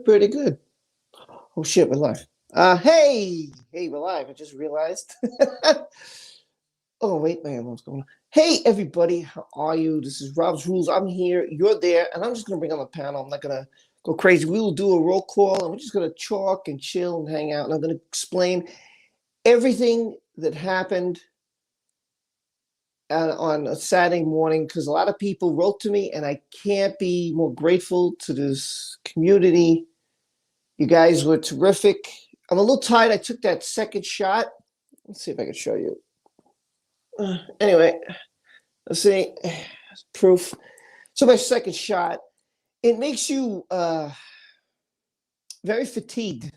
pretty good. Oh shit, we're live. Hey, we're live. I just realized. Oh wait, man, what's going on? Hey, everybody, how are you? This is Rob's Rules. I'm here. You're there, and I'm just gonna bring on the panel. I'm not gonna go crazy. We will do a roll call, and we're just gonna talk and chill and hang out. And I'm gonna explain everything that happened on a Saturday morning because a lot of people wrote to me, and I can't be more grateful to this community. You guys were terrific. I'm a little tired. I took that second shot. Let's see if I can show you. Anyway, let's see. Proof. So my second shot, it makes you very fatigued.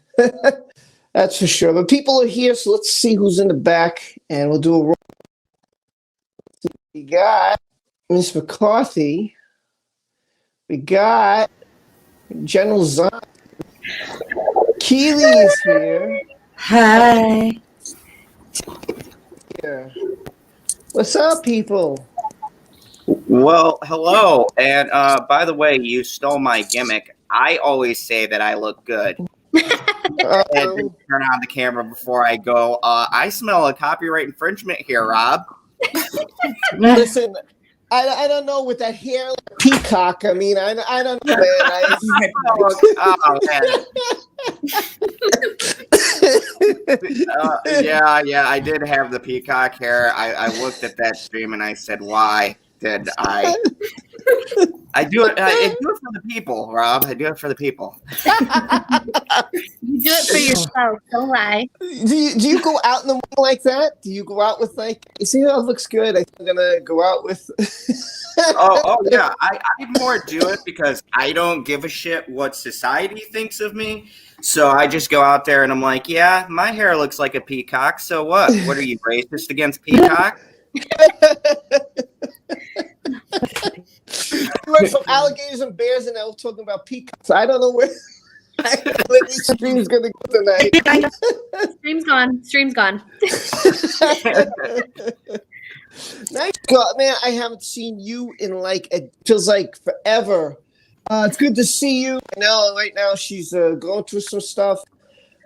That's for sure. But people are here, so let's see who's in the back, and we'll do a roll. We got Miss McCarthy. We got General Zahn. Keely is here. Hi. Here. What's up, people? Well, hello. And by the way, you stole my gimmick. I always say that I look good. And then turn on the camera before I go. I smell a copyright infringement here, Rob. Listen, I don't know with that hair like peacock. I mean, I don't know, man. Yeah, I did have the peacock hair. I looked at that stream and I said, why did I? I do it for the people, Rob. I do it for the people. You do it for yourself. Don't lie. Do you go out in the morning like that? Do you go out with like? You see how it looks good? I'm gonna go out with. oh yeah. I more do it because I don't give a shit what society thinks of me. So I just go out there and I'm like, yeah, my hair looks like a peacock. So what? What are you, racist against peacock? We went from alligators and bears, and now we're talking about peacocks. I don't know where this stream's gonna go tonight. Stream's gone. Nice, God, man. I haven't seen you in like it feels like forever. It's good to see you. I know right now she's going through some stuff,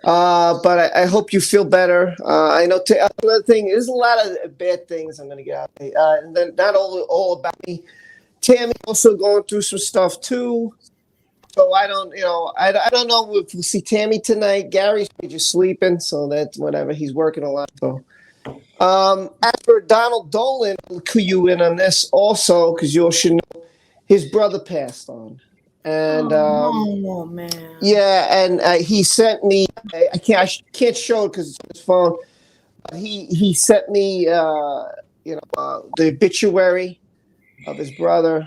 but I hope you feel better. I know another thing. There's a lot of bad things I'm gonna get out. And then not all about me. Tammy also going through some stuff too. So I don't know if we'll see Tammy tonight. Gary's just sleeping, so that's whatever. He's working a lot. So, as for Donald Dolan, I'll clue you in on this also because you all should know his brother passed on, and oh man, yeah, and he sent me. I can't show it because it's on his phone. He sent me the obituary of his brother.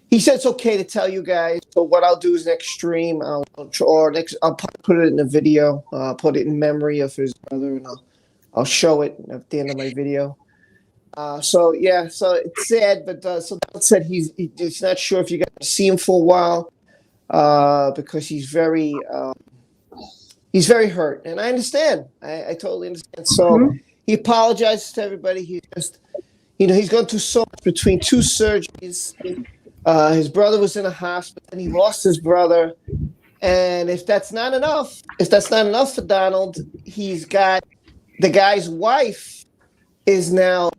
He said it's okay to tell you guys. So what I'll do is next stream, I'll put it in the video. Put it in memory of his brother, and I'll show it at the end of my video. So it's sad, but so Donald said he's not sure if you guys see him for a while because he's very hurt, and I understand. I totally understand. So he apologizes to everybody. He just. He's gone through so much between two surgeries. His brother was in a hospital, and he lost his brother. And if that's not enough for Donald, he's got the guy's wife is now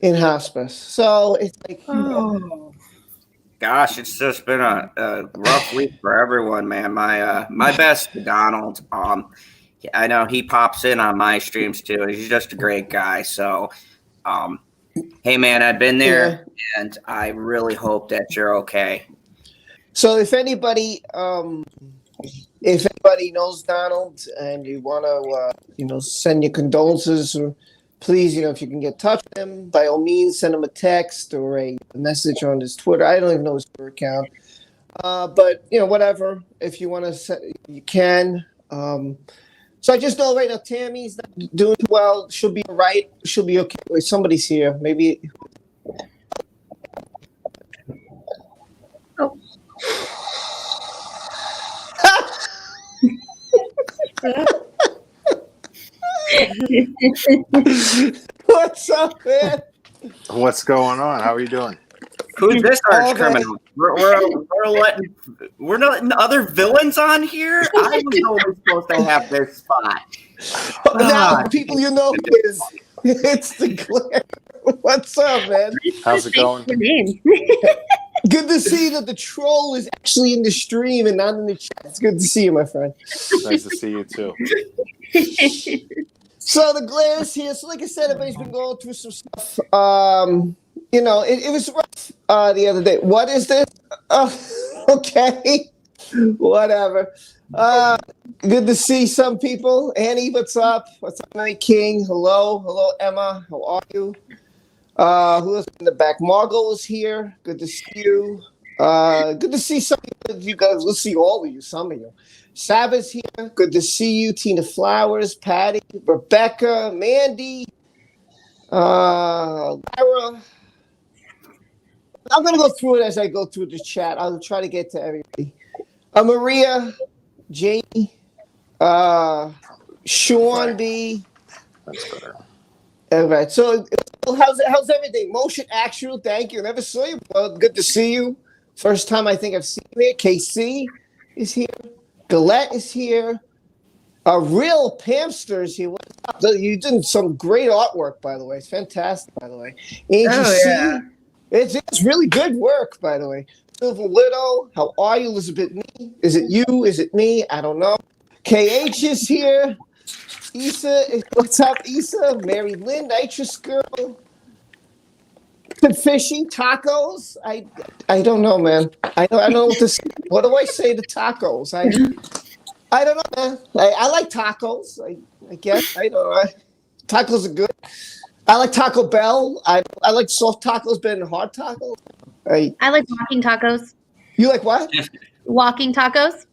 in hospice. So it's like, Gosh, it's just been a rough week for everyone, man. My best to Donald. I know he pops in on my streams too. He's just a great guy. So. Hey man, I've been there, and I really hope that you're okay. So if anybody knows Donald and you want to, send your condolences, or please, if you can get in touch with him, by all means, send him a text or a message on his Twitter. I don't even know his Twitter account, but whatever. If you want to, you can. So I just know right now Tammy's not doing well. She'll be all right. She'll be okay. Wait, somebody's here. Maybe. Oh. What's up, man? What's going on? How are you doing? Who's this Oh, arch criminal? We're letting other villains on here. I was only supposed to have this spot. Now, God. people you know is it's the Glare. What's up, man? How's it going? Your name. Good to see that the troll is actually in the stream and not in the chat. It's good to see you, my friend. Nice to see you too. So the Glare is here. So like I said, everybody's been going through some stuff. You know, it was rough the other day. What is this? Okay. Whatever. Good to see some people. Annie, what's up? What's up, Night King? Hello. Hello, Emma. How are you? Who else in the back? Margot is here. Good to see you. Good to see some of you guys. We'll see all of you, some of you. Sabbath's here. Good to see you. Tina Flowers, Patty, Rebecca, Mandy, Lara. I'm going to go through it as I go through the chat. I'll try to get to everybody. Maria, Jamie, Sean B. That's better. All right. So how's everything? Motion Actual, thank you. Never saw you, bro. Good to see you. First time I think I've seen you here. KC is here. Galette is here. Real Pamster is here. What's up? You did some great artwork, by the way. It's fantastic, by the way. Angie C. It's really good work, by the way. Silver Widow, how are you? Elizabeth Me? Is it you? Is it me? I don't know. KH is here. Issa, what's up, Issa? Mary Lynn, Nitrous Girl. Fishy tacos. I don't know, man. I don't know what to say. What do I say to tacos? I don't know, man. I like tacos. I guess I don't know. Tacos are good. I like Taco Bell. I like soft tacos better than hard tacos. I like walking tacos. You like what? Walking tacos.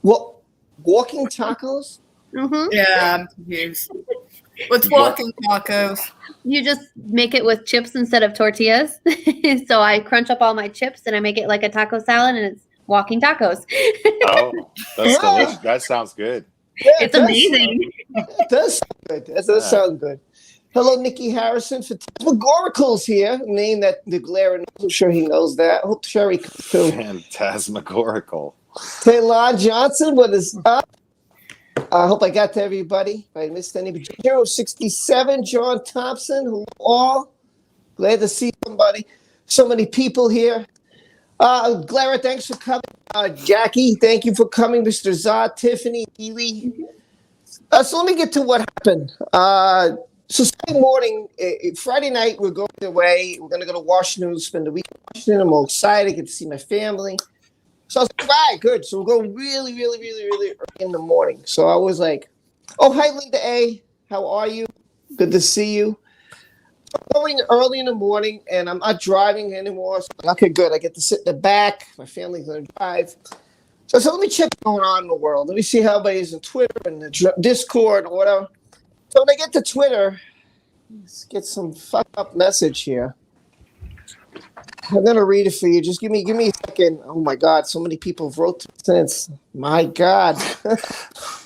What? Walking tacos? Mm-hmm. Yeah, I'm confused. What's walking tacos? You just make it with chips instead of tortillas. So I crunch up all my chips and I make it like a taco salad, and it's walking tacos. Oh, that's delicious. That sounds good. Yeah, It's amazing. It does sound good. That does sound good. Hello, Nikki Harrison. Phantasmagorical's here. A name that the Glare knows. I'm sure he knows that. I hope Sherry comes too. Phantasmagorical. Taylor Johnson, what is up? I hope I got to everybody. If I missed anybody. 067, John Thompson. Hello, all. Glad to see somebody. So many people here. Glare, thanks for coming. Jackie, thank you for coming. Mr. Zod, Tiffany, Ely. So let me get to what happened. So Sunday morning, Friday night, we're going away. We're going to go to Washington, spend the week in Washington. I'm all excited. Get to see my family. So I was like, right, good. So we're going really, really, really, really early in the morning. So I was like, oh, hi, Linda A. How are you? Good to see you. I'm going early in the morning, and I'm not driving anymore. So, okay, good. I get to sit in the back. My family's going to drive. So let me check what's going on in the world. Let me see how everybody's on Twitter and the Discord or whatever. So when I get to Twitter, let's get some fucked up message here. I'm gonna read it for you. Just give me a second. Oh my God, so many people have wrote since. My God,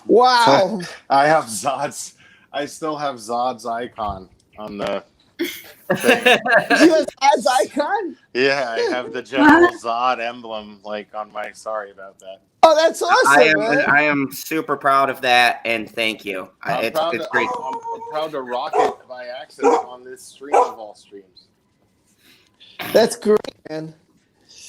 wow. I have Zod's. I still have Zod's icon on the. You have Zod's icon? Yeah, I have the General Zod emblem like on my. Sorry about that. Oh, that's awesome, man. I am super proud of that, and thank you. It's great. I'm proud to rock it by accident on this stream of all streams. That's great, man.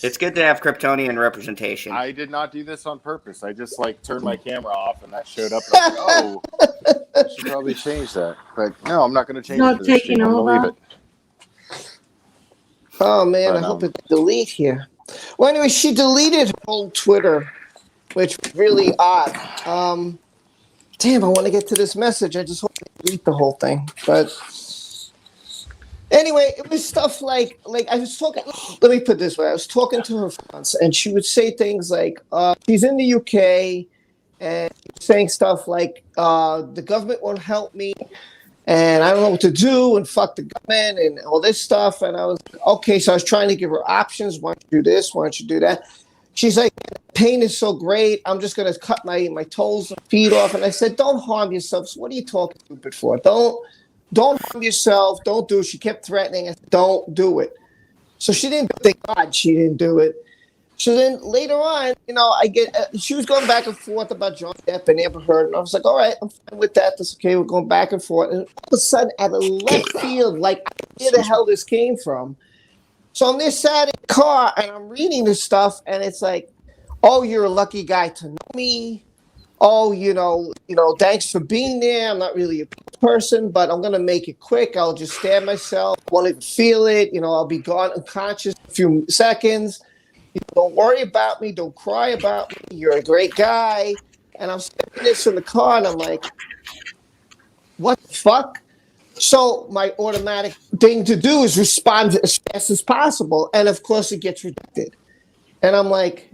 It's good to have Kryptonian representation. I did not do this on purpose. I just turned my camera off and that showed up. And I was like, oh, I should probably change that. But no, I'm not going to change Not it. taking I'm going to over. leave it. Oh man, I hope it delete here. Well, anyway, she deleted her whole Twitter, which was really odd. Damn, I want to get to this message. I just hope they delete the whole thing. But anyway, it was stuff like I was talking. Let me put it this way: I was talking to her once, and she would say things like, "She's in the UK," and saying stuff like, "The government won't help me, and I don't know what to do, and fuck the government, and all this stuff." And I was okay. So I was trying to give her options. Why don't you do this? Why don't you do that? She's like, pain is so great. I'm just going to cut my toes and feet off. And I said, don't harm yourself. So what are you talking stupid for? Don't harm yourself. Don't do it. She kept threatening. I said, don't do it. So she didn't. Thank God she didn't do it. So then later on, I get she was going back and forth about Johnny Depp and Amber Heard, and I was like, all right, I'm fine with that. That's okay. We're going back and forth, and all of a sudden, out of left field, like where the hell this came from. So I'm there sat in the car and I'm reading this stuff, and it's like, oh, you're a lucky guy to know me. Oh, thanks for being there. I'm not really a person, but I'm gonna make it quick. I'll just stab myself. Won't even feel it. I'll be gone unconscious in a few seconds. Don't worry about me. Don't cry about me. You're a great guy. And I'm saying this in the car, and I'm like, what the fuck? So my automatic thing to do is respond as fast as possible. And of course it gets rejected. And I'm like,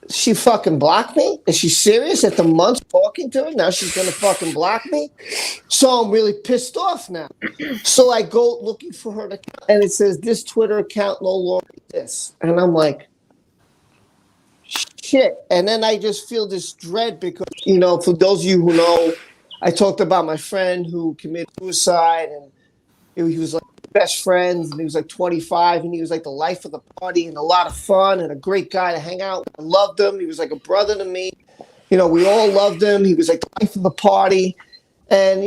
she fucking blocked me? Is she serious? At the month talking to her, now she's gonna fucking block me? So I'm really pissed off now. So I go looking for her account, and it says this Twitter account no longer exists. And I'm like, shit. And then I just feel this dread because, for those of you who know, I talked about my friend who committed suicide, and he was like best friends, and he was like 25, and he was like the life of the party and a lot of fun and a great guy to hang out with. I loved him. He was like a brother to me. We all loved him. He was like the life of the party. And,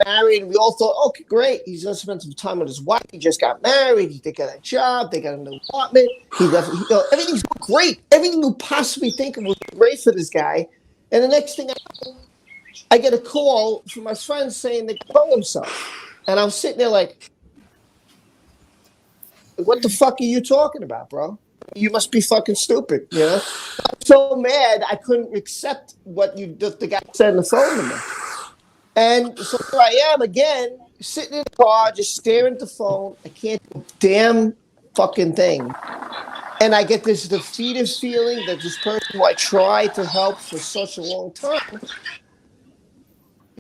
married, and we all thought, okay, great. He's going to spend some time with his wife. He just got married. They got a job. They got a new apartment. He left. Everything's great. Everything you possibly think of was great for this guy. And the next thing I get a call from my friend saying that he hung himself. And I'm sitting there like, what the fuck are you talking about, bro? You must be fucking stupid, I'm so mad I couldn't accept what the guy said on the phone to me. And so here I am again, sitting in the car, just staring at the phone. I can't do a damn fucking thing. And I get this defeated feeling that this person who I tried to help for such a long time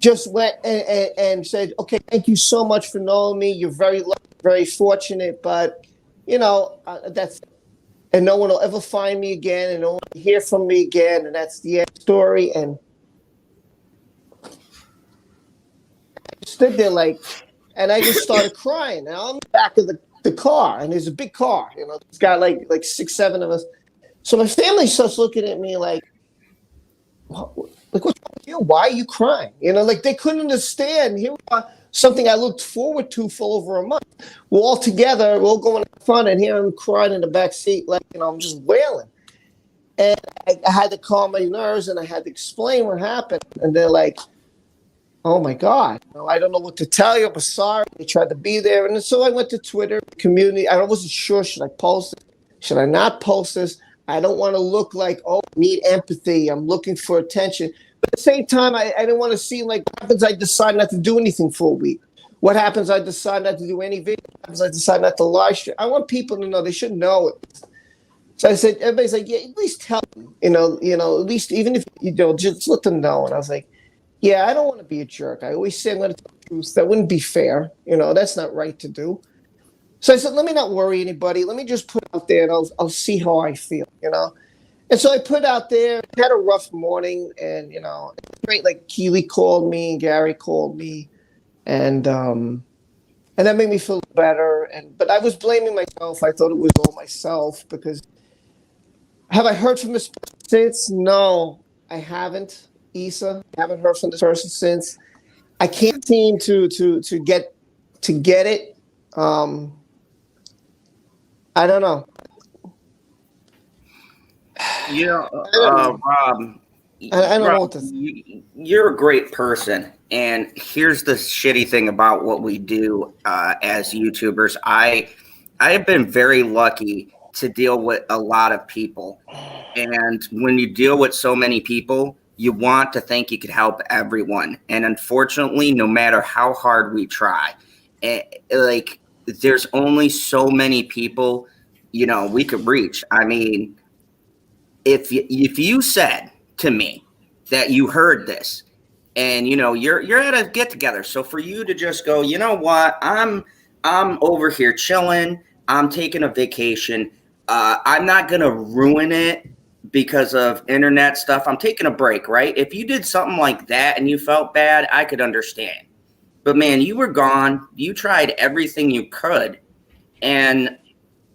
just went and said, okay, thank you so much for knowing me. You're very lucky, very fortunate, but, that's, and no one will ever find me again, and no one will hear from me again, and that's the end story. And stood there like, and I just started crying. Now I'm in the back of the car, and there's a big car, it's got like 6, 7 of us. So my family starts looking at me like what's wrong with you? Why are you crying? They couldn't understand. Here we are, something I looked forward to for over a month. We're all together, we're all going to have fun, and here I'm crying in the back seat, like, I'm just wailing. And I had to calm my nerves, and I had to explain what happened. And they're like, oh my God, I don't know what to tell you. I'm sorry. They tried to be there. And so I went to Twitter community. I wasn't sure, should I post it? Should I not post this? I don't want to look like, I need empathy. I'm looking for attention. But at the same time, I didn't want to seem like, what happens I decide not to do anything for a week? What happens I decide not to do any video? What happens I decide not to live stream? I want people to know. They should know it. So I said, everybody's like, yeah, at least tell them, at least even if, just let them know. And I was like, yeah, I don't want to be a jerk. I always say I'm going to tell the truth. That wouldn't be fair. That's not right to do. So I said, let me not worry anybody. Let me just put it out there, and I'll see how I feel, And so I put out there, had a rough morning, and, great. Like Keely called me, and Gary called me, and that made me feel better. But I was blaming myself. I thought it was all myself because have I heard from this person since? No, I haven't. Issa, I haven't heard from this person since. I can't seem to get it. I don't know. Rob, I don't know what to say. You're a great person, and here's the shitty thing about what we do as YouTubers. I have been very lucky to deal with a lot of people, and when you deal with so many people, you want to think you could help everyone, and unfortunately, no matter how hard we try, there's only so many people we could reach. I mean, if you said to me that you heard this, and you're at a get together, so for you to just go, you know what, I'm over here chilling, I'm taking a vacation, I'm not gonna ruin it because of internet stuff, I'm taking a break, right? If you did something like that and you felt bad, I could understand. But man, you were gone, you tried everything you could, and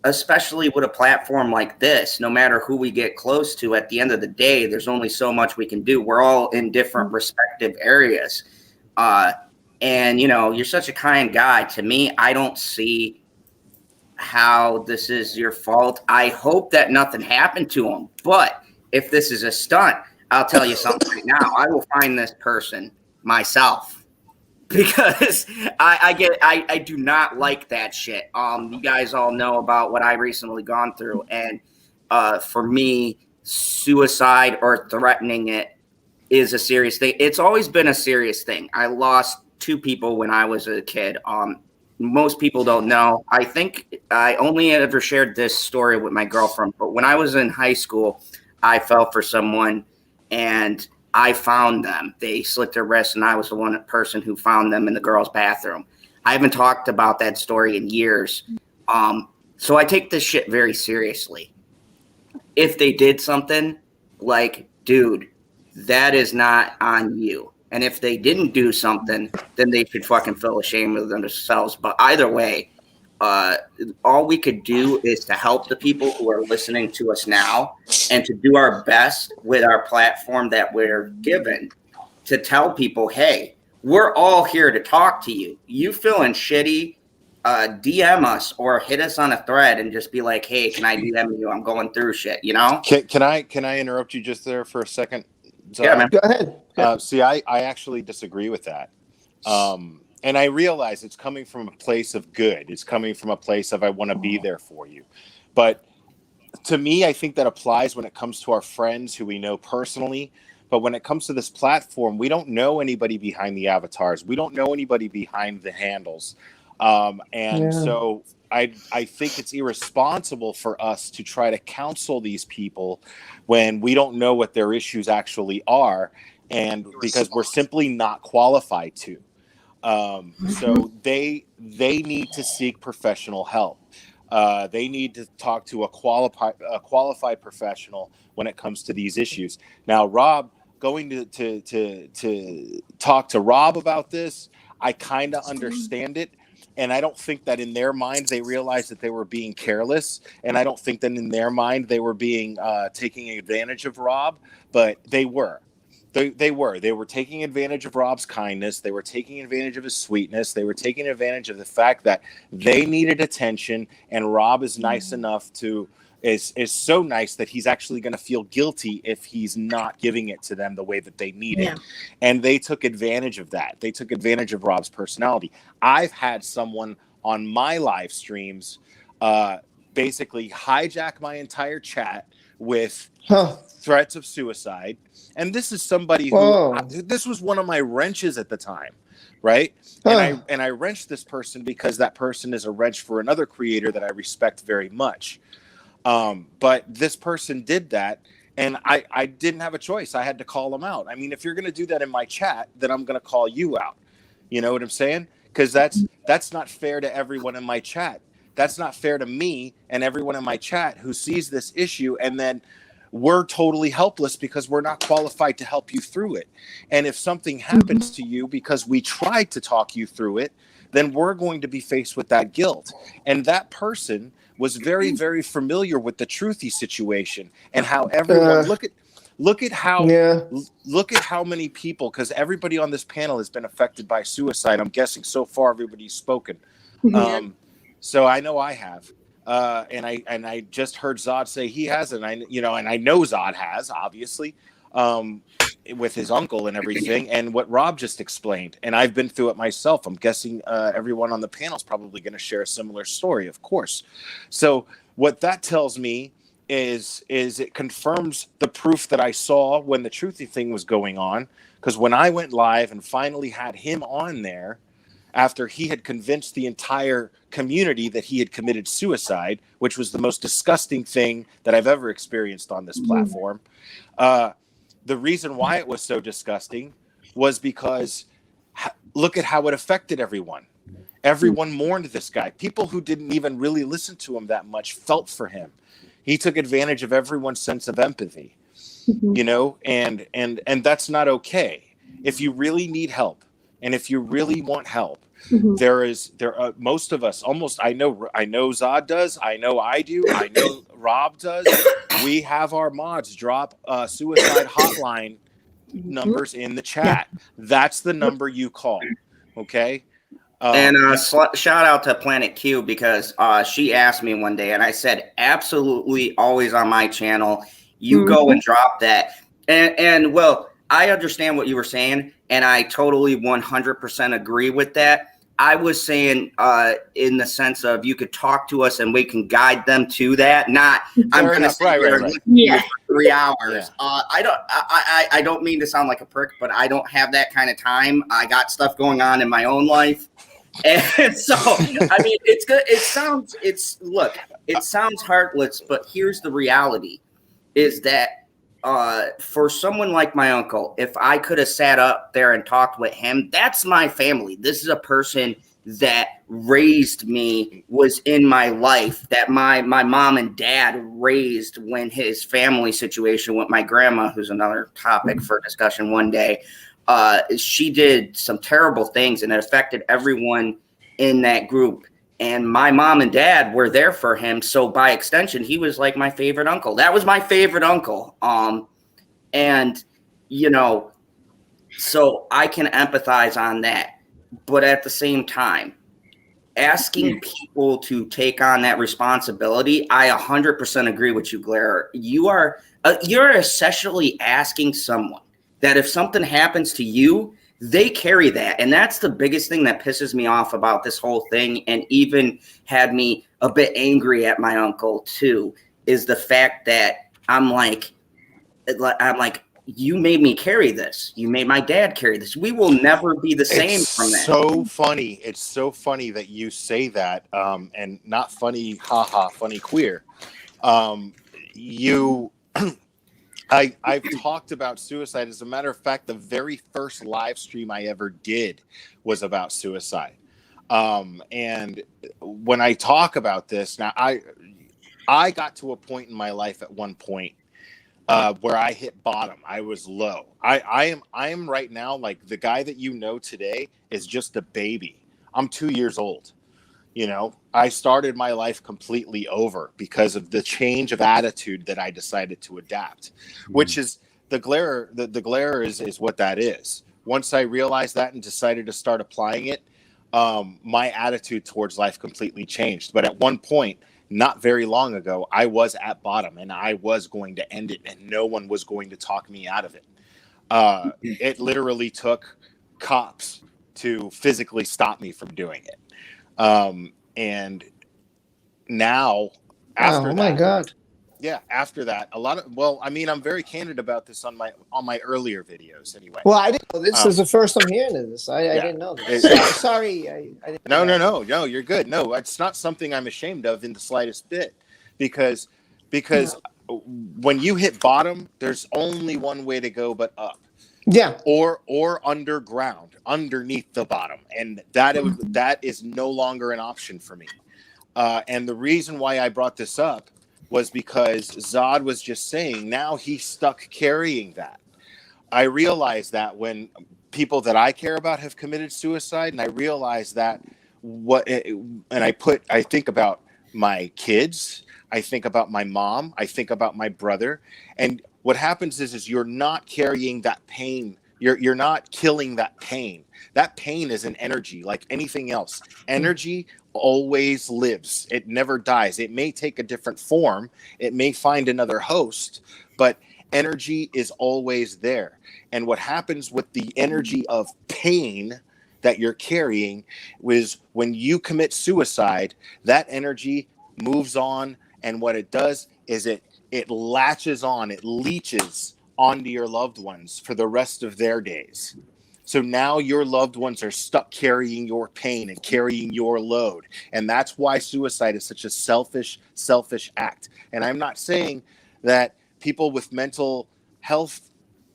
especially with a platform like this, no matter who we get close to, at the end of the day, there's only so much we can do. We're all in different respective areas. And, you know, you're such a kind guy. To me, I don't see how this is your fault. I hope that nothing happened to him. But if this is a stunt, I'll tell you something right now. I will find this person myself. Because I do not like that shit. You guys all know about what I recently gone through, and for me, suicide or threatening it is a serious thing. It's always been a serious thing. I lost 2 people when I was a kid. Most people don't know. I think I only ever shared this story with my girlfriend, but when I was in high school, I fell for someone, and I found them. They slit their wrists, and I was the one person who found them in the girls' bathroom. I haven't talked about that story in years. So I take this shit very seriously. If they did something, like, dude, that is not on you. And if they didn't do something, then they should fucking feel ashamed of themselves. But either way, all we could do is to help the people who are listening to us now and to do our best with our platform that we're given to tell people, hey, we're all here to talk to you. You feeling shitty, DM us or hit us on a thread and just be like, hey, can I DM you? I'm going through shit, you know? Can I interrupt you just there for a second? Yeah, man. Go ahead. See, I actually disagree with that. And I realize it's coming from a place of good. It's coming from a place of I want to be there for you. But to me, I think that applies when it comes to our friends who we know personally. But when it comes to this platform, we don't know anybody behind the avatars. We don't know anybody behind the handles. So I think it's irresponsible for us to try to counsel these people when we don't know what their issues actually are. And because we're simply not qualified to. So they need to seek professional help. They need to talk to a qualified professional when it comes to these issues. Now, Rob, going to talk to Rob about this, I kind of understand it. And I don't think that in their mind they realized that they were being careless. And I don't think that in their mind they were being taking advantage of Rob, but they were. They were taking advantage of Rob's kindness. They were taking advantage of his sweetness. They were taking advantage of the fact that they needed attention, and Rob is nice enough is so nice that he's actually going to feel guilty if he's not giving it to them the way that they need it. And they took advantage of that. They took advantage of Rob's personality. I've had someone on my live streams basically hijack my entire chat with threats of suicide. And this is somebody who this was one of my wrenches at the time, right? And I wrenched this person because that person is a wrench for another creator that I respect very much. But this person did that, and I didn't have a choice. I had to call them out. I mean, if you're going to do that in my chat, then I'm going to call you out. You know what I'm saying? Because that's not fair to everyone in my chat. That's not fair to me and everyone in my chat who sees this issue, and then we're totally helpless because we're not qualified to help you through it. And if something happens to you because we tried to talk you through it, then we're going to be faced with that guilt. And that person was very, very familiar with the Truthy situation and how everyone look at how many people, because everybody on this panel has been affected by suicide. I'm guessing so far everybody's spoken. So I know I have. And I just heard Zod say he has, and I know Zod has, obviously, with his uncle and everything, and what Rob just explained. And I've been through it myself. I'm guessing everyone on the panel is probably going to share a similar story, of course. So what that tells me is it confirms the proof that I saw when the Truthy thing was going on. Because when I went live and finally had him on there, after he had convinced the entire community that he had committed suicide, which was the most disgusting thing that I've ever experienced on this platform. The reason why it was so disgusting was because look at how it affected everyone. Everyone mourned this guy. People who didn't even really listen to him that much felt for him. He took advantage of everyone's sense of empathy, you know, and that's not okay. If you really need help, and if you really want help, Mhm. Most of us, almost, I know Zod does, I know I do, I know Rob does. We have our mods drop suicide hotline numbers in the chat. That's the number you call. Okay. And shout out to Planet Q, because she asked me one day, and I said, absolutely, always on my channel. You go and drop that. And well, I understand what you were saying, and I totally 100% agree with that. I was saying in the sense of you could talk to us and we can guide them to that. Not I'm going to sit here and listen to you for 3 hours. Yeah. I don't mean to sound like a prick, but I don't have that kind of time. I got stuff going on in my own life. And so, I mean, it's good. It sounds heartless, but here's the reality is that for someone like my uncle, if I could have sat up there and talked with him, that's my family. This is a person that raised me, was in my life, that my mom and dad raised when his family situation with my grandma, who's another topic for discussion one day, she did some terrible things and it affected everyone in that group. And my mom and dad were there for him. So by extension, he was like my favorite uncle. That was my favorite uncle. And, you know, so I can empathize on that. But at the same time, asking people to take on that responsibility, I 100% agree with you, Glare. You're essentially asking someone that if something happens to you, they carry that. And that's the biggest thing that pisses me off about this whole thing, and even had me a bit angry at my uncle too, is the fact that I'm like, you made me carry this. You made my dad carry this. We will never be the same from that. So funny. It's so funny that you say that, and not funny, haha, funny queer. I've talked about suicide. As a matter of fact, the very first live stream I ever did was about suicide. And when I talk about this, now I got to a point in my life at one point where I hit bottom. I was low. I am right now, like the guy that you know today is just a baby. I'm 2 years old. You know, I started my life completely over because of the change of attitude that I decided to adapt, which is the glare. The glare is what that is. Once I realized that and decided to start applying it, my attitude towards life completely changed. But at one point, not very long ago, I was at bottom and I was going to end it, and no one was going to talk me out of it. It literally took cops to physically stop me from doing it. And now after my God. Yeah, after that, I'm very candid about this on my earlier videos anyway. Well, I didn't know this. Is the first I'm hearing of this. I didn't know this. Sorry. I didn't know. No, you're good. No, it's not something I'm ashamed of in the slightest bit, because when you hit bottom, there's only one way to go but up. Yeah. Or underground, underneath the bottom. And that is no longer an option for me. And the reason why I brought this up was because Zod was just saying now he's stuck carrying that. I realized that when people that I care about have committed suicide, and I realized that I think about my kids, I think about my mom, I think about my brother, and what happens is you're not carrying that pain. You're not killing that pain. That pain is an energy like anything else. Energy always lives. It never dies. It may take a different form. It may find another host, but energy is always there. And what happens with the energy of pain that you're carrying is when you commit suicide, that energy moves on. And what it does is it latches on, it leeches onto your loved ones for the rest of their days. So now your loved ones are stuck carrying your pain and carrying your load. And that's why suicide is such a selfish act. And I'm not saying that people with mental health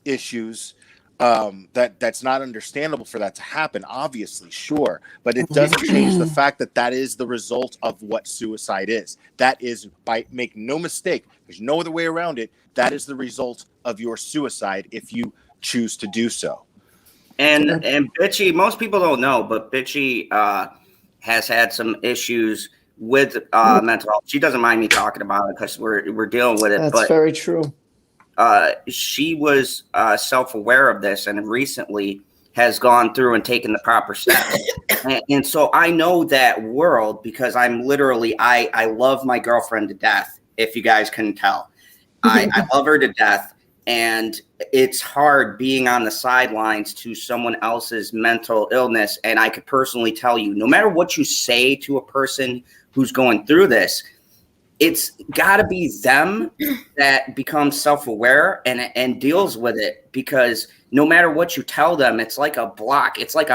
issues, that's not understandable for that to happen, obviously, sure. But it doesn't change the fact that is the result of what suicide is. That is, make no mistake, there's no other way around it. That is the result of your suicide if you choose to do so. And Bitchy, most people don't know, but Bitchy has had some issues with mental health. She doesn't mind me talking about it because we're dealing with it. That's but very true. She was self-aware of this and recently has gone through and taken the proper steps. and so I know that world because I'm literally, I love my girlfriend to death, if you guys couldn't tell. I love her to death. And it's hard being on the sidelines to someone else's mental illness. And I could personally tell you, no matter what you say to a person who's going through this, it's got to be them that becomes self-aware and deals with it, because no matter what you tell them, it's like a block. It's like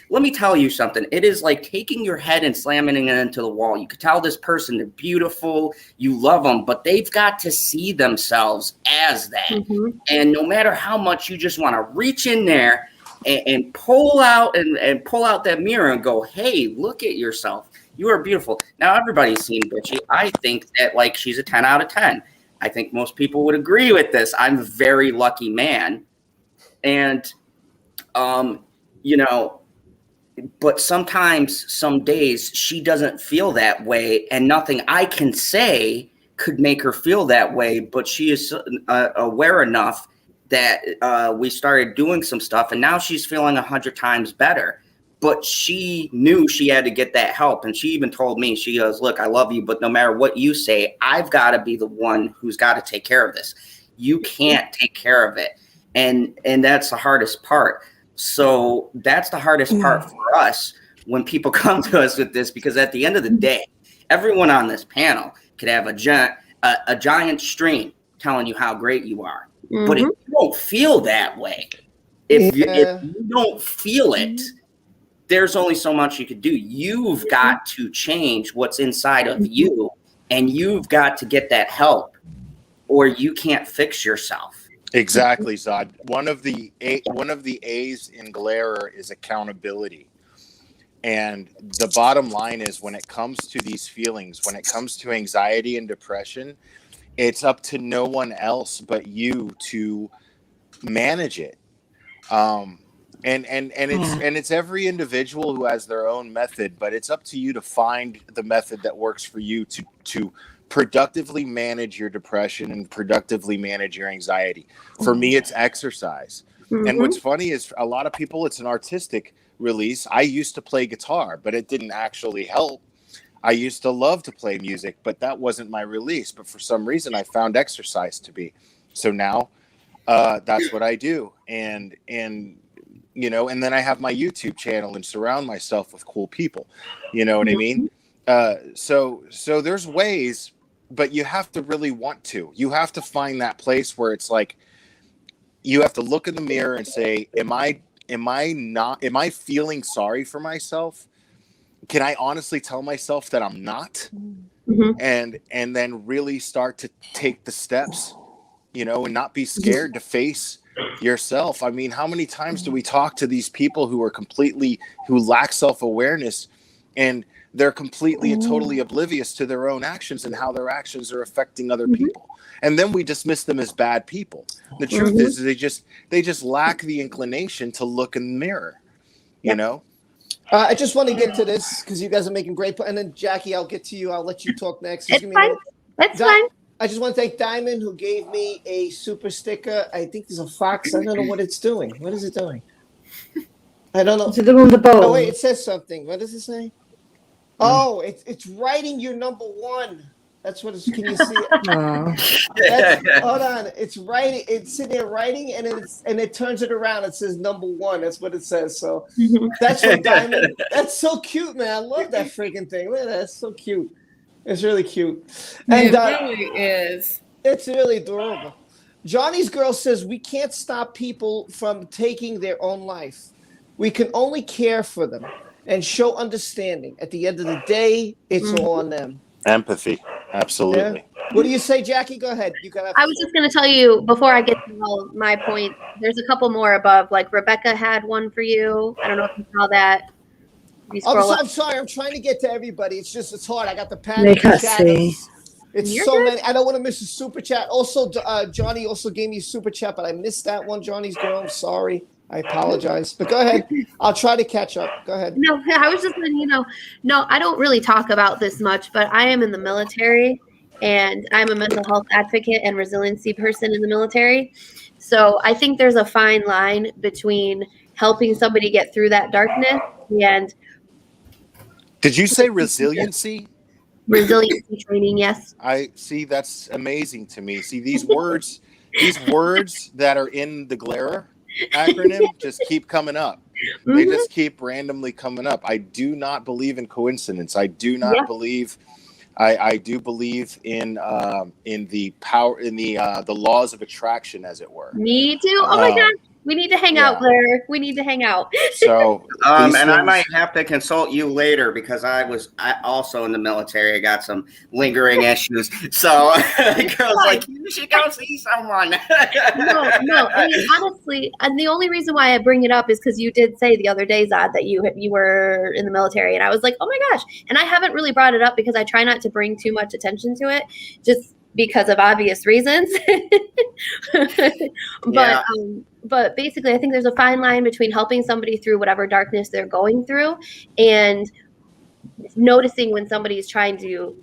let me tell you something. It is like taking your head and slamming it into the wall. You could tell this person they're beautiful, you love them, but they've got to see themselves as that. Mm-hmm. And no matter how much you just want to reach in there and pull out and pull out that mirror and go, hey, look at yourself. You are beautiful. Now, everybody's seen Bitchy. I think that, like, she's a 10 out of 10. I think most people would agree with this. I'm a very lucky man. And, you know, but sometimes, some days, she doesn't feel that way. And nothing I can say could make her feel that way. But she is aware enough that we started doing some stuff. And now she's feeling 100 times better. But she knew she had to get that help. And she even told me, she goes, look, I love you, but no matter what you say, I've got to be the one who's got to take care of this. You can't take care of it. And that's the hardest part. So that's the hardest part for us when people come to us with this, because at the end of the day, everyone on this panel could have a giant stream telling you how great you are. Mm-hmm. But if you don't feel that way, if you don't feel it, there's only so much you could do. You've got to change what's inside of you, and you've got to get that help, or you can't fix yourself. Exactly, Zod. One of the A's in Glare is accountability. And the bottom line is, when it comes to these feelings, when it comes to anxiety and depression, it's up to no one else but you to manage it. And it's every individual who has their own method, but it's up to you to find the method that works for you to productively manage your depression and productively manage your anxiety. For me, it's exercise. Mm-hmm. And what's funny is, a lot of people, it's an artistic release. I used to play guitar, but it didn't actually help. I used to love to play music, but that wasn't my release. But for some reason, I found exercise to be. So now that's what I do. And you know, and then I have my YouTube channel and surround myself with cool people. You know what I mean? So there's ways, but you have to really want to. You have to find that place where it's like, you have to look in the mirror and say, am I feeling sorry for myself? Can I honestly tell myself that I'm not? Mm-hmm. And then really start to take the steps, you know, and not be scared to face yourself. I mean, how many times do we talk to these people who lack self-awareness, and they're completely and totally oblivious to their own actions and how their actions are affecting other people. And then we dismiss them as bad people. The truth is they just lack the inclination to look in the mirror, you know? I just want to get to this because you guys are making great and then Jackie, I'll get to you. I'll let you talk next. It's fine. That's fine. I just want to thank Diamond, who gave me a super sticker. I think there's a fox. I don't know what it's doing. What is it doing? I don't know. It's doing the bow. Oh, wait, it says something. What does it say? Oh, it's writing your number one. That's what it's. Can you see it? Hold on. It's writing. It's sitting there writing, and it turns it around. It says number one. That's what it says. So that's what Diamond. That's so cute, man. I love that freaking thing. Look at that. It's so cute. It's really cute. And it really is. It's really adorable. Johnny's girl says we can't stop people from taking their own life. We can only care for them and show understanding. At the end of the day, it's all on them. Empathy. Absolutely. Yeah. What do you say, Jackie? Go ahead. I was just going to tell you, before I get to all my point, there's a couple more above. Like Rebecca had one for you. I don't know if you saw that. I'm sorry. I'm trying to get to everybody. It's hard. I got the panic chat. It's You're so good. Many. I don't want to miss a super chat. Also, Johnny also gave me a super chat, but I missed that one. Johnny's girl. I'm sorry. I apologize, but go ahead. I'll try to catch up. Go ahead. No, I was just letting you know. No, I don't really talk about this much, but I am in the military, and I'm a mental health advocate and resiliency person in the military. So I think there's a fine line between helping somebody get through that darkness and Did you say resiliency? resiliency training. Yes. I see. That's amazing to me. See, these words that are in the GLARE acronym just keep coming up. They just keep randomly coming up. I do not believe in coincidence. I do not believe. I do believe in the power, in the laws of attraction, as it were. Me too. Oh my God. We need to hang out, Blair. We need to hang out. So, and I might have to consult you later because I also in the military. I got some lingering issues. So the girl's like, you should go see someone. No. I mean, honestly, and the only reason why I bring it up is because you did say the other day, Zod, that you were in the military, and I was like, oh my gosh. And I haven't really brought it up because I try not to bring too much attention to it, just because of obvious reasons. But basically, I think there's a fine line between helping somebody through whatever darkness they're going through and noticing when somebody is trying to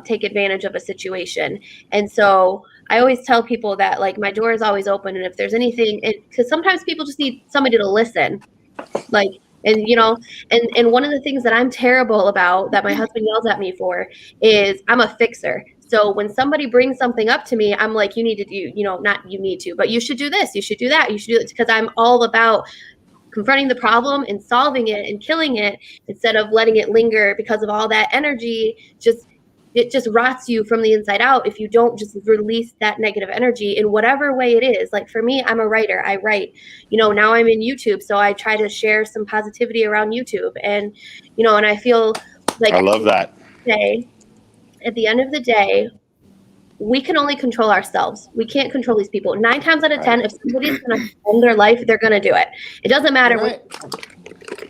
take advantage of a situation. And so I always tell people that, like, my door is always open. And if there's anything, because sometimes people just need somebody to listen. Like, and, you know, and one of the things that I'm terrible about that my husband yells at me for is I'm a fixer. So when somebody brings something up to me, I'm like, you need to do, you know, not you need to, but you should do this, you should do that, you should do it, because I'm all about confronting the problem and solving it and killing it instead of letting it linger, because of all that energy. It just rots you from the inside out if you don't just release that negative energy in whatever way it is. Like for me, I'm a writer. I write, you know, now I'm in YouTube. So I try to share some positivity around YouTube. And, you know, and I feel like I love that. At the end of the day, we can only control ourselves. We can't control these people. 9 times out of 10, if somebody's going to end their life, they're going to do it. It doesn't matter.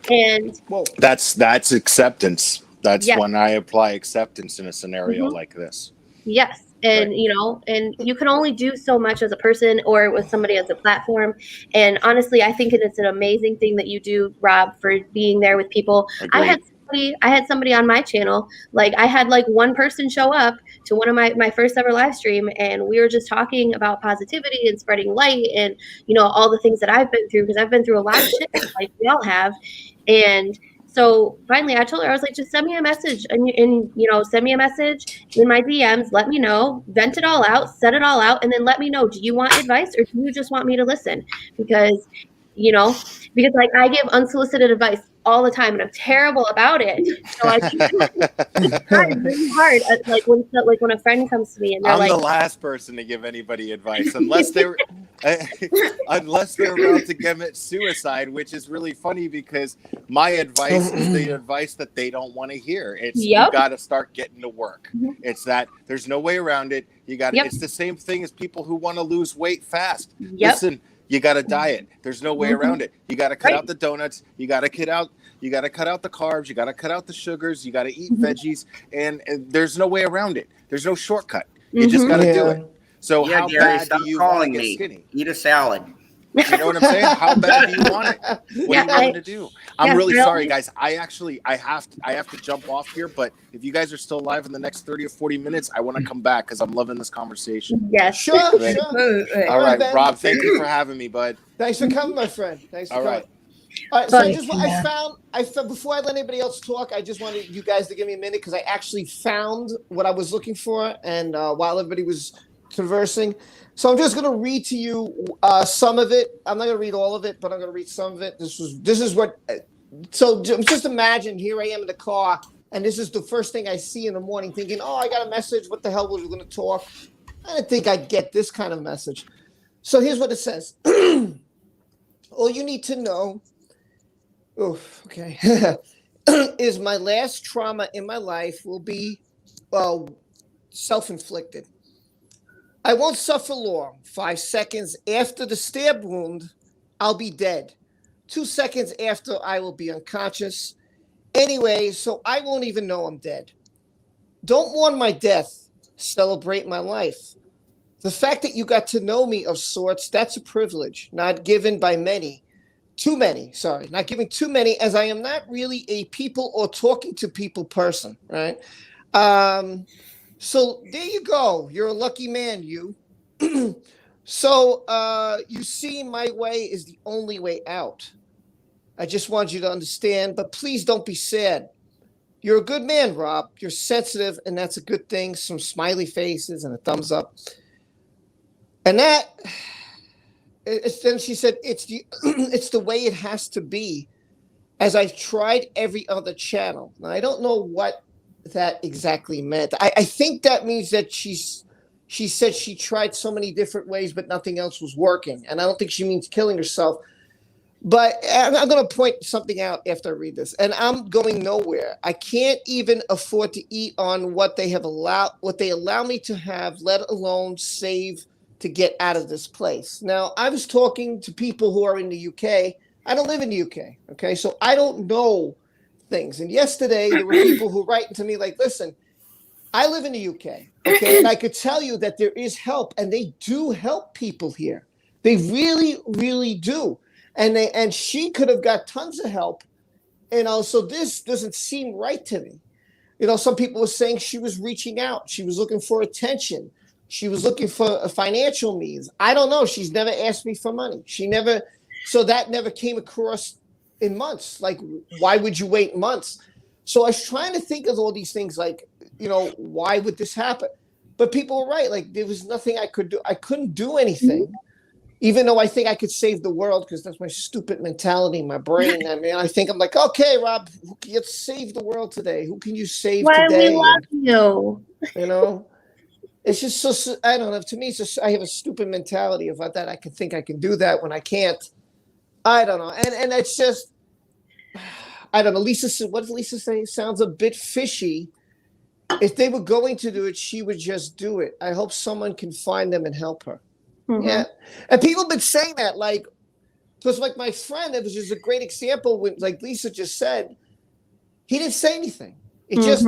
And that's acceptance. That's when I apply acceptance in a scenario like this. Yes. And, you know, and you can only do so much as a person or with somebody as a platform. And honestly, I think it's an amazing thing that you do, Rob, for being there with people. Agreed. I had somebody on my channel, like I had like one person show up to one of my first ever live stream, and we were just talking about positivity and spreading light and, you know, all the things that I've been through, because I've been through a lot of shit like we all have. And so finally I told her, I was like, just send me a message and you know, send me a message in my DMs, let me know, vent it all out, set it all out, and then let me know, do you want advice or do you just want me to listen? Because, you know, like I give unsolicited advice all the time, and I'm terrible about it. So I it's really hard. Like when a friend comes to me and they're I'm the last person to give anybody advice, unless they're about to commit suicide, which is really funny because my advice is the advice that they don't want to hear. It's you got to start getting to work. It's that there's no way around it. You got it's the same thing as people who want to lose weight fast. Listen. You got to diet. There's no way around it. You got to cut out the donuts. You got to cut out the carbs. You got to cut out the sugars. You got to eat veggies, and there's no way around it. There's no shortcut. You just got to do it. So how bad do you want to get skinny? Eat a salad. You know what I'm saying? How bad do you want it? What do you want to do? I'm really sorry, guys. I have to jump off here, but if you guys are still alive in the next 30 or 40 minutes, I want to come back because I'm loving this conversation. Yes. Sure. All right, Rob, thank you for having me, bud. Thanks for coming, my friend. Thanks for coming. All right, so I found before I let anybody else talk, I just wanted you guys to give me a minute because I actually found what I was looking for, and while everybody was conversing. So I'm just going to read to you some of it. I'm not going to read all of it, but I'm going to read some of it. This is what. So just imagine here I am in the car, and this is the first thing I see in the morning, thinking, "Oh, I got a message. What the hell was we going to talk?" I didn't think I'd get this kind of message. So here's what it says: all you need to know, is my last trauma in my life will be self-inflicted. I won't suffer long. 5 seconds after the stab wound, I'll be dead. 2 seconds after, I will be unconscious. Anyway, so I won't even know I'm dead. Don't mourn my death. Celebrate my life. The fact that you got to know me of sorts, that's a privilege, not given by many. too many. Sorry, not giving too many, as I am not really a people or talking to people person, right? So there you go. You're a lucky man, you. So you see, my way is the only way out. I just want you to understand, but please don't be sad. You're a good man, Rob. You're sensitive, and that's a good thing. Some smiley faces and a thumbs up. And then she said, it's the way it has to be, as I've tried every other channel. Now, I don't know what that exactly meant. I think that means that she said she tried so many different ways, but nothing else was working. And I don't think she means killing herself. But I'm going to point something out after I read this, and I'm going nowhere. I can't even afford to eat on what they allow me to have, let alone save to get out of this place. Now, I was talking to people who are in the UK. I don't live in the UK, okay? So I don't know things. And yesterday, there were people who write to me like, listen, I live in the UK, okay? And I could tell you that there is help, and they do help people here. They really, really do. And she could have got tons of help. So this doesn't seem right to me. Some people were saying she was reaching out. She was looking for attention. She was looking for a financial means. I don't know. She's never asked me for money. So that never came across in months. Like, why would you wait months? So I was trying to think of all these things, like, why would this happen? But people were right. Like, there was nothing I could do. I couldn't do anything. Even though I think I could save the world, because that's my stupid mentality in my brain. I mean, I'm like, okay, Rob, let's save the world today. Who can you save today? We love you. It's just so, I don't know. To me, it's just, I have a stupid mentality about that. I can think I can do that when I can't. I don't know. And it's just, I don't know. What did Lisa say? Sounds a bit fishy. If they were going to do it, she would just do it. I hope someone can find them and help her. Mm-hmm. Yeah. And people have been saying that, like, because like my friend, it was just a great example when, like Lisa just said, he didn't say anything. It just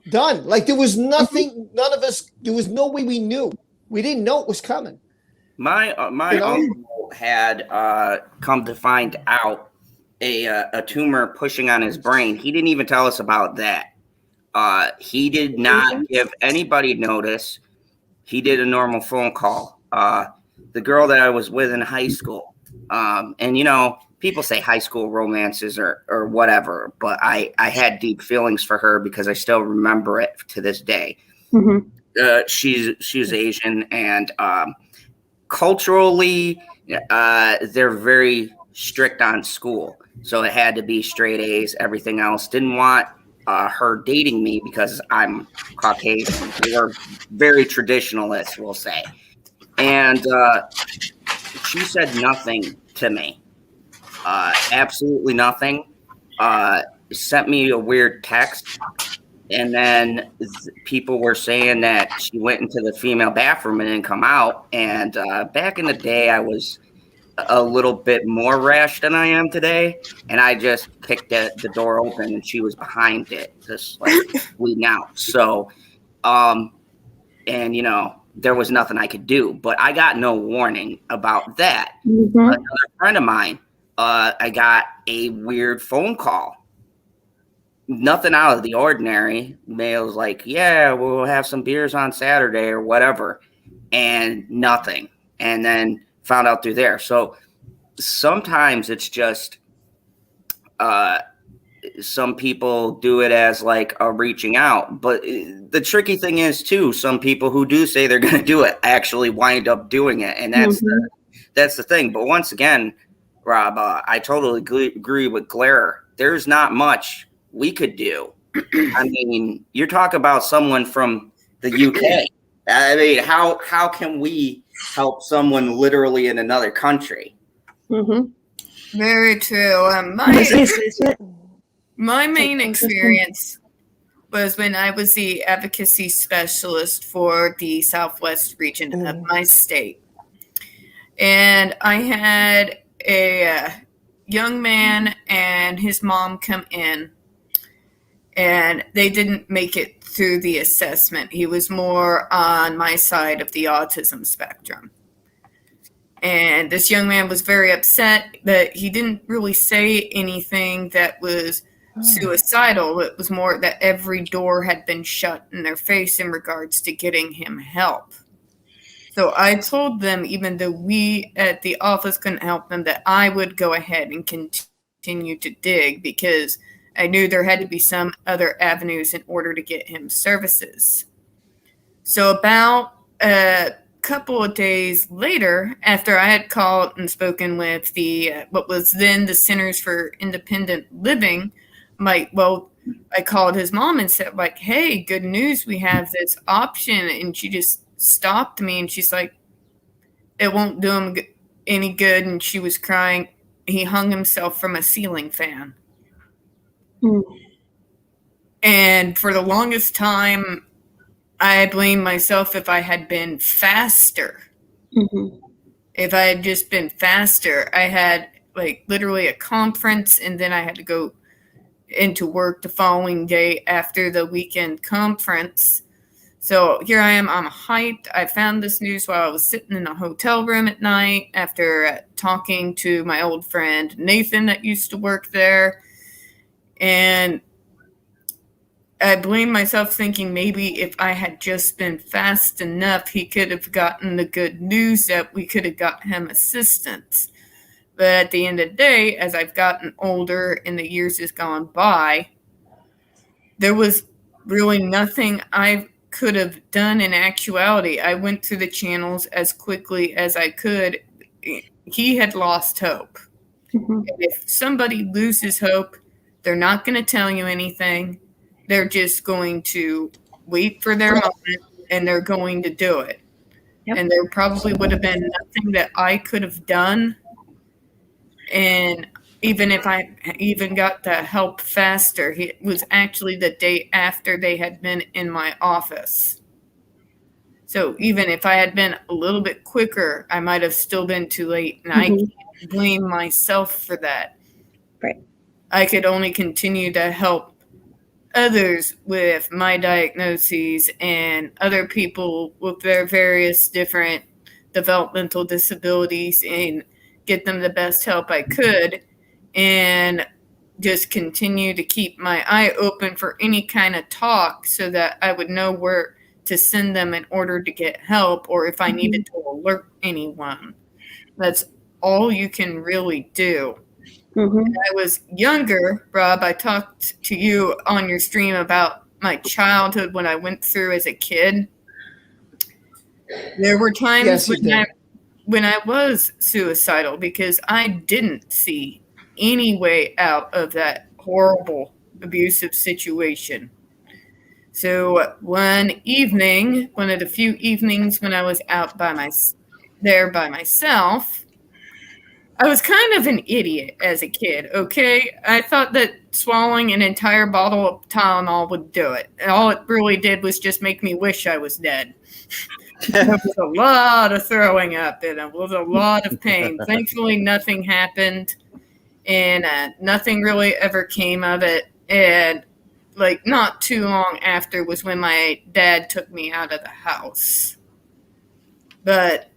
done. Like there was nothing, none of us, there was no way we knew. We didn't know it was coming. My uncle had come to find out a tumor pushing on his brain. He didn't even tell us about that. He did not give anybody notice. He did a normal phone call. The girl that I was with in high school, and people say high school romances or whatever, but I had deep feelings for her because I still remember it to this day. Mm-hmm. She's Asian, and culturally, they're very strict on school, so it had to be straight A's. Everything else didn't want her dating me because I'm Caucasian. They were very traditionalist, we'll say. And she said nothing to me. Absolutely nothing. Sent me a weird text. And then people were saying that she went into the female bathroom and didn't come out. And back in the day, I was a little bit more rash than I am today, and I just kicked the door open, and she was behind it, just like bleeding out. So, there was nothing I could do, but I got no warning about that. Mm-hmm. Another friend of mine, I got a weird phone call. Nothing out of the ordinary. Mail was like, yeah, we'll have some beers on Saturday or whatever, and nothing. And then found out through there. So sometimes it's just some people do it as like a reaching out. But the tricky thing is too, some people who do say they're going to do it actually wind up doing it. And that's the thing. But once again, Rob, I totally agree with Glare. There's not much we could do. I mean, you're talking about someone from the UK. I mean, how can we help someone literally in another country? Mm-hmm. Very true. My main experience was when I was the advocacy specialist for the Southwest region of my state. And I had a young man and his mom come in, and they didn't make it through the assessment. He was more on my side of the autism spectrum. And this young man was very upset that he didn't really say anything that was suicidal. It was more that every door had been shut in their face in regards to getting him help. So I told them, even though we at the office couldn't help them, that I would go ahead and continue to dig because I knew there had to be some other avenues in order to get him services. So about a couple of days later, after I had called and spoken with the what was then the Centers for Independent Living, I called his mom and said, like, hey, good news, we have this option. And she just stopped me and she's like, it won't do him any good. And she was crying. He hung himself from a ceiling fan. And for the longest time, I blamed myself if I had been faster. If I had just been faster. I had like literally a conference and then I had to go into work the following day after the weekend conference. So here I am, I'm hyped. I found this news while I was sitting in a hotel room at night after talking to my old friend Nathan that used to work there. And I blame myself thinking maybe if I had just been fast enough, he could have gotten the good news that we could have got him assistance. But at the end of the day, as I've gotten older and the years has gone by, there was really nothing I could have done in actuality. I went through the channels as quickly as I could. He had lost hope. And if somebody loses hope, they're not going to tell you anything. They're just going to wait for their moment and they're going to do it. Yep. And there probably would have been nothing that I could have done. And even if I even got the help faster, it was actually the day after they had been in my office. So even if I had been a little bit quicker, I might have still been too late. And I can't blame myself for that. Right. I could only continue to help others with my diagnoses and other people with their various different developmental disabilities and get them the best help I could and just continue to keep my eye open for any kind of talk so that I would know where to send them in order to get help or if I needed to alert anyone. That's all you can really do. When I was younger, Rob, I talked to you on your stream about my childhood, what I went through as a kid. There were times when I was suicidal because I didn't see any way out of that horrible, abusive situation. So one evening, one of the few evenings when I was out by myself, I was kind of an idiot as a kid, okay? I thought that swallowing an entire bottle of Tylenol would do it. And all it really did was just make me wish I was dead. There was a lot of throwing up and it was a lot of pain. Thankfully, nothing happened and nothing really ever came of it. And like not too long after was when my dad took me out of the house. But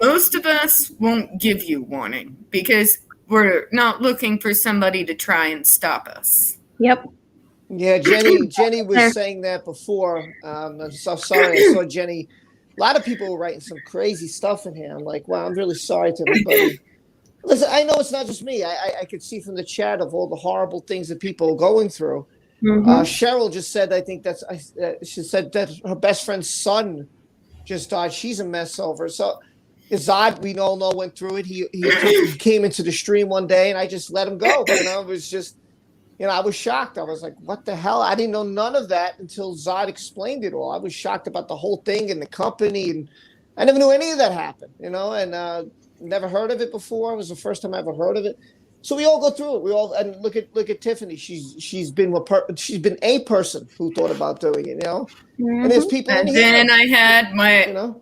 most of us won't give you warning because we're not looking for somebody to try and stop us. Yep. Yeah, Jenny was saying that before. I'm so sorry. I saw Jenny. A lot of people were writing some crazy stuff in here. I'm like, wow, I'm really sorry to everybody. Listen, I know it's not just me. I could see from the chat of all the horrible things that people are going through. Cheryl just said, I think she said that her best friend's son just died. She's a mess over. So Zod, we all know, went through it. He came into the stream one day, and I just let him go. It was just, I was shocked. I was like, what the hell? I didn't know none of that until Zod explained it all. I was shocked about the whole thing and the company, and I never knew any of that happened, and never heard of it before. It was the first time I ever heard of it. So we all go through it. We all, and look at Tiffany. She's been a person who thought about doing it, And there's people. And then I had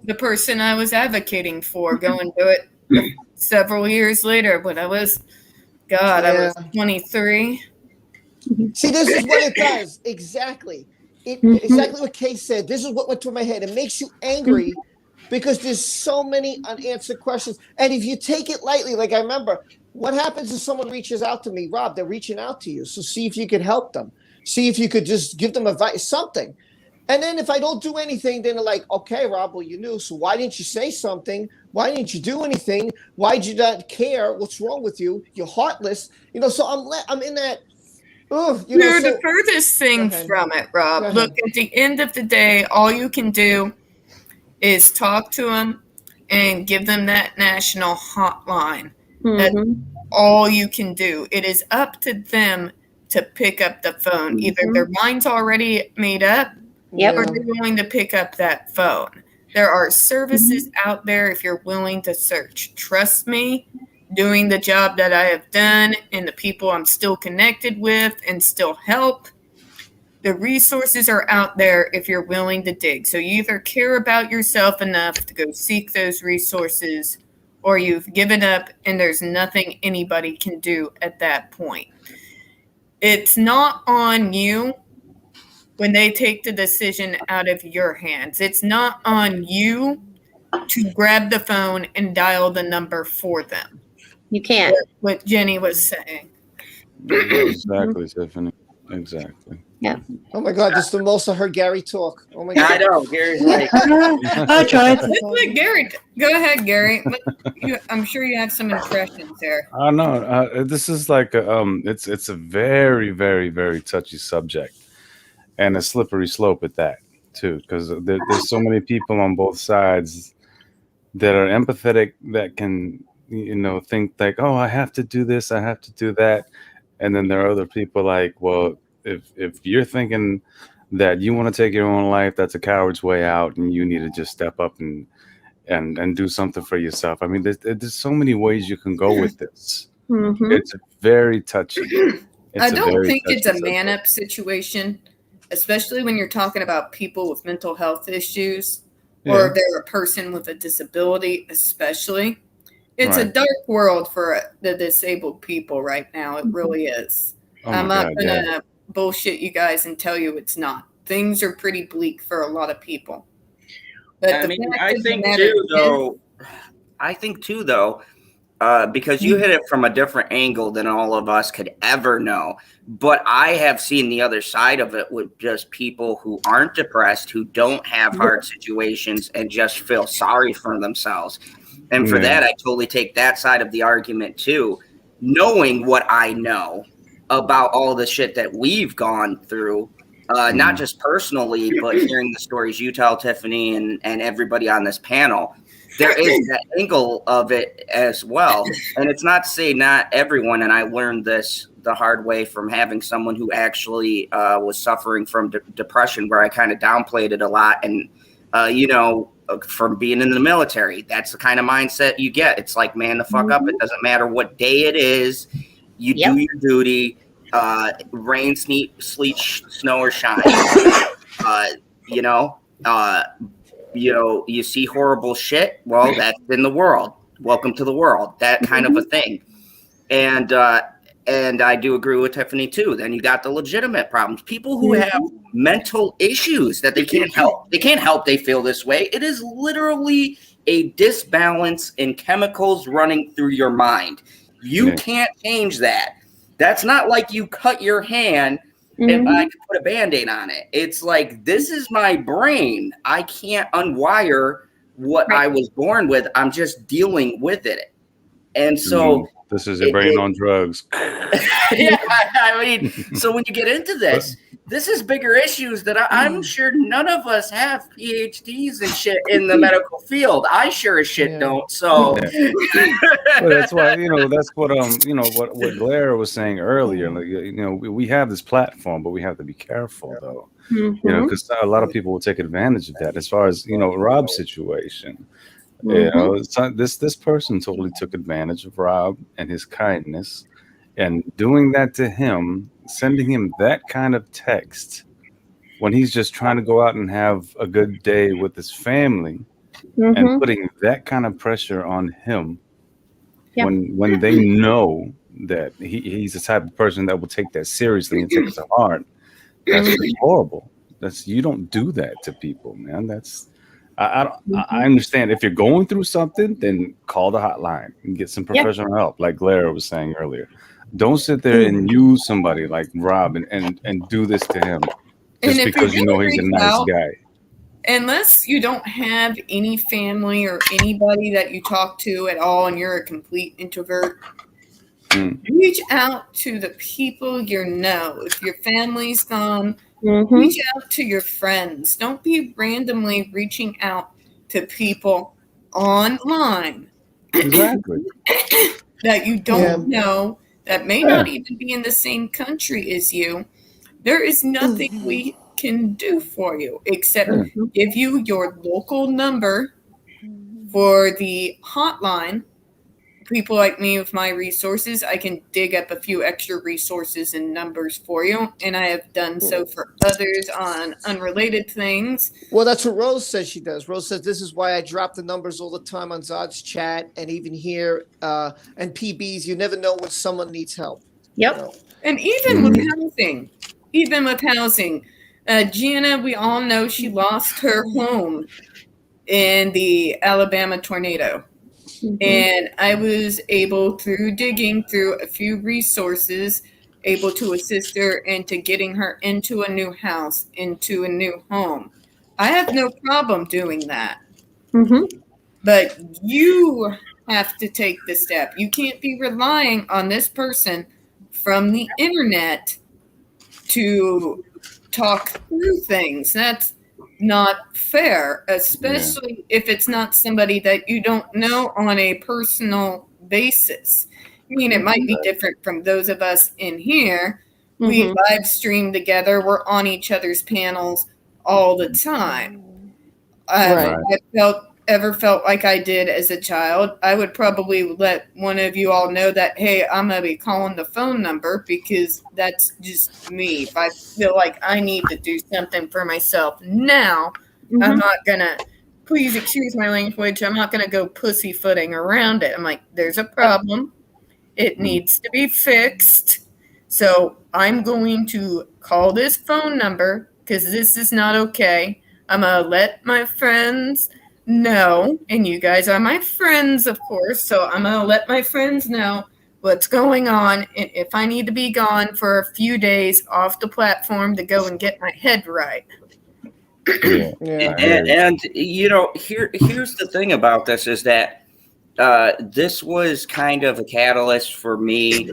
the person I was advocating for go and do it several years later. When I was 23. See, this is what it does. Exactly. Exactly what Kay said. This is what went through my head. It makes you angry because there's so many unanswered questions. And if you take it lightly, like I remember, what happens if someone reaches out to me? Rob, they're reaching out to you. So see if you could help them. See if you could just give them advice, something. And then if I don't do anything, then they're like, okay, Rob, well, you knew. So why didn't you say something? Why didn't you do anything? Why'd you not care? What's wrong with you? You're heartless. So I'm in that. You're the furthest thing from it, Rob. Look, at the end of the day, all you can do is talk to them and give them that national hotline. Mm-hmm. That's all you can do. It is up to them to pick up the phone. Mm-hmm. Either their mind's already made up, or they're willing to pick up that phone. There are services out there if you're willing to search. Trust me, doing the job that I have done and the people I'm still connected with and still help, the resources are out there if you're willing to dig. So you either care about yourself enough to go seek those resources, or you've given up and there's nothing anybody can do at that point. It's not on you when they take the decision out of your hands. It's not on you to grab the phone and dial the number for them. You can't. What Jenny was saying. Exactly, Tiffany. Exactly. Yeah. Oh my God, this is the most I heard Gary talk. Oh my God. I know. Gary's like, I tried. Gary, go ahead, Gary. I'm sure you have some impressions there. I know. This is like it's a very, very, very touchy subject, and a slippery slope at that too, because there's so many people on both sides that are empathetic, that can think like, oh, I have to do this, I have to do that, and then there are other people like, well, if you're thinking that you want to take your own life, that's a coward's way out, and you need to just step up and do something for yourself. I mean, there's so many ways you can go with this. Mm-hmm. It's very touchy. I don't think it's a man-up situation, especially when you're talking about people with mental health issues, or if they're a person with a disability, especially. It's a dark world for the disabled people right now. It really is. I'm not going to bullshit you guys and tell you it's not. Things are pretty bleak for a lot of people. But I think too, though, because you hit it from a different angle than all of us could ever know. But I have seen the other side of it with just people who aren't depressed, who don't have hard situations and just feel sorry for themselves. And for that, I totally take that side of the argument too. Knowing what I know about all the shit that we've gone through, not just personally, but hearing the stories you tell, Tiffany, and everybody on this panel, there is that angle of it as well. And it's not to say not everyone, and I learned this the hard way from having someone who actually was suffering from depression, where I kind of downplayed it a lot. And, from being in the military, that's the kind of mindset you get. It's like, man the fuck up. It doesn't matter what day it is. You do your duty, rain, sleet, snow, or shine. You see horrible shit. Well, that's in the world. Welcome to the world. That kind of a thing. And I do agree with Tiffany too. Then you got the legitimate problems. People who have mental issues that they can't help. They can't help they feel this way. It is literally a disbalance in chemicals running through your mind. You can't change that. That's not like you cut your hand and I can put a Band-Aid on it. It's like, this is my brain. I can't unwire what I was born with. I'm just dealing with it. And so this is your brain on drugs. So when you get into this is bigger issues that I'm sure none of us have PhDs and shit in the medical field. I sure as shit don't. So well, that's why, that's what what Blair was saying earlier. Like, we have this platform, but we have to be careful though. Because a lot of people will take advantage of that. As far as Rob's situation. This person totally took advantage of Rob and his kindness, and doing that to him, sending him that kind of text when he's just trying to go out and have a good day with his family, and putting that kind of pressure on him when they know that he's the type of person that will take that seriously and take it to heart. That's horrible. You don't do that to people, man. I understand if you're going through something, then call the hotline and get some professional help, like Glera was saying earlier. Don't sit there and use somebody like Rob and do this to him just because you know he's a nice guy. Unless you don't have any family or anybody that you talk to at all and you're a complete introvert, reach out to the people you know. If your family's gone, reach out to your friends. Don't be randomly reaching out to people online Exactly. that you don't know, that may not even be in the same country as you. There is nothing we can do for you except give you your local number for the hotline. People like me with my resources, I can dig up a few extra resources and numbers for you, and I have done so for others on unrelated things. Well, that's what Rose says she does. Rose says this is why I drop the numbers all the time on Zod's chat and even here and PBs. You never know when someone needs help. Yep. You know? And even with housing, Gianna, we all know she lost her home in the Alabama tornado. And I was able, through digging through a few resources, able to assist her into getting her into a new house, into a new home. I have no problem doing that. But you have to take the step. You can't be relying on this person from the internet to talk through things. That's not fair, especially if it's not somebody that you don't know on a personal basis. I mean, it might be different from those of us in here. We live stream together. We're on each other's panels all the time. I ever felt like I did as a child, I would probably let one of you all know that, hey, I'm going to be calling the phone number because that's just me. If I feel like I need to do something for myself now, I'm not going to, please excuse my language, I'm not going to go pussyfooting around it. I'm like, there's a problem. It needs to be fixed. So I'm going to call this phone number because this is not okay. I'm going to let my friends know, and you guys are my friends, of course, so I'm going to let my friends know what's going on, and if I need to be gone for a few days off the platform to go and get my head right. And you know, here's the thing about this is that this was kind of a catalyst for me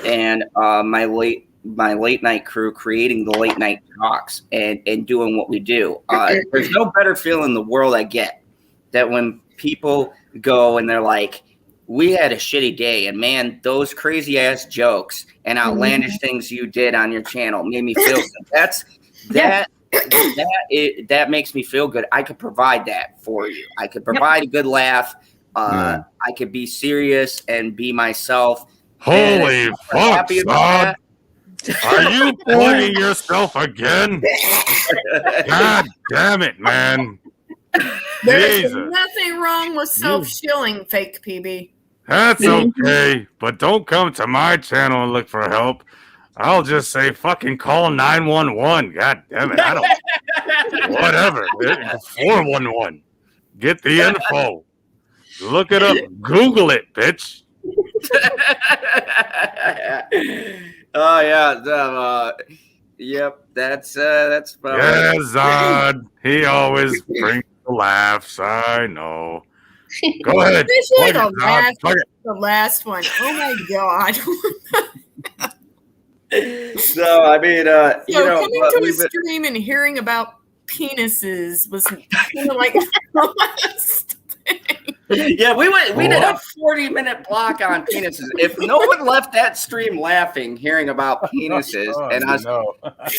and my late night crew creating the late night talks and doing what we do. There's no better feeling in the world I get that when people go and they're like, we had a shitty day, and man, those crazy ass jokes and outlandish things you did on your channel made me feel good. That makes me feel good. I could provide that for you. I could provide a good laugh. I could be serious and be myself. Holy fuck, Zod. Are you plugging yourself again? God damn it, man. There's nothing wrong with self-shilling, fake PB. That's okay, but don't come to my channel and look for help. I'll just say fucking call 911. God damn it. I don't. Whatever. 411. Get the info. Look it up. Google it, bitch. Oh yeah, yep. That's fun. Yeah, Zod. He always brings the laughs. I know. Go ahead. Especially the last one. Oh my god. So I mean, you know, coming to a stream and hearing about penises was kind of like the last thing. Yeah, we did a 40-minute block on penises. If no one left that stream laughing, hearing about penises,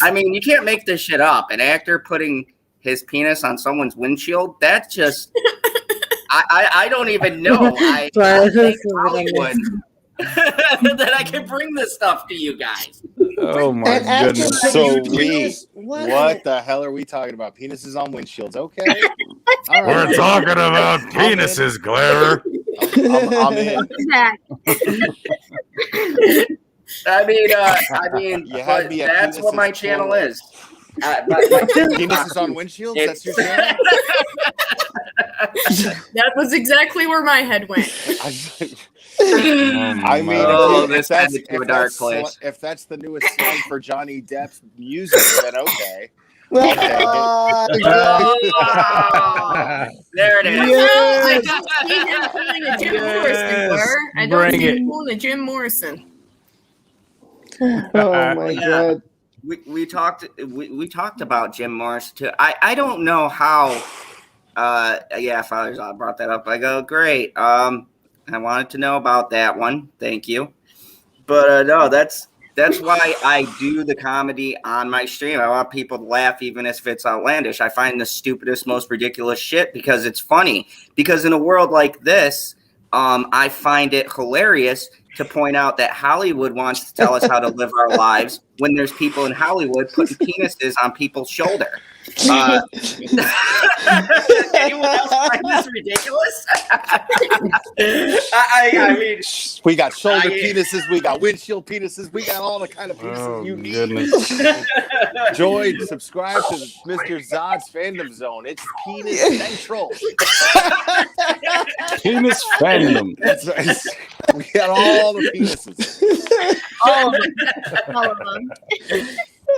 I mean, you can't make this shit up. An actor putting his penis on someone's windshield, that's just, I don't even know. I think Hollywood that I can bring this stuff to you guys. Oh my goodness. So what the hell are we talking about? Penises on windshields. Okay. All We're talking about penises, Glare. I'm in. I mean, but that's what my channel is. Penises on windshields. That's your channel. That was exactly where my head went. I mean, this ended to a dark place. If that's the newest song for Johnny Depp's music, then okay. Oh, There it is. I got to see him pulling a Jim Morrison, Blair. I don't Bring see it. him pulling a Jim Morrison. oh my God. We talked about Jim Morrison too. I don't know how. Father's Law brought that up. I go, great. I wanted to know about that one. Thank you. But no, that's why I do the comedy on my stream. I want people to laugh, even if it's outlandish. I find the stupidest, most ridiculous shit because it's funny. Because in a world like this, I find it hilarious to point out that Hollywood wants to tell us how to live our lives when there's people in Hollywood putting penises on people's shoulder. Anyone else find this ridiculous? I mean, we got shoulder penises, we got windshield penises, we got all the kind of penises you need. Join, subscribe to Mr. Zod's Fandom Zone. It's Penis Central. Penis fandom. We got all the penises. All of them.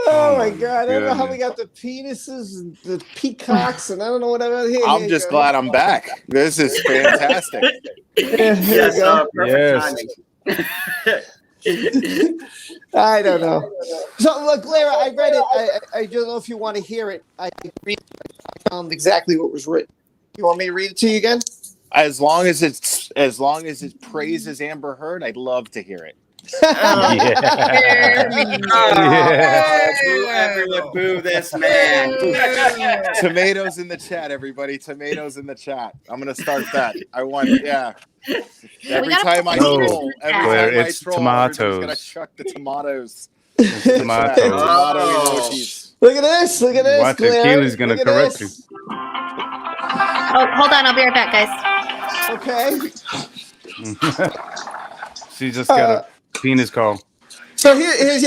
Oh my God! I don't know how we got the penises, and the peacocks, and I don't know whatever. Here, I'm just glad I'm back. This is fantastic. Yes, perfect timing. I don't know. So look, Lara, I read it. I don't know if you want to hear it. I found exactly what was written. You want me to read it to you again? As long as it praises Amber Heard, I'd love to hear it. Everyone boo this man. Tomatoes in the chat, everybody. Tomatoes in the chat. I'm gonna start that. I want, Every time I troll, it's tomatoes. Gonna chuck the tomatoes. Tomatoes. Tomato emojis. Look at this. Look at this. Watch it. Keely's gonna correct you. Oh, hold on. I'll be right back, guys. Okay. She just got a penis call. So here's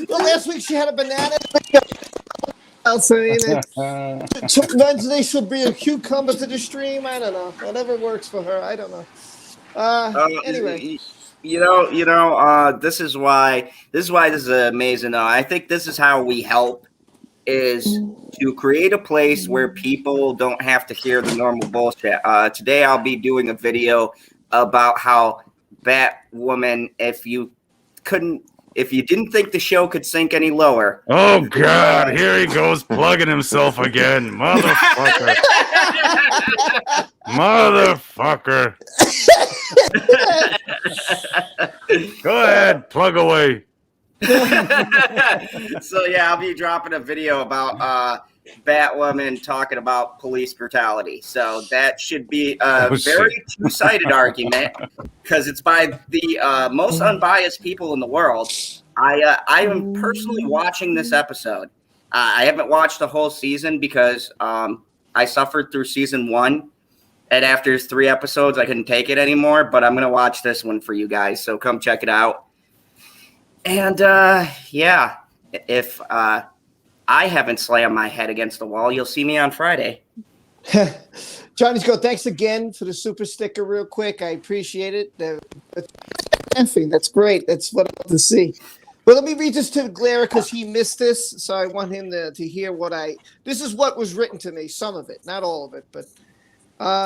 well, last week she had a banana. Wednesday she'll be a cucumber to the stream. I don't know. Whatever works for her. I don't know. Anyway. This is why this is amazing though. I think this is how we help, is to create a place where people don't have to hear the normal bullshit. Today I'll be doing a video about how Batwoman, if you didn't think the show could sink any lower. Oh God, here he goes plugging himself again. Motherfucker. Motherfucker. Go ahead, plug away. So yeah, I'll be dropping a video about Batwoman talking about police brutality. So that should be a very two-sided argument because it's by the most unbiased people in the world. I am personally watching this episode. I haven't watched the whole season because I suffered through season 1. And after 3 episodes, I couldn't take it anymore. But I'm going to watch this one for you guys. So come check it out. And, if I haven't slammed my head against the wall, you'll see me on Friday. Johnny's Go, thanks again for the super sticker real quick. I appreciate it. That's great. That's what I love to see. Well, let me read this to Glera because he missed this. So I want him to hear this is what was written to me, some of it, not all of it. But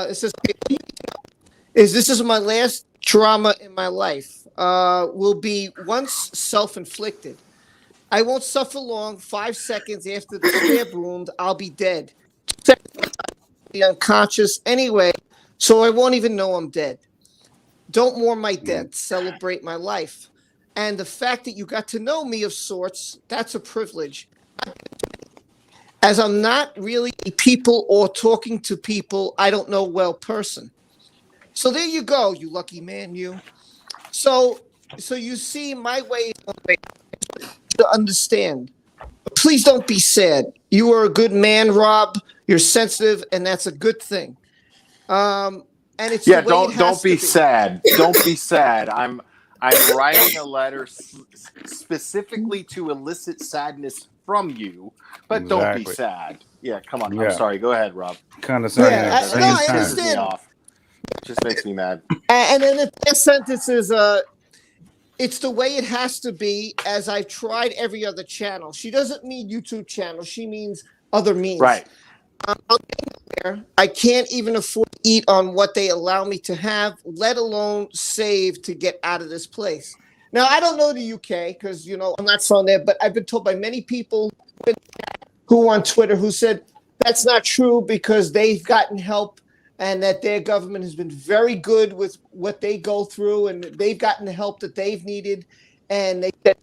it says, this is my last trauma in my life. Will be once self-inflicted. I won't suffer long. 5 seconds after the stab wound, I'll be dead. I'll be unconscious anyway, so I won't even know I'm dead. Don't mourn my death. Celebrate my life. And the fact that you got to know me of sorts, that's a privilege. As I'm not really people or talking to people I don't know well person. So there you go, you lucky man, you. So you see my way to understand. But please don't be sad. You are a good man, Rob. You're sensitive, and that's a good thing. And it's don't be sad. Don't be sad. I'm writing a letter specifically to elicit sadness from you, but don't be Exactly. sad. Yeah, come on. Yeah. I'm sorry. Go ahead, Rob. Kind of Yeah, saying no, I Pisses me understand. off. It just makes me mad. And then the next sentence is, it's the way it has to be, as I've tried every other channel. She doesn't mean YouTube channel. She means other means. Right. I can't even afford to eat on what they allow me to have, let alone save to get out of this place. Now, I don't know the UK because, I'm not from there, but I've been told by many people who on Twitter who said that's not true because they've gotten help and that their government has been very good with what they go through and they've gotten the help that they've needed. And they said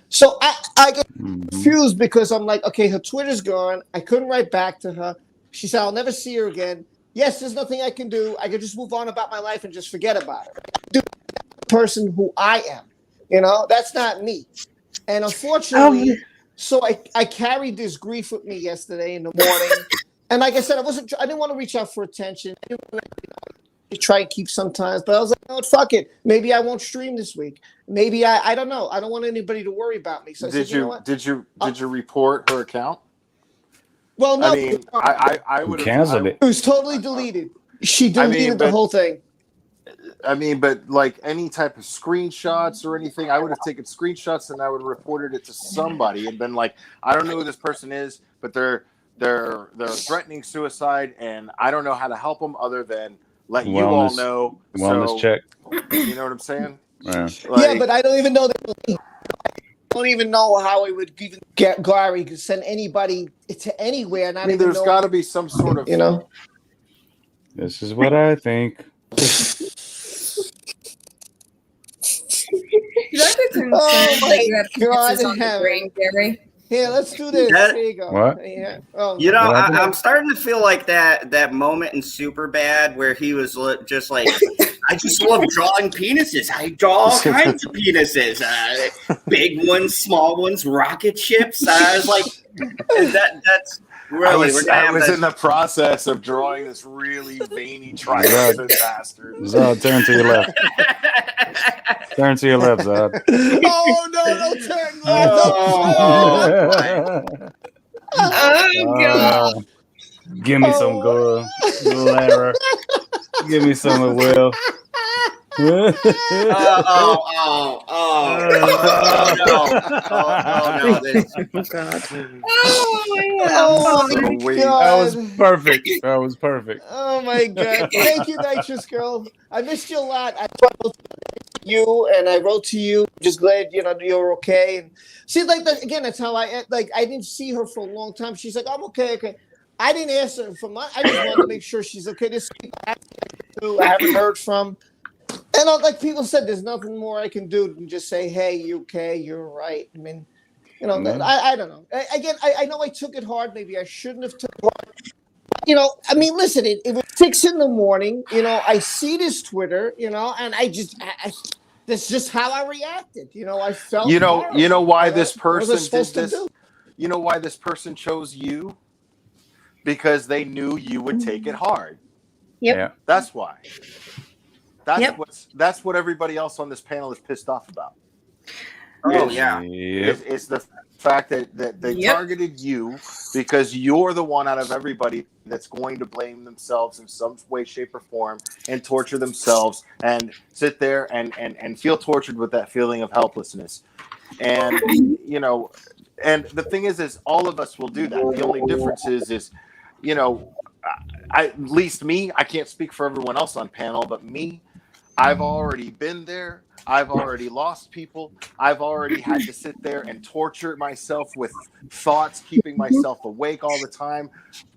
so I get confused because I'm like, okay, her Twitter's gone. I couldn't write back to her. She said, I'll never see her again. Yes, there's nothing I can do. I could just move on about my life and just forget about it. Do the person who I am. That's not me. And unfortunately, so I carried this grief with me yesterday in the morning. And like I said, I didn't want to reach out for attention. I didn't want to try and keep sometimes, but I was like, no, fuck it. Maybe I won't stream this week. Maybe I don't know. I don't want anybody to worry about me. So Did you report her account? Well, no. I mean, I would have canceled it. It was totally deleted. She deleted the whole thing. I mean, but like any type of screenshots or anything, I would have taken screenshots and I would have reported it to somebody and been like, I don't know who this person is, but they're threatening suicide, and I don't know how to help them other than let you all know. Wellness check. You know what I'm saying? Yeah. Yeah, but I don't even know that. I don't even know how it would even get Gary to send anybody to anywhere. I mean, there's got to be some sort of, This is what I think. Should I be concerned that you have cancers on the brain, Gary? Here, let's do this. There you go. What? Yeah. Oh, I'm starting to feel like that moment in Superbad where he was just like, I just love drawing penises. I draw all kinds of penises, big ones, small ones, rocket ships. I was like, that's really. I was in the process of drawing this really veiny triumphant bastard. Zod, turn to your left. Turn to your left, Zod. Oh no! Don't turn left. Oh God! Give me some good, Lara. Give me some of Will. No. Oh my That God. was perfect. That was perfect. Oh my God! Thank you, Nitrous Girl. I missed you a lot. I wrote to you and I wrote to you. Just glad you're okay. And see, like again, that's how I didn't see her for a long time. She's like, I'm okay. I didn't ask her for I just wanted to make sure she's okay. This I haven't heard from. And like people said, there's nothing more I can do than just say, hey, you okay? You're right. I mean, I don't know. I know I took it hard. Maybe I shouldn't have took it hard. I mean, listen, it was 6 a.m. I see this Twitter, and that's just how I reacted. I felt why this person did this? You know why this person chose you? Because they knew you would take it hard. Yep. Yeah. That's why. That's what everybody else on this panel is pissed off about. Oh yeah. It's the fact that they targeted you because you're the one out of everybody that's going to blame themselves in some way, shape, or form and torture themselves and sit there and feel tortured with that feeling of helplessness. And and the thing is all of us will do that. The only difference is at least me, I can't speak for everyone else on panel, but me, I've already been there. I've already lost people. I've already had to sit there and torture myself with thoughts, keeping myself awake all the time.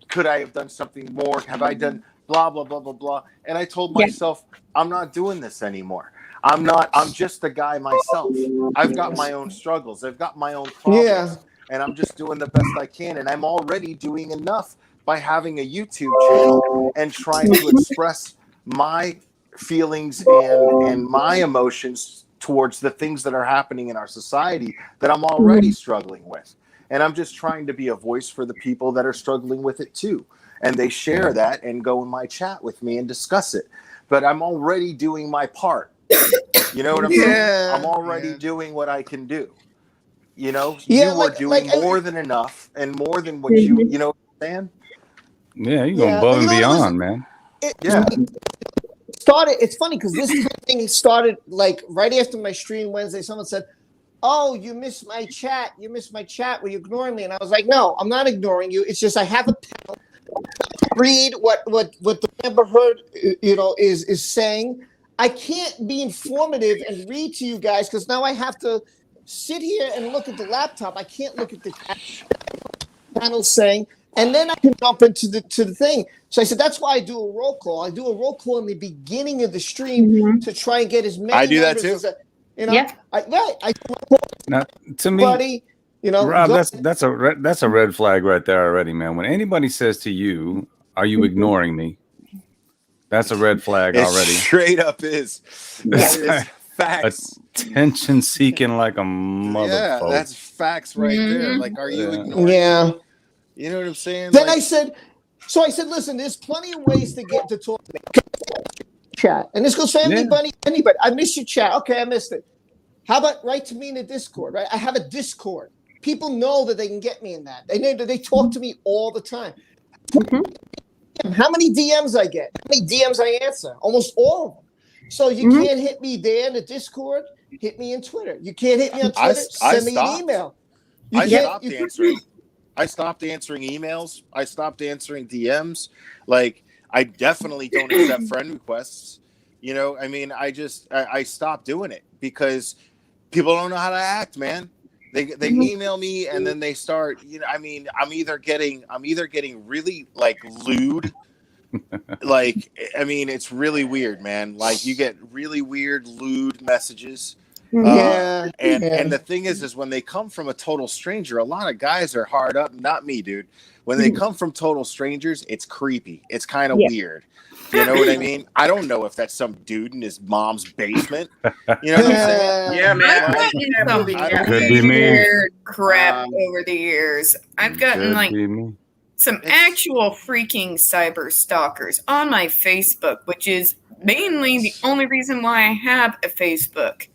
Could I have done something more? Have I done blah, blah, blah, blah, blah? And I told myself, I'm not doing this anymore. I'm just a guy myself. I've got my own struggles. I've got my own problems. And I'm just doing the best I can. And I'm already doing enough by having a YouTube channel and trying to express my feelings and my emotions towards the things that are happening in our society that I'm already struggling with. And I'm just trying to be a voice for the people that are struggling with it too. And they share that and go in my chat with me and discuss it. But I'm already doing my part. You know what I'm saying? I'm already doing what I can do. You know, you are doing more than enough and more than what you know what I'm saying? Yeah, you're going above and beyond, man. It's funny because this thing started like right after my stream Wednesday. Someone said, "Oh, you missed my chat. You missed my chat. Were you ignoring me?" And I was like, "No, I'm not ignoring you. It's just I have a panel. Read what the neighborhood, is saying. I can't be informative and read to you guys because now I have to sit here and look at the laptop. I can't look at the panel saying, and then I can jump into the thing." So I said, that's why I do a roll call. I do a roll call in the beginning of the stream to try and get as many. I do that too. Now, to me, buddy, Rob, that's a red flag right there already, man. When anybody says to you, "Are you ignoring me?" That's a red flag already. Straight up is. Facts. Attention seeking like a motherfucker. Yeah, that's facts right there. Like, are you ignoring? Yeah. You know what I'm saying? Then I said, listen, there's plenty of ways to get to talk to me. Chat. And this goes for anybody. I missed your chat. Okay, I missed it. How about write to me in the Discord, right? I have a Discord. People know that they can get me in that. They talk to me all the time. How many DMs I get? How many DMs I answer? Almost all of them. So you can't hit me there in the Discord. Hit me in Twitter. You can't hit me on Twitter. Send me an email. I stopped answering emails. I stopped answering DMs. Like, I definitely don't accept friend requests. You know, I mean, I stopped doing it because people don't know how to act, man. They email me and then they start, I mean, I'm either getting really like lewd. Like, I mean, it's really weird, man. Like, you get really weird lewd messages. And the thing is when they come from a total stranger, a lot of guys are hard up. Not me, dude. When they come from total strangers, it's creepy. It's kind of weird. You know what I mean? I don't know if that's some dude in his mom's basement. You know what I'm saying? Yeah, man. I've gotten some weird crap over the years. I've gotten some actual freaking cyber stalkers on my Facebook, which is mainly the only reason why I have a Facebook,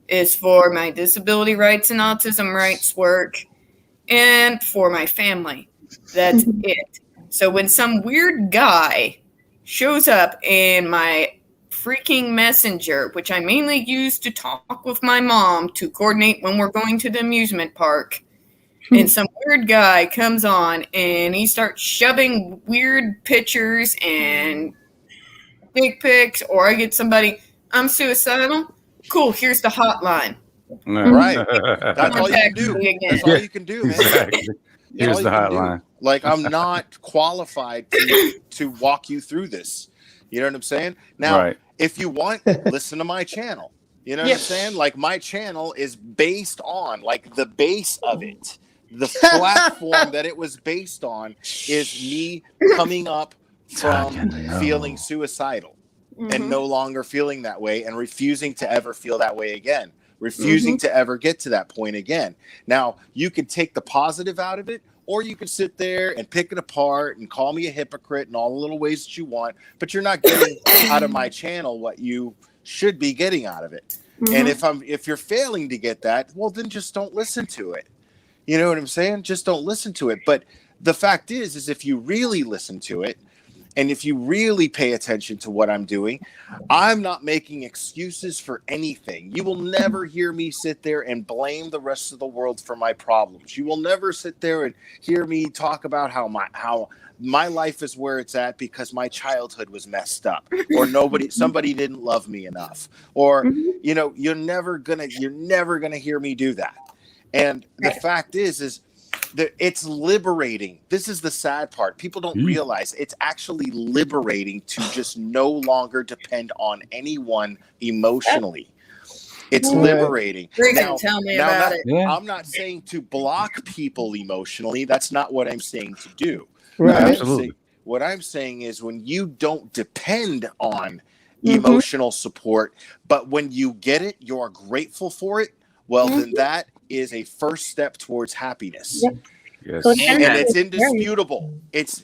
is for my disability rights and autism rights work and for my family. That's it. So when some weird guy shows up in my freaking messenger, which I mainly use to talk with my mom to coordinate when we're going to the amusement park, and some weird guy comes on and he starts shoving weird pictures and dick pics, or I get somebody, "I'm suicidal." Cool, here's the hotline. Right. That's all you can do. That's all you can do, man. Exactly. Here's the hotline. Like, I'm not qualified to walk you through this. You know what I'm saying? Now, if you want, listen to my channel. You know what I'm saying? Like, my channel is based on, like, the base of it. The platform that it was based on is me coming up from feeling suicidal and no longer feeling that way and refusing to ever feel that way again. Refusing to ever get to that point again. Now, you can take the positive out of it, or you can sit there and pick it apart and call me a hypocrite in all the little ways that you want, but you're not getting out of my channel what you should be getting out of it. And if you're failing to get that, well, then just don't listen to it. You know what I'm saying? Just don't listen to it. But the fact is if you really listen to it, and if you really pay attention to what I'm doing, I'm not making excuses for anything. You will never hear me sit there and blame the rest of the world for my problems. You will never sit there and hear me talk about how my life is where it's at because my childhood was messed up, or somebody didn't love me enough, or you're never gonna hear me do that. And the fact is that it's liberating. This is the sad part. People don't realize it's actually liberating to just no longer depend on anyone emotionally. It's liberating. Tell me about it. I'm not saying to block people emotionally. That's not what I'm saying to do. Right. Absolutely. What I'm saying is when you don't depend on emotional support, but when you get it, you're grateful for it. Well, then that is a first step towards happiness. Yes. And it's indisputable. It's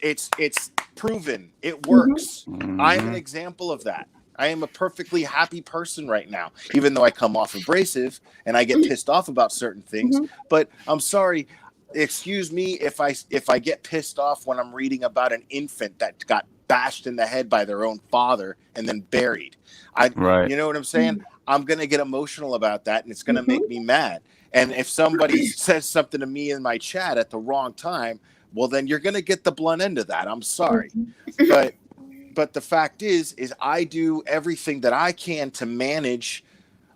proven. It works. I'm an example of that. I am a perfectly happy person right now, even though I come off abrasive and I get pissed off about certain things. But I'm sorry, excuse me if I get pissed off when I'm reading about an infant that got bashed in the head by their own father and then buried. You know what I'm saying? I'm gonna get emotional about that, and it's gonna make me mad. And if somebody says something to me in my chat at the wrong time, well, then you're gonna get the blunt end of that. I'm sorry, but the fact is I do everything that I can to manage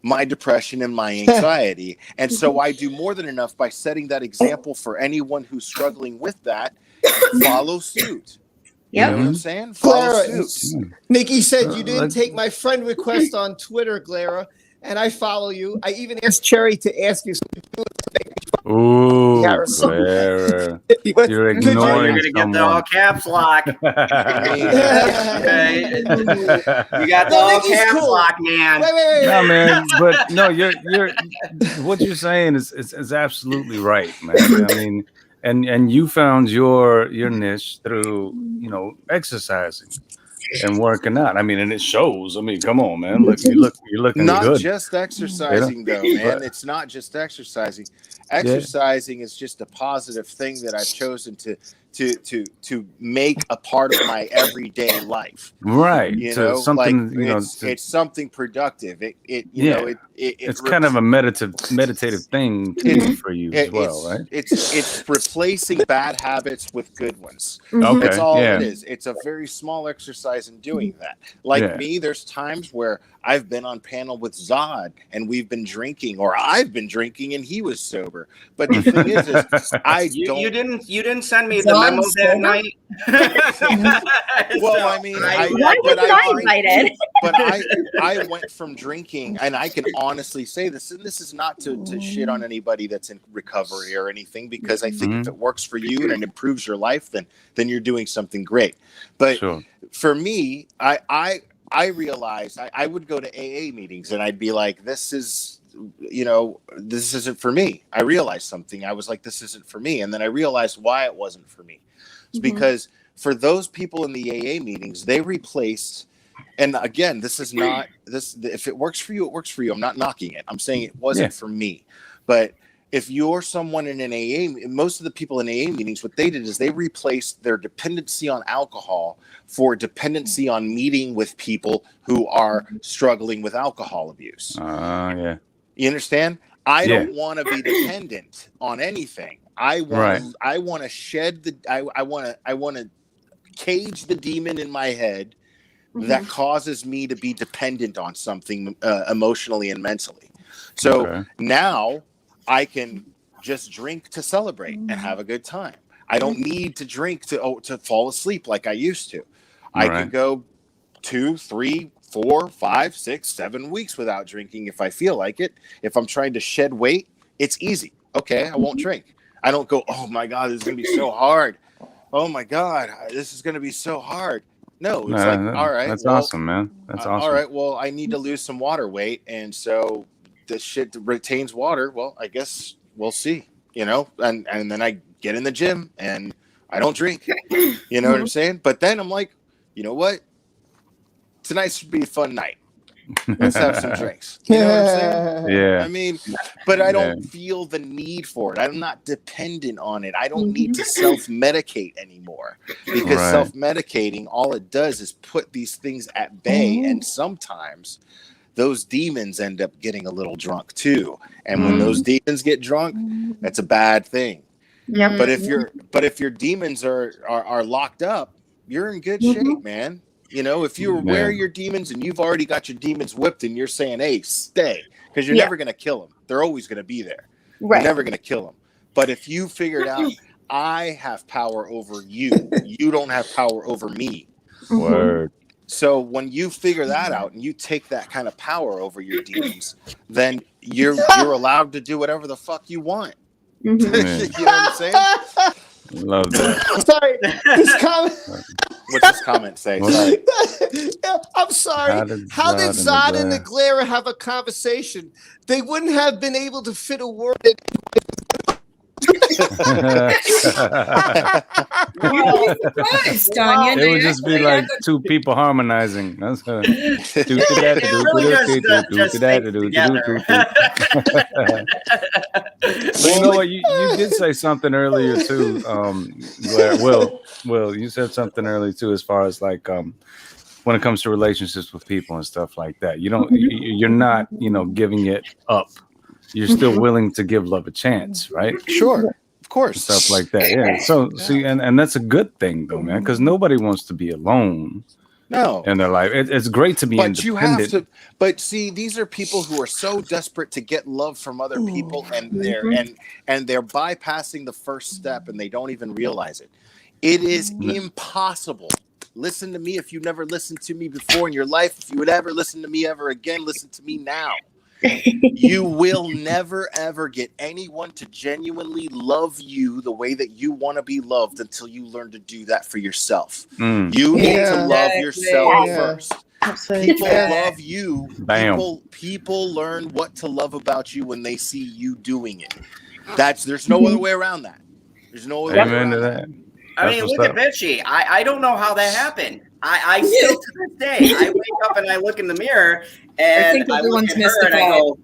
my depression and my anxiety. And so I do more than enough by setting that example for anyone who's struggling with that. Follow suit. You know what I'm saying? Follow Clara, suit. Nikki said you didn't take my friend request on Twitter, Clara, and I follow you. I even asked Cherry to ask you something. Ooh, Harrison. Clara. What- You're could you- ignoring You're gonna get the all someone. caps lock. Okay. You got the No, all Nikki's caps cool. lock, man. Wait. No, man, but no, you're what you're saying is absolutely right, man. I mean, and you found your niche through, you know, exercising and working out. I mean, and it shows. I mean, come on, man. Look, you're looking Not good. just exercising, though, man. It's not just exercising. Exercising is just a positive thing that I've chosen to make a part of my everyday life. Right. You So know, something, like you know, it's something productive. it's kind of a meditative thing to do for you as well, right? It's replacing bad habits with good ones. Okay. That's all it is. It's a very small exercise in doing that. Like me, there's times where I've been on panel with Zod and we've been drinking, or I've been drinking and he was sober. But the thing is you didn't send me the memo that night. Well, I mean, Why was I invited? but I went from drinking, and I can honestly say this, and this is not to shit on anybody that's in recovery or anything, because I think if it works for you and it improves your life, then you're doing something great. But for me, I realized I would go to AA meetings and I'd be like, this isn't for me. I realized something. I was like, this isn't for me. And then I realized why it wasn't for me. It's because for those people in the AA meetings, they replaced, and again, this is not this, if it works for you, it works for you. I'm not knocking it. I'm saying it wasn't for me. But if you're someone in an AA, most of the people in AA meetings, what they did is they replaced their dependency on alcohol for dependency on meeting with people who are struggling with alcohol abuse. You understand? I don't want to be dependent on anything. I want to shed the. I want to cage the demon in my head that causes me to be dependent on something emotionally and mentally. So now I can just drink to celebrate and have a good time. I don't need to drink to fall asleep like I used to. I can go 2, 3, 4, 5, 6, 7 weeks without drinking if I feel like it. If I'm trying to shed weight, it's easy. Okay, I won't drink. I don't go, oh my God, this is going to be so hard. Oh my God, this is going to be so hard. No, it's all right. That's awesome, man. That's awesome. All right, well, I need to lose some water weight. And so this shit retains water. Well, I guess we'll see, and then I get in the gym and I don't drink. You know what I'm saying? But then I'm like, you know what? Tonight should be a fun night. Let's have some drinks. You know what I'm saying? Yeah. I mean, but I don't feel the need for it. I'm not dependent on it. I don't need to self-medicate anymore, because self-medicating, all it does is put these things at bay. And sometimes those demons end up getting a little drunk too. And when those demons get drunk, that's a bad thing. Yeah. But if your demons are locked up, you're in good shape, man. If you're aware of your demons and you've already got your demons whipped and you're saying, hey, stay, because you're never going to kill them. They're always going to be there. You're never going to kill them. But if you figured out, I have power over you, you don't have power over me. Word. So when you figure that out and you take that kind of power over your demons, then you're allowed to do whatever the fuck you want. You know what I'm saying? Love that. Sorry, this comment. What's this comment say? Sorry. I'm sorry. How did Zod and Naglera have a conversation? They wouldn't have been able to fit a word in. Surprised, Tanya. It would just be like two people harmonizing. That's It really just fits together. But you know what? You did say something earlier too, Blair. Will, you said something earlier too, as far as like when it comes to relationships with people and stuff like that. You don't, you're not, giving it up. You're still willing to give love a chance, right? Sure, of course, stuff like that. Yeah. So see, and that's a good thing though, man, because nobody wants to be alone. No, in their life, it's great to be but independent. you have to. But see, these are people who are so desperate to get love from other people, and they're bypassing the first step, and they don't even realize it. It is impossible. Listen to me. If you never listened to me before in your life, if you would ever listen to me ever again, listen to me now. You will never ever get anyone to genuinely love you the way that you want to be loved until you learn to do that for yourself. You need to love yourself first. People love you. People learn what to love about you when they see you doing it. There's no other way around that. There's no other way around that. I mean, look at Bitchy. I don't know how that happened. I still to this day, I wake up and I look in the mirror and I look at her and I go,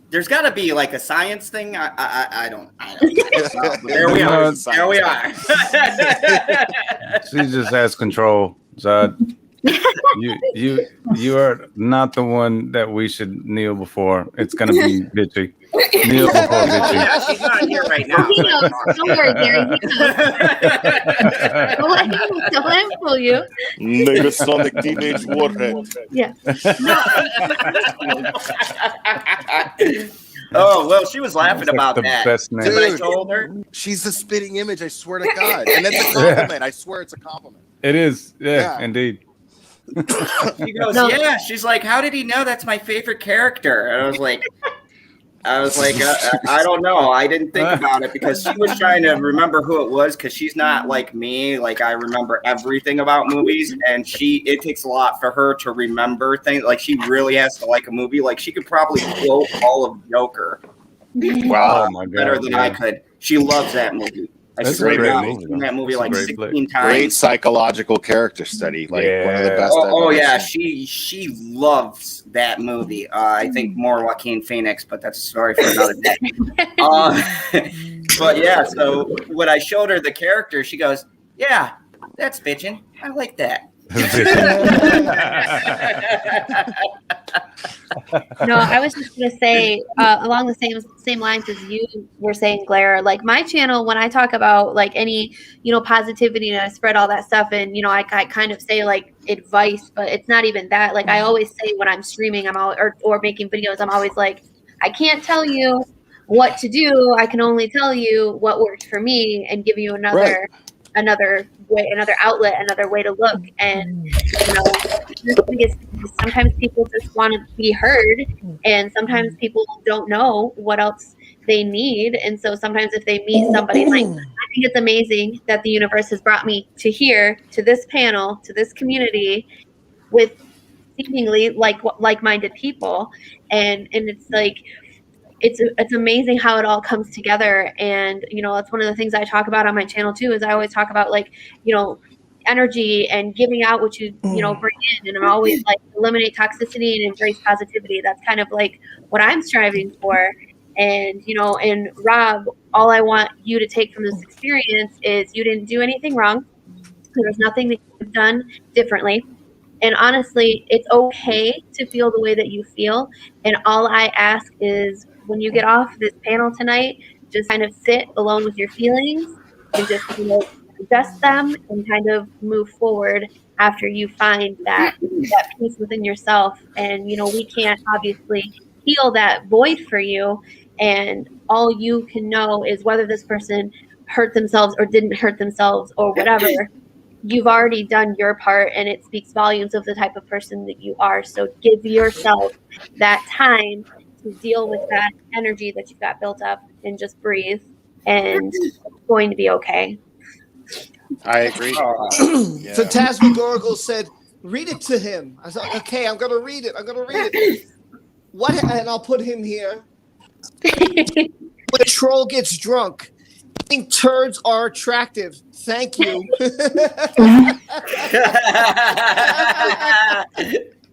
there's got to be like a science thing. I don't know. There we are. There we are. She just has control, Zod. You are not the one that we should kneel before. It's gonna be Bitchy. Kneel before Bitchy. Yeah, she's not here right now. He knows. Don't worry, Gary. He knows. Don't let him fool you. Negasonic Teenage Warhead. Yeah. Oh, well, she was laughing about the that. best name. Dude, I told her. She's the spitting image, I swear to God. And that's a compliment. I swear it's a compliment. It is. Yeah. Indeed. She goes, yeah. She's like, how did he know that's my favorite character? And I was like, I don't know. I didn't think about it because she was trying to remember who it was because she's not like me. Like I remember everything about movies, and it takes a lot for her to remember things. Like she really has to like a movie. Like she could probably quote all of Joker. Wow, my God, better than I could. She loves that movie. That's a great movie. I've seen that movie like 16 times. Great psychological character study. Like one of the best. Oh yeah, she loves that movie. I think more Joaquin Phoenix, but that's a story for another day. But yeah, so when I showed her the character, she goes, "Yeah, that's bitchin'. I like that." No, I was just gonna say along the same lines as you were saying, Blair. Like my channel, when I talk about like any positivity and I spread all that stuff, and I kind of say like advice, but it's not even that. Like I always say when I'm streaming, or making videos, I'm always like, I can't tell you what to do. I can only tell you what worked for me and give you another way, another outlet, another way to look. And sometimes people just want to be heard, and sometimes people don't know what else they need. And so sometimes if they meet somebody, like, I think it's amazing that the universe has brought me to here, to this panel, to this community with seemingly like-minded people, and it's like it's amazing how it all comes together. And that's one of the things I talk about on my channel too, is I always talk about like energy and giving out what you bring in, and I'm always like eliminate toxicity and embrace positivity. That's kind of like what I'm striving for. And and Rob, all I want you to take from this experience is you didn't do anything wrong. There's nothing that you've done differently. And honestly, it's okay to feel the way that you feel. And all I ask is, when you get off this panel tonight, just kind of sit alone with your feelings and just digest them and kind of move forward after you find that peace within yourself. And we can't obviously heal that void for you, and all you can know is whether this person hurt themselves or didn't hurt themselves or whatever. You've already done your part, and it speaks volumes of the type of person that you are. So give yourself that time to deal with that energy that you've got built up, and just breathe, and it's going to be okay. I agree. Phantasmagorical said, read it to him. I said, okay, I'm going to read it. What? And I'll put him here. when a troll gets drunk. I think turds are attractive. Thank you.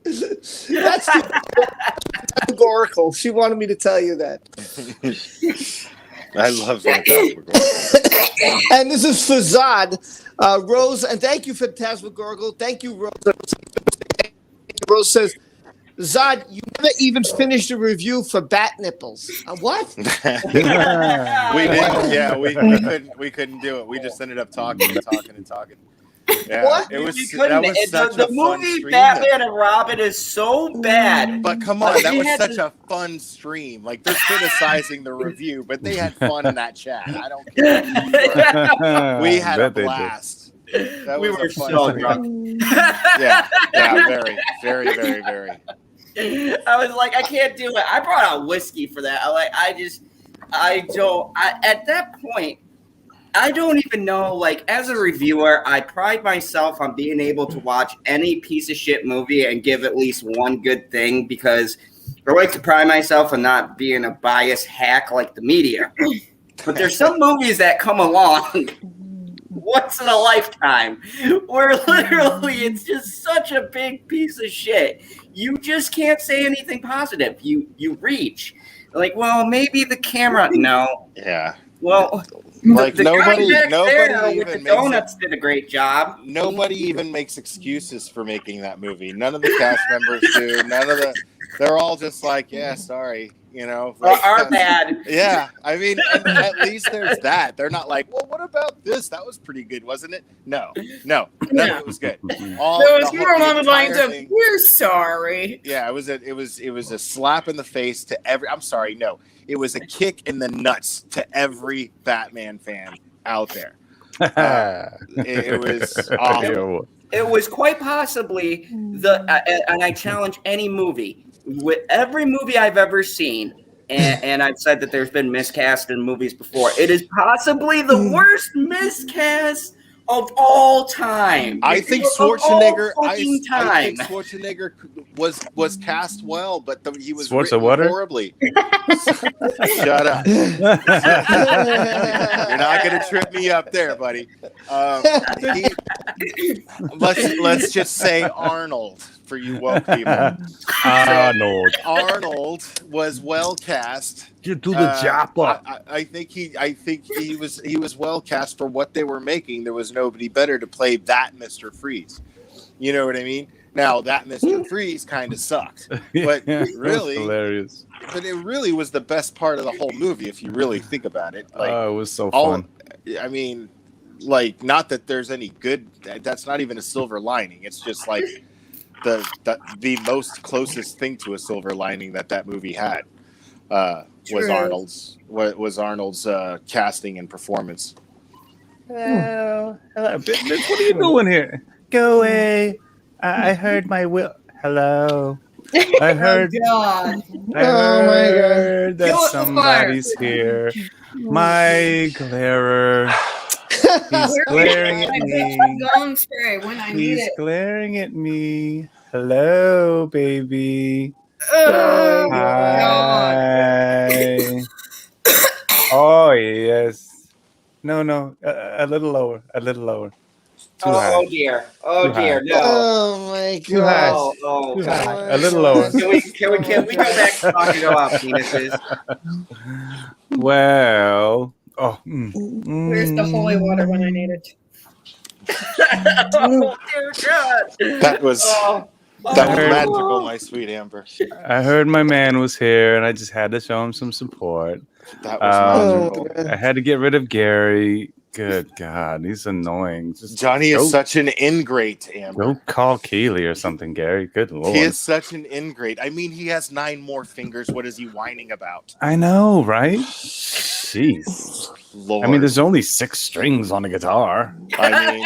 That's categorical. She wanted me to tell you that. I love that. And this is for Zod. Rose, and thank you for Tasmagorgle. Thank you, Rose. Rose says, Zod, you never even finished a review for Bat Nipples. What? We didn't. Yeah, we couldn't do it. We just ended up talking. Yeah, What? it was You couldn't. that was such the a fun movie stream. Batman and Robin is so bad. But come on, that They was had such to- a fun stream. Like they're criticizing the review, but they had fun in that chat. I don't care. We had a Bet they did. blast. That We was were a fun so stream. drunk. Yeah, very. I was like, I can't do it. I brought out whiskey for that. At that point, I don't even know. Like, as a reviewer, I pride myself on being able to watch any piece of shit movie and give at least one good thing because I like to pride myself on not being a biased hack like the media. But there's some movies that come along once in a lifetime where literally it's just such a big piece of shit. You just can't say anything positive. You reach. Like, well, maybe the camera. No. Yeah. Well, Like the guy nobody back there with even the makes donuts did a great job. Nobody even makes excuses for making that movie. None of the cast members do. They're all just like, yeah, sorry, you know. Like, Our bad. Yeah, I mean, at least there's that. They're not like, well, what about this? That was pretty good, wasn't it? No, none of it was good. All, There was the more whole- along the lines entire of thing- "We're sorry." Yeah, it was a slap in the face to every. I'm sorry, no, it was a kick in the nuts to every Batman fan out there. It was awful. It was quite possibly and I challenge any movie. With every movie I've ever seen, and I've said that there's been miscast in movies before, it is possibly the worst miscast of all time. I think Of all Schwarzenegger. fucking I time. think Schwarzenegger was cast well, but he was Schwarzer written water? horribly. Shut up! You're not gonna trip me up there, buddy. Let's just say Arnold for you woke people. Arnold. Arnold was well cast. You do the chopper. I think he was well cast for what they were making. There was nobody better to play that Mr. Freeze. You know what I mean? Now that Mr. Freeze kind of sucked, but really, hilarious. but it really was the best part of the whole movie if you really think about it. Like, Oh, it was so all, fun. I mean, like, not that there's any good. That's not even a silver lining. It's just like the most closest thing to a silver lining that movie had was True. Arnold's casting and performance. Hello, Vince, what are you doing here? Go away. I heard my will. Hello. I heard. God. I Oh, my God. heard that Kill it with somebody's here. My glarer. He's glaring at me. Gone spray when I need He's it. glaring at me. Hello, baby. Oh, God. Hi. Oh, yes. No. A little lower. A little lower. Too high. Oh dear. Oh Too high. dear. No. Oh my Too high. god. Oh Too God. high. A little lower. Can we go back to talking about penises? Well. Oh. Where's the holy water when I need it? Oh dear God. That was Oh. magical, my sweet Amber. I heard my man was here, and I just had to show him some support. That was Oh, magical. I had to get rid of Gary. Good God, he's annoying. Just Johnny go, is such an ingrate, Amber. Go call Keeley or something, Gary. Good Lord. He is such an ingrate. I mean, he has 9 more fingers. What is he whining about? I know, right? Jeez. Lord. I mean, there's only 6 strings on a guitar. I mean,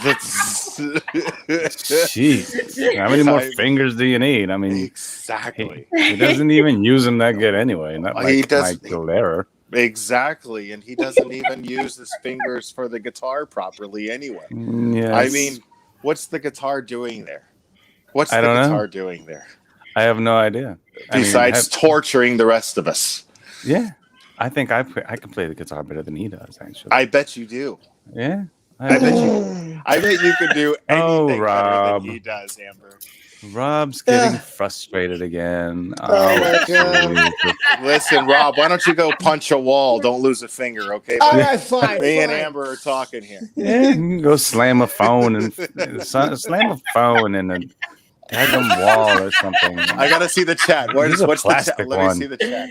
that's Jeez. How many more I- fingers do you need? I mean, exactly, he doesn't even use them that good anyway. Not He like does- Mike Galera. exactly, and he doesn't even use his fingers for the guitar properly anyway. Yes. I mean, what's the guitar doing there? What's I the don't know. guitar doing there I have no idea. I mean, besides torturing the rest of us? yeah. I think I can play the guitar better than he does. Actually, I bet you do. yeah. I bet you could do Oh, anything better Rob. than he does, Amber. Rob's getting frustrated again. Oh my God. Listen, Rob, why don't you go punch a wall? Don't lose a finger, okay? All right, fine. Me and fine. Amber are talking here. Yeah, you can go slam a phone and slam a phone in a daggum wall or something. I gotta see the chat. This is a What's the chat? plastic Let me one. see the chat.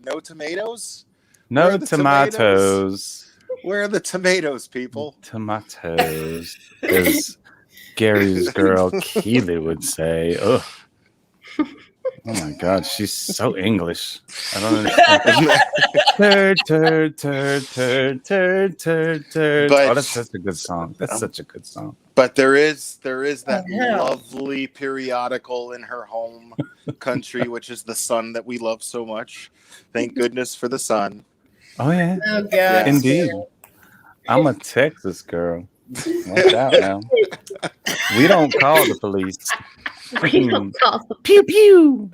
No tomatoes? No Where are the tomatoes. Where are the tomatoes, people? Tomatoes, as Gary's girl Keely would say. Ugh. Oh my God, she's so English. I don't understand. turd. But- Oh, that's such a good song. That's such a good song. But there is that hell? lovely periodical in her home country, which is the Sun that we love so much. Thank goodness for the Sun. Oh yeah, Oh God. Yeah. indeed. I'm a Texas girl. Watch out now. We don't call the police. We don't call them. Pew pew.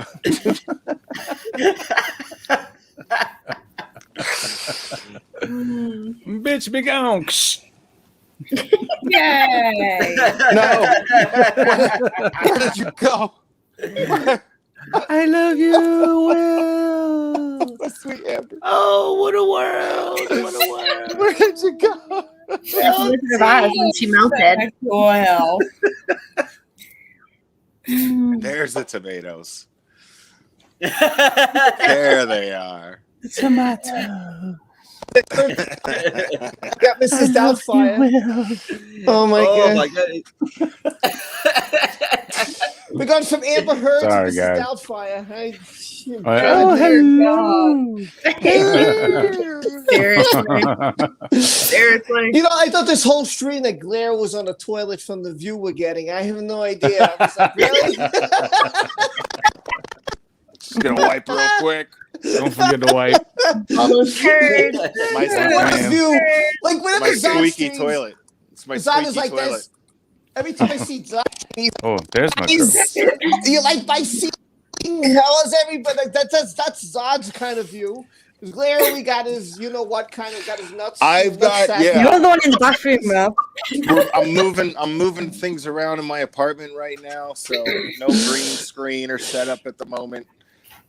Bitch, be gone. Yay. No. Where did you go? I love you, Will. Sweet Amber. Oh, what a world! What a world! Where did you go? That's the Wizard of Oz when she melted. Well, There's the tomatoes. There they are. Tomato. Got Mrs. Doubtfire. Oh my God. We got some Amber Heard to Sorry, Mrs. guys. Doubtfire. Oh, hello. seriously. You know, I thought this whole stream that glare was on the toilet from the view we're getting. I have no idea. I was like, really? Just gonna wipe real quick. Don't forget to wipe. All those turds. My, What a view. Like, my whenever Zod squeaky streams, toilet. It's my Zod is squeaky like toilet. this. Every time I see Zod, Oh, there's my girl. you like my seat? How is everybody? That's Zod's kind of view. Glare, we got his, you know what, kind of got his nuts. I've got- nutsack. yeah. You're the one in the bathroom, Rob. I'm moving things around in my apartment right now, so no green screen or setup at the moment.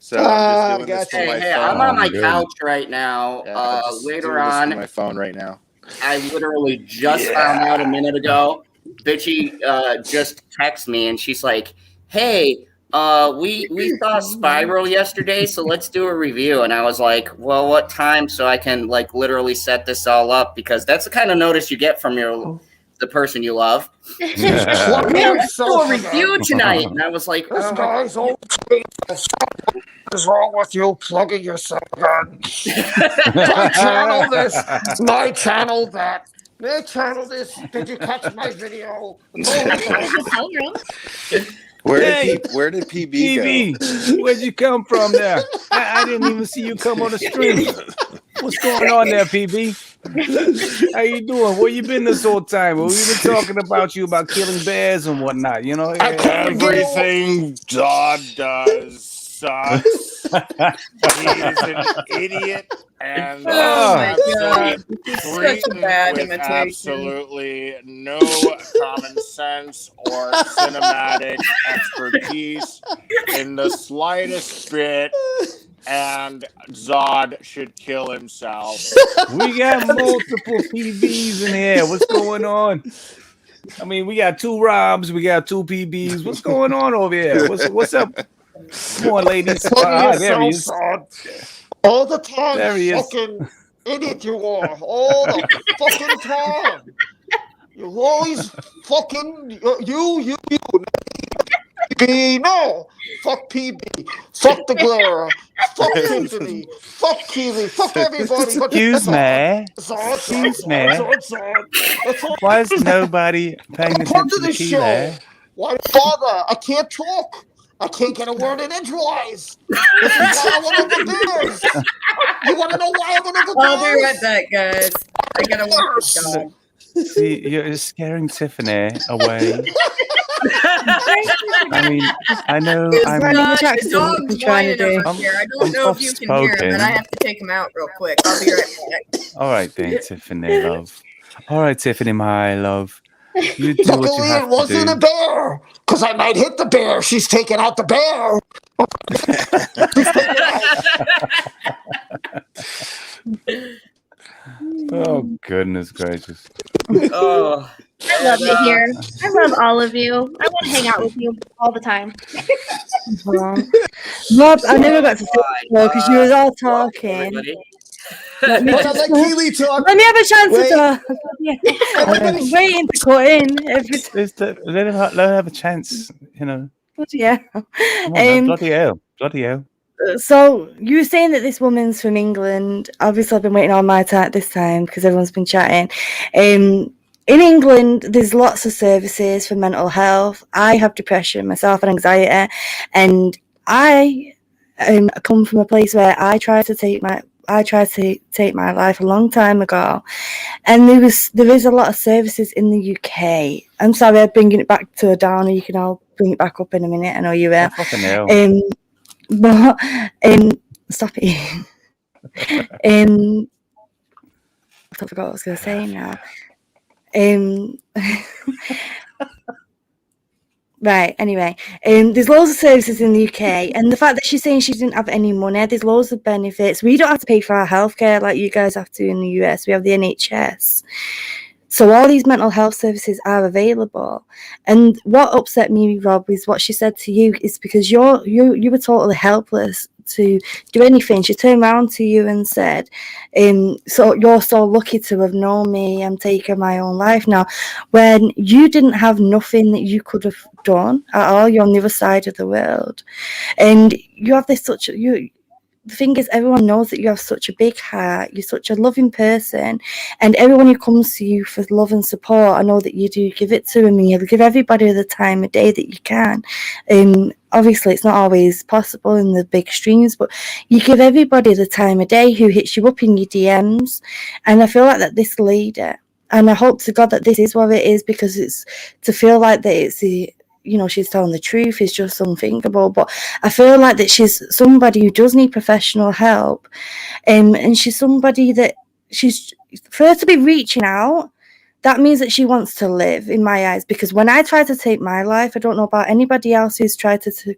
So I'm just doing this gotcha. from my Hey, phone. I'm on my Good. couch right now. Yeah, I'm just Later doing this from on, my phone right now. I literally just found out a minute ago. Bitchy just texted me and she's like, "Hey, we saw Spiral yesterday, so let's do a review." And I was like, "Well, what time so I can like literally set this all up?" Because that's the kind of notice you get from the person you love. Yeah. Let's do a review tonight. And I was like, This "Oh." guy's old. What is wrong with you plugging yourself in? My channel this, my channel that. My channel this. Did you catch my video? Where did PB go? PB, where'd you come from there? I didn't even see you come on the stream. What's going on there, PB? How you doing? Where you been this whole time? Well, we've been talking about you about killing bears and whatnot, you know? Everything Dodd does sucks. He's an idiot and Oh my God. treated Such a bad with imitation. absolutely no common sense or cinematic expertise in the slightest bit. And Zod should kill himself. We got multiple PBs in here. What's going on? I mean, we got two Robs, we got two PBs. What's going on over here? What's up? Come on, ladies. There he is. All the time, There he is. fucking idiot you are. All the fucking time. You always fucking you. PB, no. Fuck PB. Fuck the Glare. Fuck Tiffany. Fuck Keely. Fuck everybody. But Excuse me. Zod, Excuse me. That's all. Why is nobody paying Come attention to to the Keely? show. Why bother? I can't talk. I can't get a word in edgewise. This is why I went over beers. You want to know why I went over I'll be beers? right back, guys. I gotta watch this dog. See, you're scaring Tiffany away. I mean, I know. I Granny mean, Jackson, The what dog's you trying to whining do? over here. I don't I'm know if you can hear him, soft-spoken. but I have to take him out real quick. I'll be right back. all right then, Tiffany, love. All right, Tiffany, my love. You do what you Luckily, have it to wasn't a do. bear, because I might hit the bear. She's taking out the bear. Oh goodness gracious! Oh, I love it here. I love all of you. I want to hang out with you all the time. Rob, I never got to say because you was all talking. everybody. Let me, Hold on, let Keely talk. let me have a chance Wait. to talk. Everybody- I'm waiting to cut in. Let her have a chance. You know. Yeah. Come on, now, Um, bloody hell, bloody hell. So you were saying that this woman's from England. Obviously, I've been waiting all my time this time because everyone's been chatting. In England, there's lots of services for mental health. I have depression myself and anxiety, and I come from a place where I tried to take my life a long time ago, and there is a lot of services in the UK. I'm sorry, I'm bringing it back to a downer. You can all bring it back up in a minute. I know you will. Oh, fucking hell. But stop it. I forgot what I was going to say now. Right, anyway, there's loads of services in the UK, and the fact that she's saying she didn't have any money, there's loads of benefits. We don't have to pay for our healthcare like you guys have to in the US. We have the NHS. So all these mental health services are available. And what upset me, Rob, is what she said to you is because you were totally helpless to do anything. She turned around to you and said, so you're so lucky to have known me. I'm taking my own life now. When you didn't have nothing that you could have done at all, you're on the other side of the world. And you have this the thing is, everyone knows that you have such a big heart. You're such a loving person, and everyone who comes to you for love and support, I know that you do give it to them, and you give everybody the time of day that you can. Obviously, it's not always possible in the big streams, but you give everybody the time of day who hits you up in your DMs, and I feel like that this lady, and I hope to God that this is what it is, because it's to feel like that it's she's telling the truth is just unthinkable. But I feel like that she's somebody who does need professional help, and she's somebody that for her to be reaching out, that means that she wants to live, in my eyes. Because when I tried to take my life, I don't know about anybody else who's tried to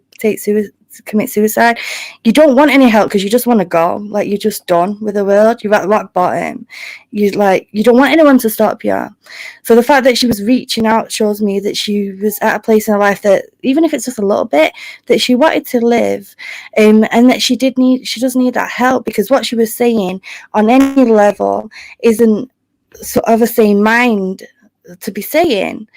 commit suicide. You don't want any help because you just want to go. Like, you're just done with the world. You're at rock bottom. You don't want anyone to stop you. So the fact that she was reaching out shows me that she was at a place in her life that, even if it's just a little bit, that she wanted to live, and that she does need that help, because what she was saying on any level isn't sort of the same mind to be saying.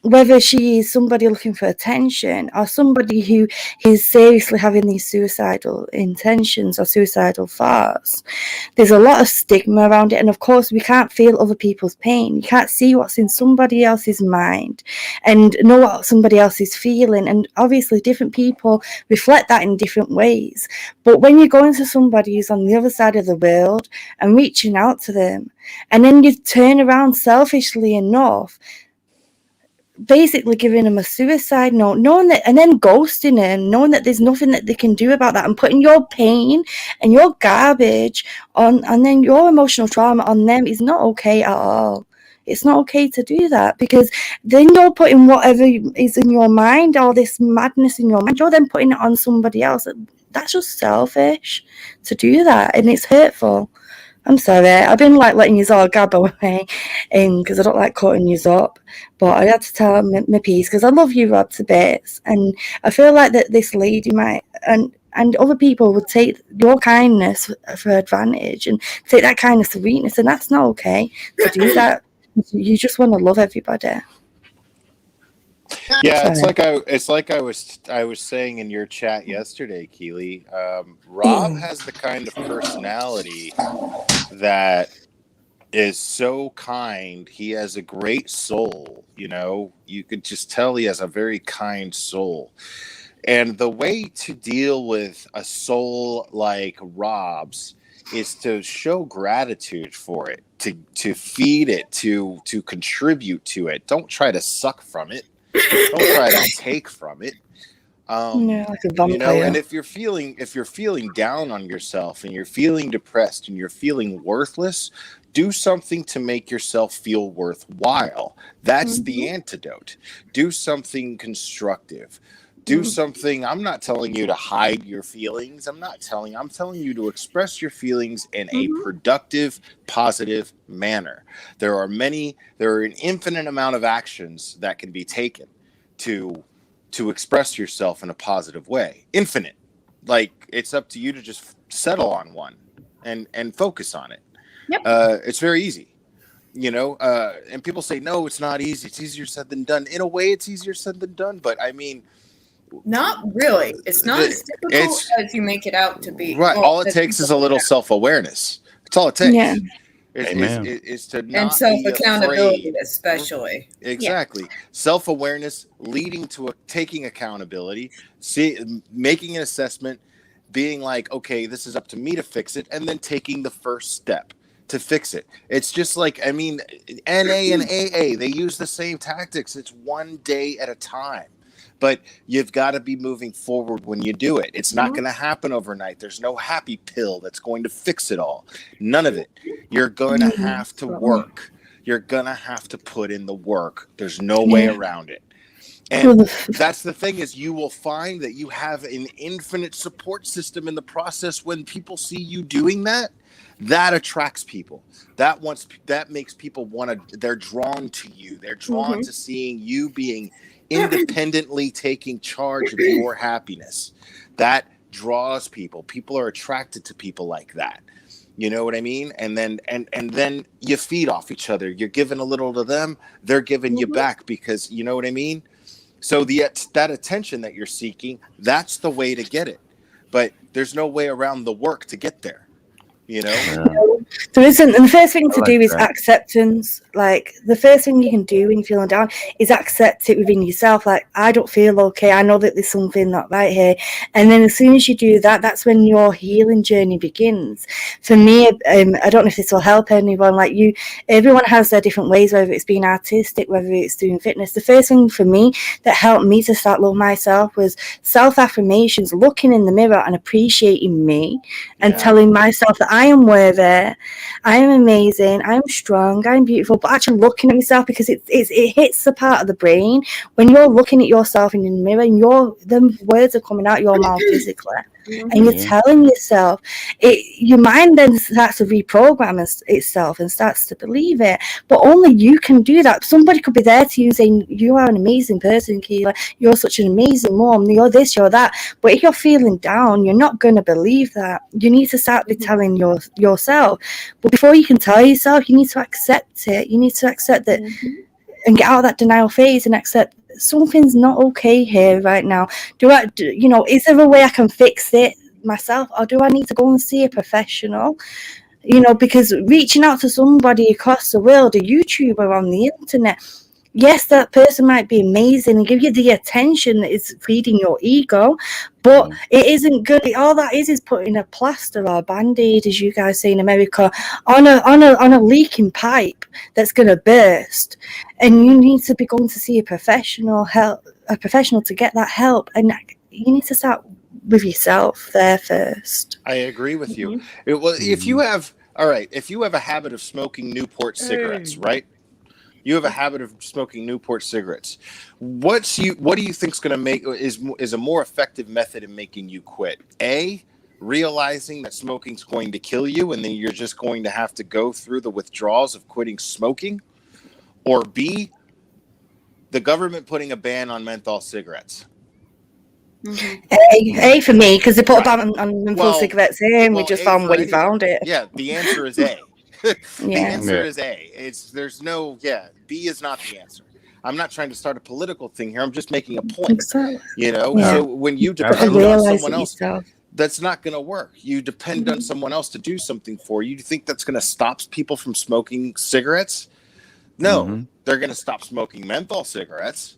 Whether she is somebody looking for attention or somebody who is seriously having these suicidal intentions or suicidal thoughts, there's a lot of stigma around it. And of course, we can't feel other people's pain. You can't see what's in somebody else's mind and know what somebody else is feeling. And obviously, different people reflect that in different ways. But when you're going to somebody who's on the other side of the world and reaching out to them, and then you turn around selfishly enough, basically giving them a suicide note, knowing that, and then ghosting them, knowing that there's nothing that they can do about that, and putting your pain and your garbage on, and then your emotional trauma on them, is not okay at all. It's not okay to do that, because then you're putting whatever is in your mind, all this madness in your mind, you're then putting it on somebody else. That's just selfish to do that, and it's hurtful. I'm sorry, I've been letting you all gab away, because I don't like cutting you up, but I had to tell my piece, because I love you, Rob, to bits, and I feel like that this lady might, and other people would take your kindness for advantage and take that kindness for weakness, and that's not okay to do that. You just want to love everybody. Yeah, Sorry. it's like I was saying in your chat yesterday, Keely. Rob has the kind of personality that is so kind. He has a great soul. You could just tell he has a very kind soul. And the way to deal with a soul like Rob's is to show gratitude for it, to feed it, to contribute to it. Don't try to suck from it. Don't try to take from it. Yeah, like a You know, vampire. and if you're feeling down on yourself and you're feeling depressed and you're feeling worthless, do something to make yourself feel worthwhile. That's the antidote. Do something constructive. Do something. I'm not telling you to hide your feelings. I'm telling you to express your feelings in a productive, positive manner. There are an infinite amount of actions that can be taken to express yourself in a positive way. Infinite. Like, it's up to you to just settle on one and focus on it. Yep. It's very easy, you know, and people say, no, it's not easy. It's easier said than done. In a way, it's easier said than done. But I mean, Not really. It's not as difficult as you make it out to be. Right. Well, All it takes is a little self-awareness. That's all it takes. Yeah. Is to not and be self-accountability, afraid. especially. Exactly. Self-awareness leading to taking accountability, making an assessment, being like, okay, this is up to me to fix it, and then taking the first step to fix it. It's just like, I mean, NA and AA, they use the same tactics. It's one day at a time. But you've got to be moving forward when you do it. It's not going to happen overnight. There's no happy pill that's going to fix it all. None of it. You're going to have to work. You're going to have to put in the work. There's no way around it. And that's the thing, is you will find that you have an infinite support system in the process. When people see you doing that, that attracts people. That makes people they're drawn to you. They're drawn to seeing you being independently taking charge of your happiness. That draws people. People are attracted to people like that. You know what I mean? And then then you feed off each other. You're giving a little to them, they're giving you back, because you know what I mean? So that attention that you're seeking, that's the way to get it. But there's no way around the work to get there. You know? There isn't. And the first thing to do is acceptance. Like, the first thing you can do when you're feeling down is accept it within yourself. Like, I don't feel okay. I know that there's something not right here. And then as soon as you do that, that's when your healing journey begins. For me, I don't know if this will help anyone. Like, everyone has their different ways, whether it's being artistic, whether it's doing fitness. The first thing for me that helped me to start loving myself was self-affirmations, looking in the mirror and appreciating me and telling myself that I am worthy, I am amazing, I am strong, I'm beautiful, but actually looking at myself, because it hits the part of the brain when you're looking at yourself in the mirror and the words are coming out your mouth physically. And you're telling yourself, your mind then starts to reprogram itself and starts to believe it. But only you can do that. Somebody could be there to you saying, you are an amazing person, Keela. You're such an amazing mom. You're this, you're that. But if you're feeling down, you're not going to believe that. You need to start with telling yourself. But before you can tell yourself, you need to accept it. You need to accept that and get out of that denial phase and accept something's not okay here right now. Is there a way I can fix it myself, or do I need to go and see a professional? Because reaching out to somebody across the world, a YouTuber on the internet, yes, that person might be amazing and give you the attention that is feeding your ego, but it isn't good. All that is putting a plaster or a band-aid, as you guys say in America, on a leaking pipe that's going to burst. And you need to be going to see a professional to get that help. And you need to start with yourself there first. I agree with you. Well, if you have a habit of smoking Newport cigarettes, right? You have a habit of smoking Newport cigarettes. What do you think is going to make is a more effective method in making you quit? A, realizing that smoking's going to kill you, and then you're just going to have to go through the withdrawals of quitting smoking, or B, the government putting a ban on menthol cigarettes. A for me, because they put a ban on menthol cigarettes in. We just found where you found it. Yeah, the answer is A. The answer is A. B is not the answer. I'm not trying to start a political thing here. I'm just making a point. So when you depend on someone else, that's not going to work. You depend on someone else to do something for you. You think that's going to stop people from smoking cigarettes? No, they're going to stop smoking menthol cigarettes.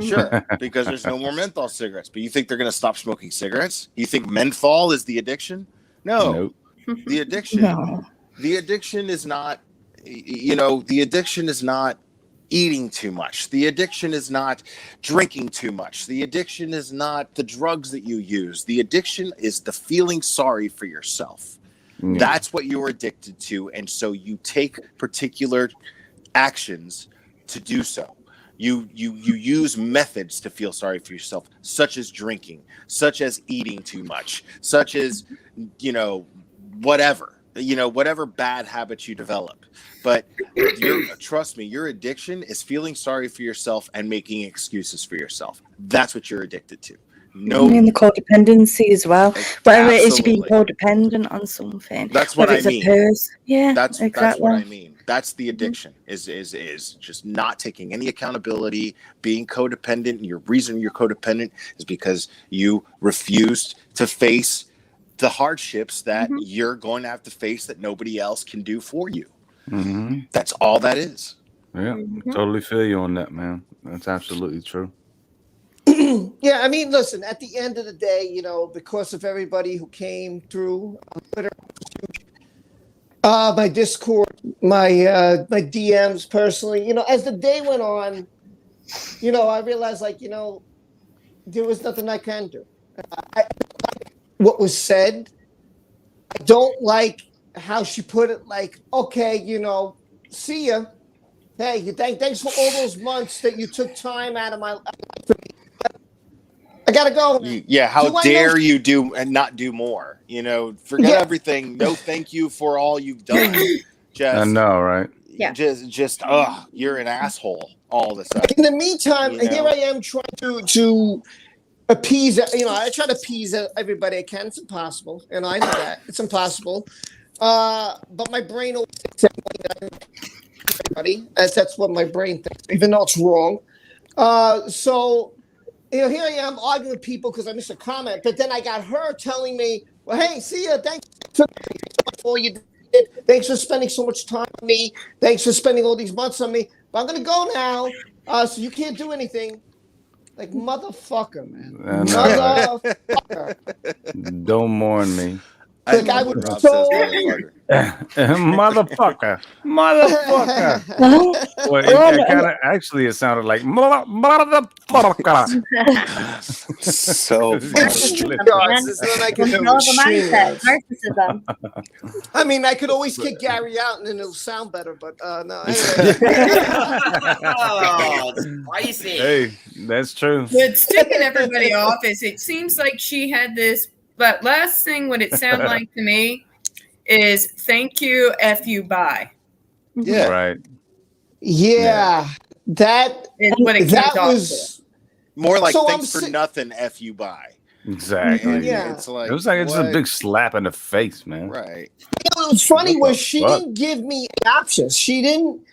Sure, because there's no more menthol cigarettes. But you think they're going to stop smoking cigarettes? You think menthol is the addiction? No. The addiction. The addiction is not, the addiction is not eating too much. The addiction is not drinking too much. The addiction is not the drugs that you use. The addiction is the feeling sorry for yourself. That's what you're addicted to. And so you take particular actions to do so. You use methods to feel sorry for yourself, such as drinking, such as eating too much, such as, whatever bad habits you develop. But trust me, your addiction is feeling sorry for yourself and making excuses for yourself. That's what you're addicted to. No, And the codependency as well. Whatever it is, you're being absolutely. codependent on something. That's what Whether I it's mean. a person. Yeah, That's exactly. what I mean. That's the addiction is just not taking any accountability, being codependent. And your reason you're codependent is because you refused to face the hardships that you're going to have to face that nobody else can do for you. Mm-hmm. That's all that is. Yeah, totally feel you on that, man. That's absolutely true. Yeah, I mean, listen, at the end of the day, because of everybody who came through on Twitter, my Discord, my DMs personally, as the day went on, I realized, there was nothing I can do. What was said, I don't like how she put it, okay, see ya. Hey, thanks for all those months that you took time out of my life. I gotta go. How dare you do and not do more? Forget everything. No, thank you for all you've done. I know, right? Yeah. Just you're an asshole all of a sudden. In the meantime, here I am trying to appease. I try to appease everybody I can. It's impossible, and I know that it's impossible. But my brain always thinks everybody. That's what my brain thinks, even though it's wrong. So. Here I am arguing with people because I missed a comment, but then I got her telling me, well, hey, see ya, thanks for all you did. Thanks for spending so much time on me. Thanks for spending all these months on me. But I'm going to go now, so you can't do anything. Like, motherfucker, man. Motherfucker. Don't mourn me. Like, I would so... Motherfucker. Well, it sounded like motherfucker. So narcissism. I mean, I could always kick Gary out and then it'll sound better, but no. Anyway. Oh, spicy. Hey, that's true. What's ticking everybody off is it seems like she had this, but last thing what it sounded like to me is thank you, F you, bye. Yeah. Right. Yeah. That is what it that off was more like so thanks for nothing, F you bye. Exactly. Yeah. It's like it was like it's a big slap in the face, man. Right. What was funny was she didn't give me options. She didn't.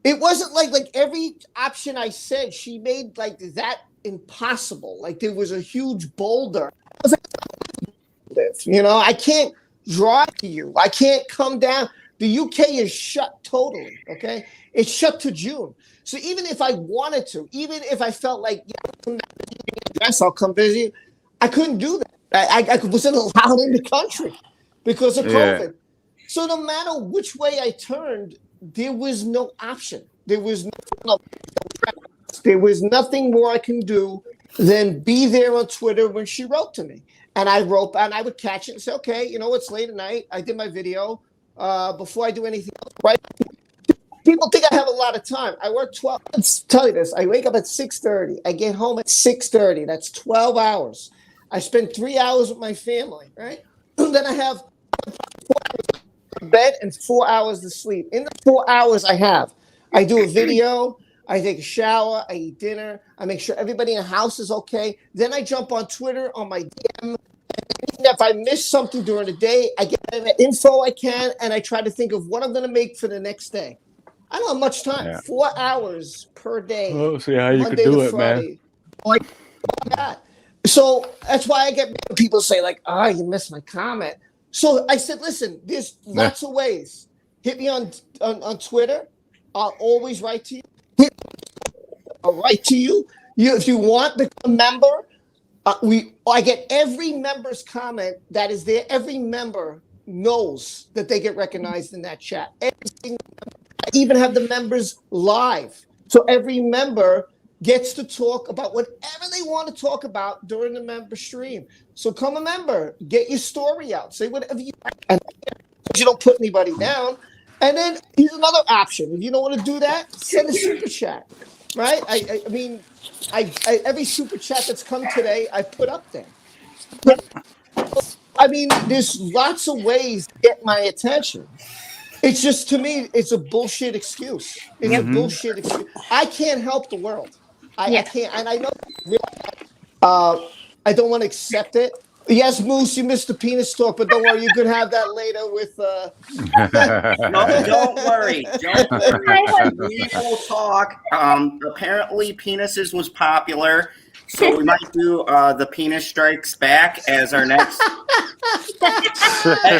It wasn't like every option I said, she made like that impossible. Like there was a huge boulder. I was like, I can't drive to you. I can't come down. The UK is shut totally. Okay, it's shut to June. So even if I wanted to, even if I felt like I'll come visit, I couldn't do that. I wasn't allowed in the country because of COVID. So no matter which way I turned, there was no option. There was nothing more I can do than be there on Twitter when she wrote to me. And I wrote, and I would catch it and say, okay, it's late at night. I did my video before I do anything else. Right? People think I have a lot of time. I work 12. Let's tell you this. I wake up at 6:30. I get home at 6:30. That's 12 hours. I spend 3 hours with my family, right? Then I have 4 hours in bed and 4 hours to sleep. In the 4 hours I have, I do a video. I take a shower. I eat dinner. I make sure everybody in the house is okay. Then I jump on Twitter on my DM. And if I miss something during the day, I get the info I can, and I try to think of what I'm going to make for the next day. I don't have much time. Yeah. 4 hours per day. Oh, see how you Monday could do to it, Friday. man. Like that. So that's why I get people say like, you missed my comment. So I said, listen, there's lots of ways. Hit me on Twitter. I'll always write to you. I'll write to you. If you want, become a member. I get every member's comment that is there. Every member knows that they get recognized in that chat. Every single member. I even have the members live So every member gets to talk about whatever they want to talk about during the member stream. So come a member, get your story out, say whatever you like. And you don't put anybody down. And then here's another option. If you don't want to do that, send a super chat. Right? I mean, every super chat that's come today, I put up there. But, I mean, there's lots of ways to get my attention. It's just, to me, it's a bullshit excuse. It's a bullshit excuse. I can't help the world. I can't. And I know I don't want to accept it. Yes, Moose, you missed the penis talk, but don't worry, you can have that later with. No, don't worry. Don't worry. We will talk. Apparently, penises was popular, so we might do the Penis Strikes Back as our next.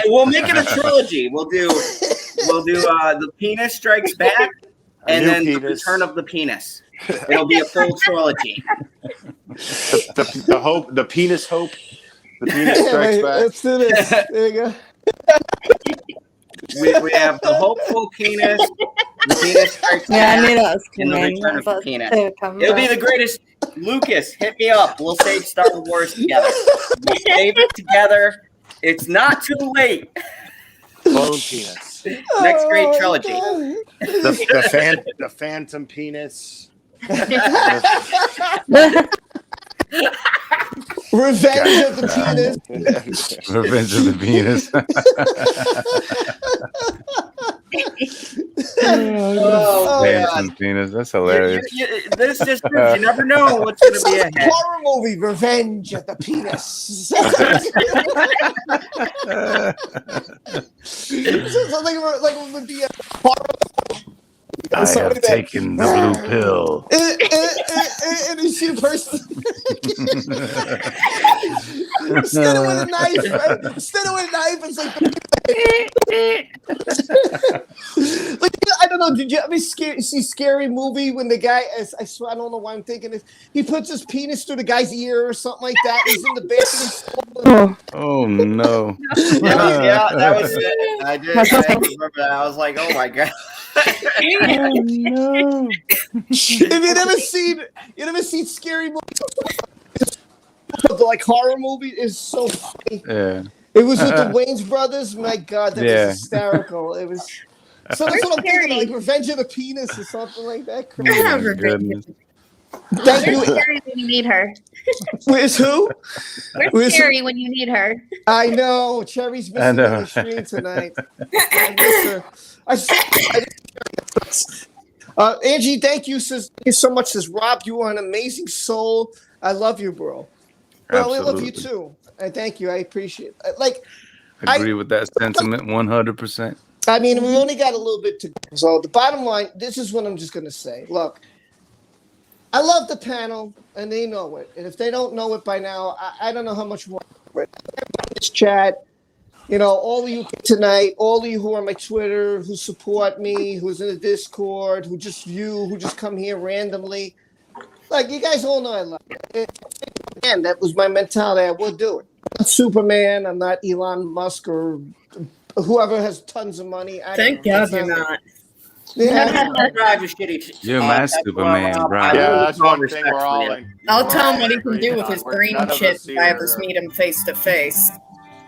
We'll make it a trilogy. We'll do the Penis Strikes Back, and then the Return of the Penis. It'll be a full trilogy. The hope, the penis hope. The Penis Strikes Back. Let's do this. There you go. We have the hopeful penis, the Penis Strikes Back, I knew that was and the coming. Return of the That's Penis. so camera. It'll be the greatest. Lucas, hit me up. We'll save Star Wars together. We'll save it together. It's not too late. Clone penis. Next great trilogy. The Phantom Penis. Revenge of the Penis. Revenge of the Penis. Oh, Phantom Penis. That's hilarious. This just proves you never know what's going to be ahead. Horror movie, Revenge of the Penis. Something like it would be a horror. I have taken the blue pill. And you see the person instead of with a knife, right? Instead of with a knife, it's like I don't know. Did you ever see Scary Movie when the guy? I swear I don't know why I'm thinking this. He puts his penis through the guy's ear or something like that. He's in the bathroom. Oh no! Yeah, that was it. I did remember that. I was like, oh my god. Oh no! If you never seen Scary Movie, like horror movie is so funny. Yeah. It was with the Wayans brothers. My God, that was hysterical. It was. So that's what I'm thinking, like Revenge of the Penis or something like that. Oh, my goodness. Thank you. Where's Carrie when you need her? Where's who? Where's Carrie when you need her? I know. Cherry's missing the stream tonight. I miss her. Angie, thank you. Thank you so much. Says Rob, you are an amazing soul. I love you, bro. Well, I love you too. And thank you. I appreciate it. Like, I agree with that sentiment 100%. I mean, we only got a little bit to go. So the bottom line, this is what I'm just going to say. Look, I love the panel, and they know it. And if they don't know it by now, I don't know how much more. This chat, you know, all of you tonight, all of you who are on my Twitter, who support me, who's in the Discord, who just view, who just come here randomly. Like, you guys all know I love it. And that was my mentality. I would do it. I'm not Superman. I'm not Elon Musk or whoever has tons of money. Thank God you're not. Yeah. You're my Superman, Brian. Yeah, that's one thing we're all in. I'll tell him what he can do with his brain chip if I ever meet him face to face.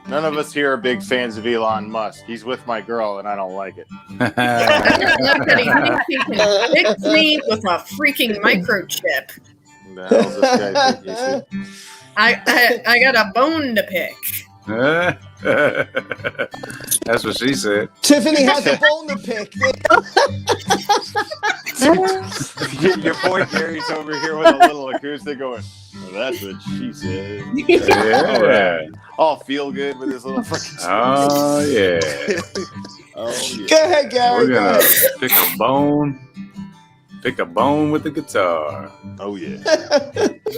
None of us here are big fans of Elon Musk. He's with my girl, and I don't like it. Look at he thinks he can fix me with a freaking microchip. The hell's this guy think he's in? I got a bone to pick. That's what she said. Tiffany has a bone to pick. Your boy Gary's over here with a little acoustic going, well, that's what she said. Yeah. All feel good with his little freaking. Oh, yeah. Oh, yeah. Go ahead, Gary. We're Go going ahead. to pick a bone. Pick a bone with the guitar. Oh, yeah.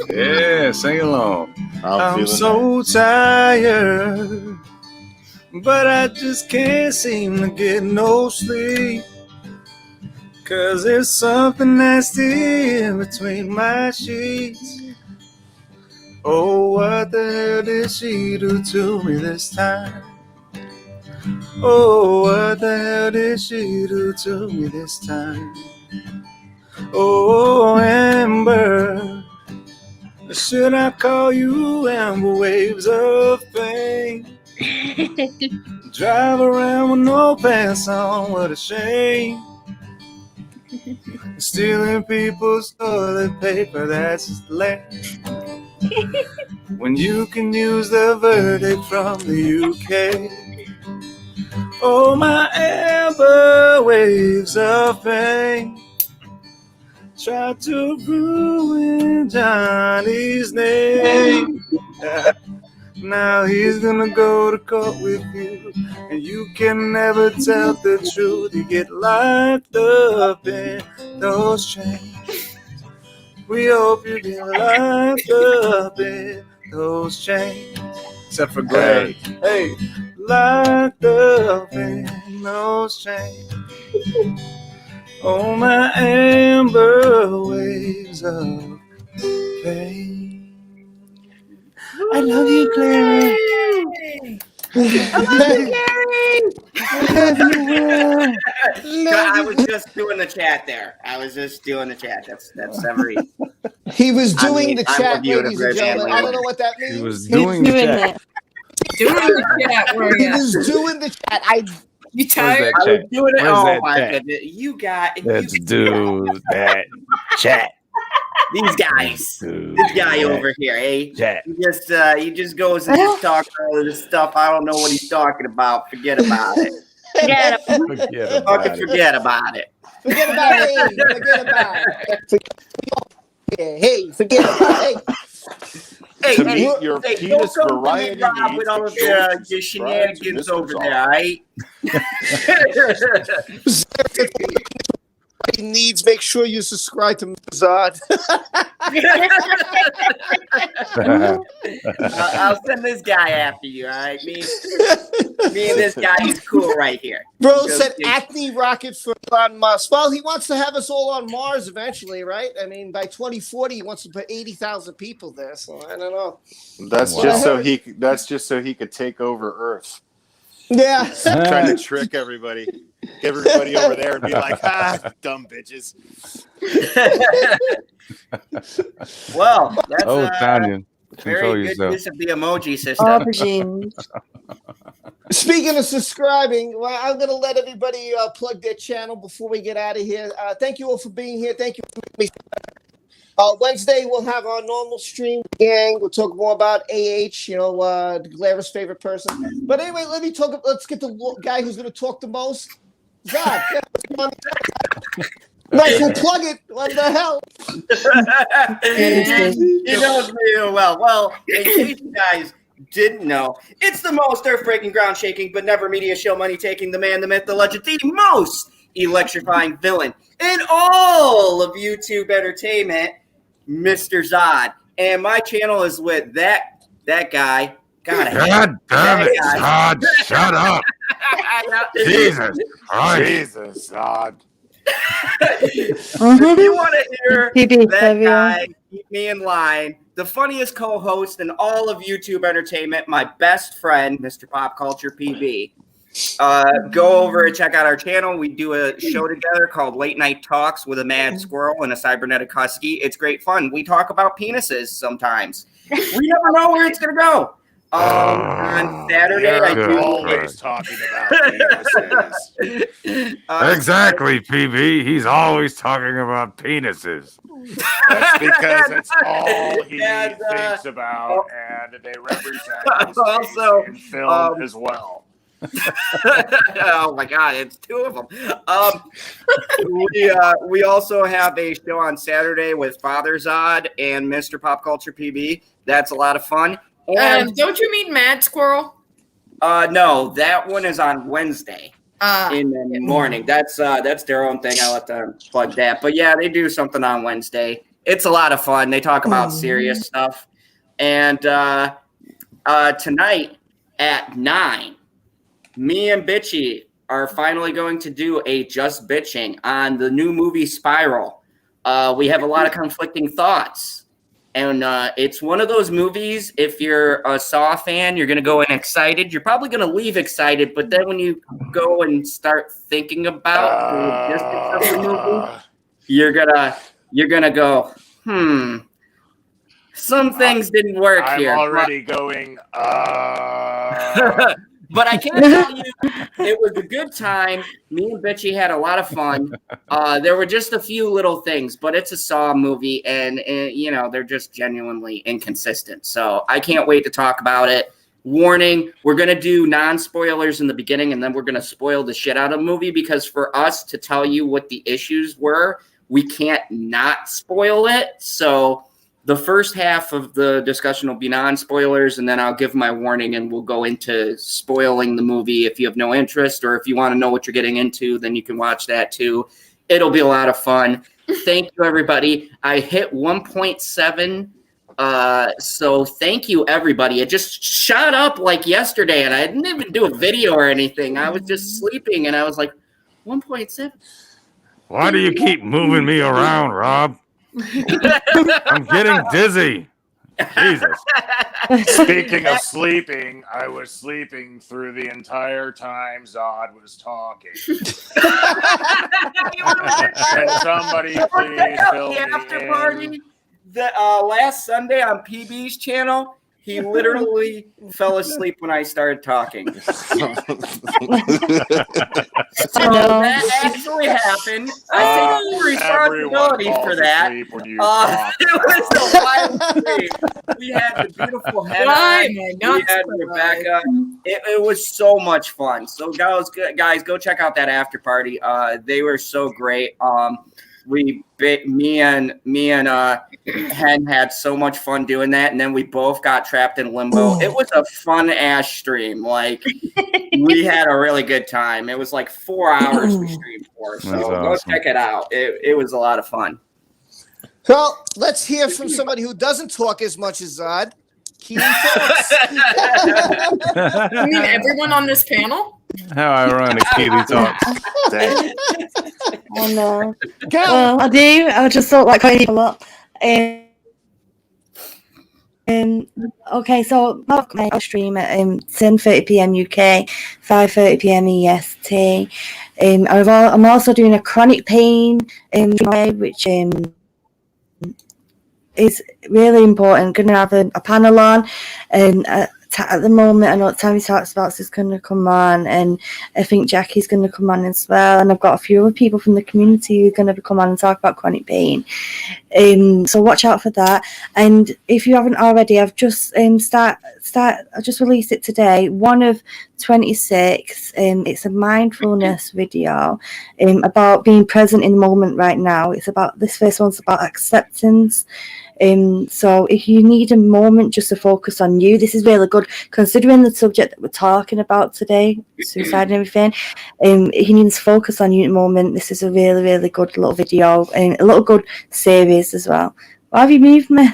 Yeah, sing along. I'm feeling so tired, but I just can't seem to get no sleep. 'Cause there's something nasty in between my sheets. Oh, what the hell did she do to me this time? Oh, what the hell did she do to me this time? Oh, Amber, should I call you Amber? Waves of pain. Drive around with no pants on, what a shame. Stealing people's toilet paper, that's just lame. When you can use the verdict from the UK. Oh, my Amber, waves of pain. Try to ruin Johnny's name. Now he's gonna go to court with you, and you can never tell the truth. You get locked up in those chains. We hope you get locked up in those chains. Except for Greg. Hey, locked up in those chains. Oh, my Amber, waves of pain. I love you, Clara. I was just doing the chat there. That's every. He was doing the I chat, love you, ladies and gentlemen. I don't know what that means. He was doing the chat. Doing the chat, were He ya? was doing the chat. You tired? I was doing it. Where's Oh that my chat? goodness! Let's do that chat. These guys. This guy over here, eh? Chat. He just goes and just talks all of this stuff. I don't know what he's talking about. Forget about it. Yeah. Forget about it. Forget about it. Forget about it. Hey, forget about it. Hey. To meet your Hey, penis don't come to me, variety Rob, needs, with all make of sure you your subscribe to shenanigans Mr. over Zod. there, right? He needs. Make sure you subscribe to Zod. I'll send this guy after you, all right? Me and this guy is cool right here. Bro said acne rocket for Elon Musk. Well, he wants to have us all on Mars eventually, right? I mean, by 2040, he wants to put 80,000 people there. So I don't know. That's Wow. just so he could take over Earth. Yeah. Trying to trick everybody over there and be like, dumb bitches. Well, that's Oh, Tanya, control very good yourself. use of the emoji system. Aubergines. Speaking of subscribing, well, I'm going to let everybody plug their channel before we get out of here. Thank you all for being here. Thank you for me. Wednesday, we'll have our normal stream, gang. We'll talk more about AH, Glara's favorite person. But anyway, let's get the guy who's going to talk the most. Zod. Nice, we'll plug it. What the hell? He knows me real well. Well, in case you guys didn't know, it's the most earth-breaking, ground-shaking, but never media show money-taking, the man, the myth, the legend, the most electrifying villain in all of YouTube entertainment, Mr. Zod. And my channel is with that guy. God damn it, Zod, shut up. Jesus Christ. Jesus, Zod. If you want to hear that guy keep me in line, the funniest co-host in all of YouTube entertainment, my best friend, Mr. Pop Culture PB. Go over and check out our channel. We do a show together called Late Night Talks with a mad squirrel and a cybernetic husky. It's great fun. We talk about penises sometimes. We never know where it's going to go. On Saturday, I do always talking about penises. Exactly, PB. He's always talking about penises. That's because that's all he thinks about, and they represent his also in film as well. Oh my God, it's two of them. We also have a show on Saturday with Father Zod and Mr. Pop Culture PB. That's a lot of fun. And Don't you mean Mad Squirrel? no, that one is on Wednesday in the morning. That's their own thing. I let them plug that. But yeah, they do something on Wednesday. It's a lot of fun. They talk about serious stuff. And tonight at 9, me and Bitchy are finally going to do a Just Bitching on the new movie Spiral. We have a lot of conflicting thoughts. And it's one of those movies, if you're a Saw fan, you're going to go in excited. You're probably going to leave excited, but then when you go and start thinking about the logistics of the movie, you're gonna go, some things didn't work I'm here. already going. But I can tell you, it was a good time. Me and Bitchy had a lot of fun. There were just a few little things, but it's a Saw movie, and they're just genuinely inconsistent. So I can't wait to talk about it. Warning, we're going to do non-spoilers in the beginning, and then we're going to spoil the shit out of the movie, because for us to tell you what the issues were, we can't not spoil it. So the first half of the discussion will be non-spoilers, and then I'll give my warning, and we'll go into spoiling the movie. If you have no interest, or if you want to know what you're getting into, then you can watch that too. It'll be a lot of fun. Thank you, everybody. I hit 1.7. So thank you, everybody. It just shot up like yesterday, and I didn't even do a video or anything. I was just sleeping, and I was like, 1.7. Why do you keep moving me around, Rob? I'm getting dizzy. Jesus. Speaking of sleeping, I was sleeping through the entire time Zod was talking. Can somebody please fill the me after in? party last Sunday on PB's channel? He literally fell asleep when I started talking. So that actually happened. I take full responsibility for that. It was a wild sleep. We had the beautiful Henna. We had Rebecca. It was so much fun. So guys, go check out that after party. They were so great. Me and Hen had so much fun doing that, and then we both got trapped in limbo. It was a fun ass stream. Like, we had a really good time. It was like 4 hours we streamed for, so go check it out. It was a lot of fun. Well, let's hear from somebody who doesn't talk as much as Zod. Keely talks. You mean everyone on this panel? How ironic, Keely talks. Oh no. Well, I do. I just thought like quite a lot. Okay, so I stream at 10:30 p.m. UK, 5:30 p.m. EST. I'm also doing a chronic pain which is really important. Going to have a panel on, at the moment, I know Tammy Talks About is going to come on, and I think Jackie's going to come on as well. And I've got a few other people from the community who are going to come on and talk about chronic pain. So watch out for that. And if you haven't already, I've just I just released it today. One of 26. It's a mindfulness video about being present in the moment right now. It's about this first one's about acceptance. So if you need a moment just to focus on you, this is really good considering the subject that we're talking about today, suicide and everything. If you need to focus on you in a moment, this is a really, really good little video and a little good series as well. Why have you moved me?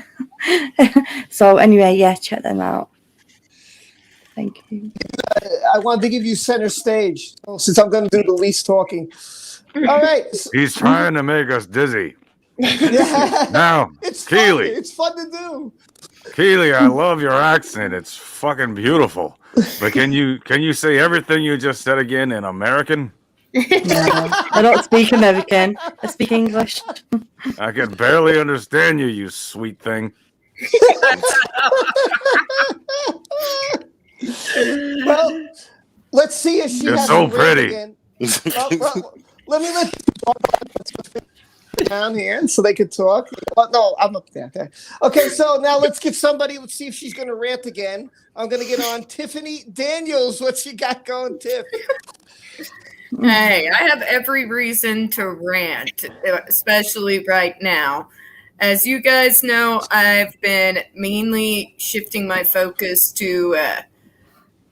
So anyway, yeah, check them out. Thank you. I wanted to give you center stage since I'm going to do the least talking. All right. He's trying to make us dizzy. Yeah. Now, It's Keely. fun. It's fun to do. Keely, I love your accent. It's fucking beautiful. But can you say everything you just said again in American? No, I don't speak American. I speak English. I can barely understand you, you sweet thing. Well, let's see if she You're has so a ring pretty. again. Let me down here so they could talk. Oh, no, I'm up there. Okay, so now let's see if she's going to rant again. I'm going to get on Tiffany Daniels. What you got going, Tiff? Hey, I have every reason to rant, especially right now. As you guys know, I've been mainly shifting my focus to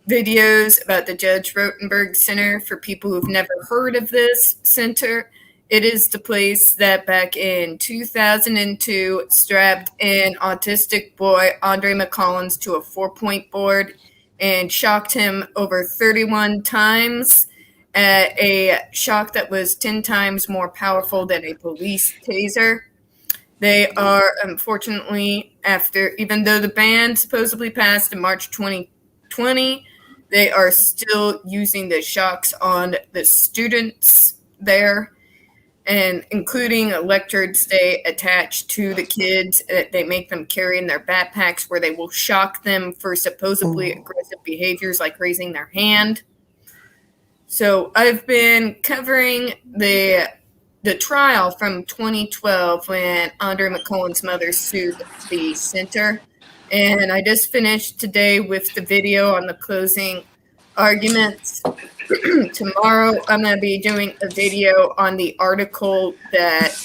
videos about the Judge Rotenberg Center. For people who've never heard of this center, it is the place that back in 2002 strapped an autistic boy, Andre McCollins, to a 4-point board and shocked him over 31 times at a shock that was 10 times more powerful than a police taser. They are, unfortunately, even though the ban supposedly passed in March 2020, they are still using the shocks on the students there. and including electrodes stay attached to the kids that they make them carry in their backpacks, where they will shock them for supposedly aggressive behaviors like raising their hand. So I've been covering the trial from 2012 when Andre McCullen's mother sued the center. And I just finished today with the video on the closing arguments. Tomorrow, I'm going to be doing a video on the article that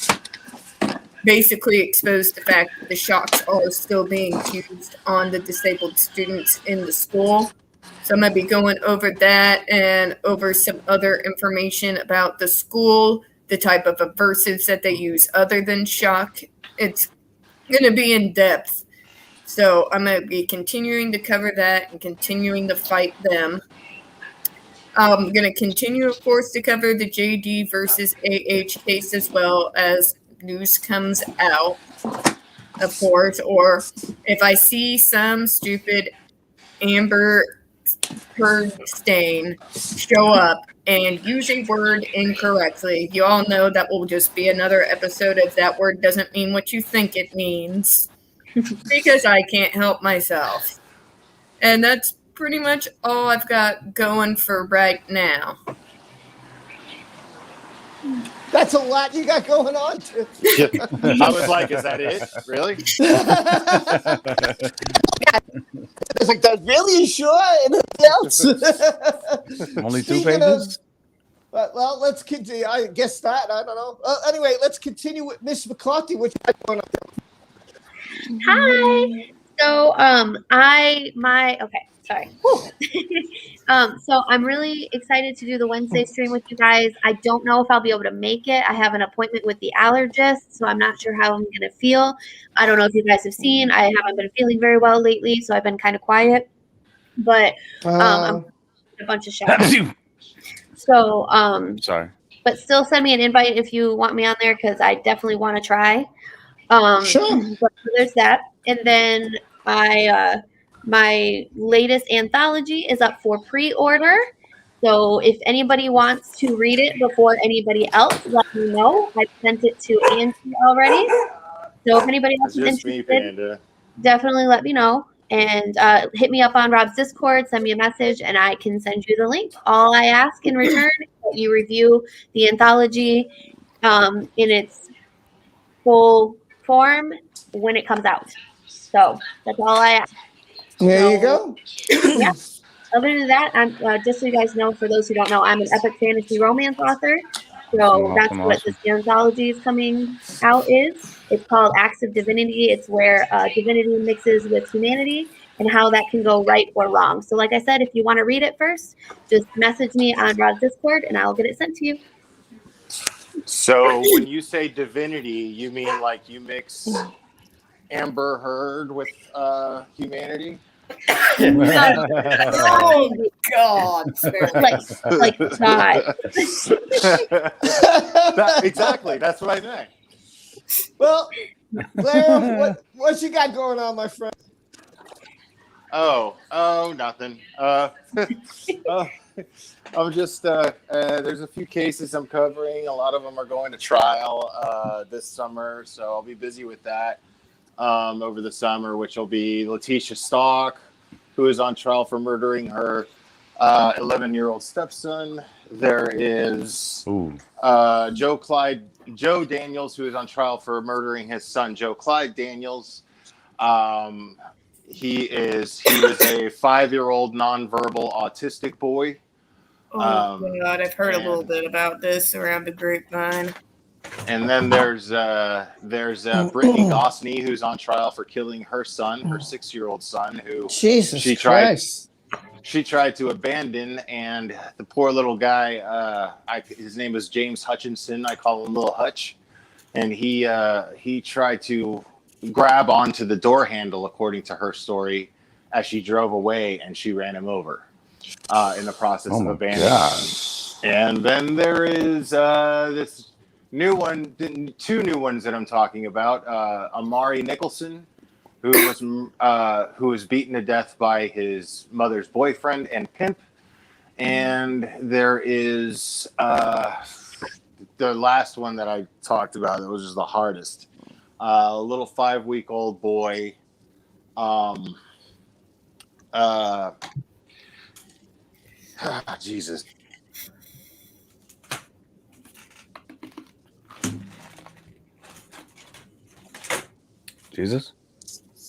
basically exposed the fact that the shocks are still being used on the disabled students in the school. So I'm going to be going over that and over some other information about the school, the type of aversives that they use other than shock. It's going to be in depth. So I'm going to be continuing to cover that and continuing to fight them. I'm going to continue, of course, to cover the JD versus AH case as well as news comes out, of course. Or if I see some stupid Amber Heard stain show up and use a word incorrectly, you all know that will just be another episode of That Word Doesn't Mean What You Think It Means, because I can't help myself. And that's pretty much all I've got going for right now. That's a lot you got going on. I was like, is that it? Really? I was like, that really? Sure? Anything else? Only 2 Speaking pages? Well, let's continue. I guess that. I don't know. Anyway, let's continue with Miss McCarthy. Which one? Hi. So, sorry. So I'm really excited to do the Wednesday stream with you guys. I don't know if I'll be able to make it. I have an appointment with the allergist, so I'm not sure how I'm going to feel. I don't know if you guys have seen. I haven't been feeling very well lately, so I've been kind of quiet. But I'm a bunch of shots. So, sorry. But still send me an invite if you want me on there, because I definitely want to try. Sure. But there's that. And then my latest anthology is up for pre-order. So if anybody wants to read it before anybody else, let me know. I've sent it to Angie already. So if anybody else is interested, definitely let me know. And hit me up on Rob's Discord, send me a message, and I can send you the link. All I ask in return is that you review the anthology in its full form when it comes out. So that's all I ask. There you go. Yeah. Other than that, I'm just so you guys know, for those who don't know, I'm an epic fantasy romance author. So that's what this anthology is coming out is. It's called Acts of Divinity. It's where divinity mixes with humanity and how that can go right or wrong. So like I said, if you want to read it first, just message me on Rob's Discord and I'll get it sent to you. So when you say divinity, you mean like you mix Amber Heard with humanity? Oh God! like God. Exactly. That's what I meant. Well, Blair, what you got going on, my friend? Oh, nothing. I'm just there's a few cases I'm covering. A lot of them are going to trial this summer, so I'll be busy with that over the summer, which will be Letitia Stock, who is on trial for murdering her 11-year-old stepson. There is Joe Daniels, who is on trial for murdering his son, Joe Clyde Daniels. He was a 5-year-old nonverbal autistic boy. Oh God, I've heard a little bit about this around the grapevine. And then there's Brittany Gosney, who's on trial for killing her son, her 6-year-old son, who she tried to abandon, and the poor little guy, his name was James Hutchinson. I call him Little Hutch, and he tried to grab onto the door handle, according to her story, as she drove away, and she ran him over in the process of abandoning him. And then there is this new one, 2 new ones that I'm talking about. Amari Nicholson, who was beaten to death by his mother's boyfriend and pimp. And there is the last one that I talked about that was just the hardest. A little 5-week-old boy. Jesus. Jesus.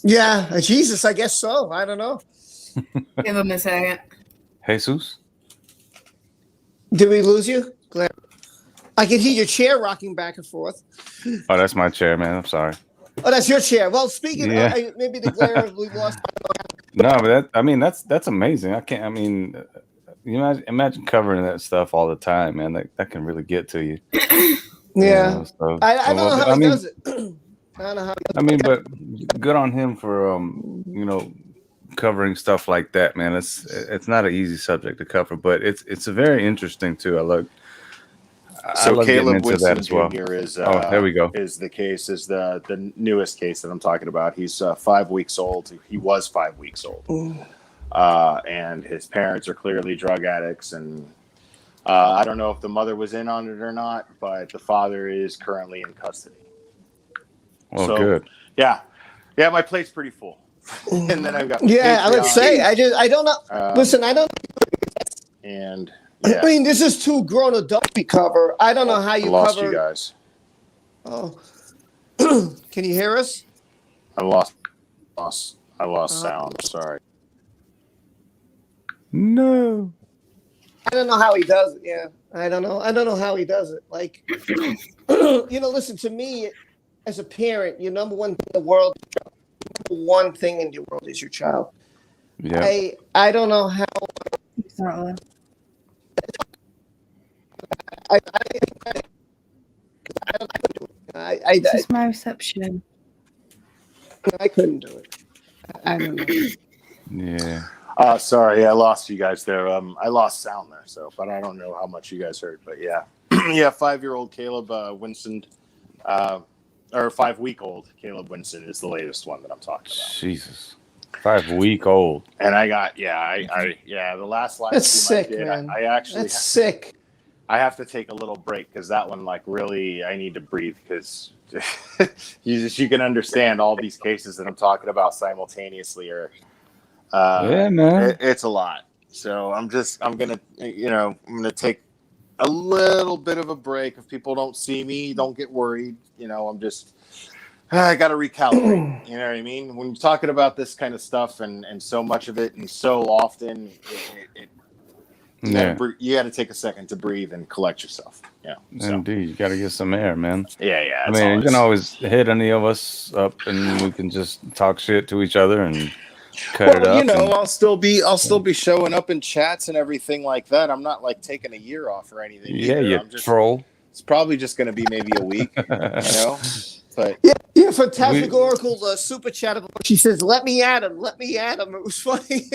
Yeah, Jesus, I guess so. I don't know. Give him a second. Jesus. Did we lose you? Glad. I can hear your chair rocking back and forth. Oh, that's my chair, man. I'm sorry. Oh, that's your chair. Well, speaking Yeah. of, maybe the glare we lost. No, but that's amazing. I can't. I mean, you imagine covering that stuff all the time, man. That can really get to you. Yeah. So, I don't know how he does it. I don't know how. I mean, but good on him for covering stuff like that, man. It's not an easy subject to cover, but it's a very interesting too. I love Caleb into Winston that as well. Jr. is there we go. Is the newest case that I'm talking about. He's 5 weeks old. He was 5 weeks old, and his parents are clearly drug addicts. And I don't know if the mother was in on it or not, but the father is currently in custody. Well, So, good. Yeah, my plate's pretty full. And then I've got Yeah, I would say I don't know. Listen, I don't. And I mean, this is two grown adults we cover. I don't know how you lost cover. you guys. Oh, can you hear us? I lost sound. Sorry. No. I don't know how he does it. Yeah, I don't know how he does it. Like, listen to me. As a parent, your number one thing in the world, one thing in your world is your child. Yeah. I don't know how. Exactly. This is my reception. I couldn't do it. I don't know. Yeah. Sorry, I lost you guys there. I lost sound there, but I don't know how much you guys heard. But yeah, 5-year-old Caleb Winston, or 5-week-old Caleb Winston is the latest one that I'm talking about. Jesus. 5-week-old. And I got the last live That's stream sick, I did. man. I actually That's sick. I have to take a little break because that one, like, really, I need to breathe because you can understand all these cases that I'm talking about simultaneously are. Yeah, man. It's a lot. So I'm gonna take a little bit of a break. If people don't see me, don't get worried. I got to recalibrate. You know what I mean? When you're talking about this kind of stuff and so much of it and so often, you got to take a second to breathe and collect yourself. Yeah. So. Indeed. You got to get some air, man. Yeah. I mean, you can always hit any of us up and we can just talk shit to each other and cut it up. I'll still be showing up in chats and everything like that. I'm not like taking a year off or anything. Yeah, you troll. It's probably just going to be maybe a week, But yeah, Fantastic Oracle super chat about. She says, "Let me at him. Let me at him." It was funny.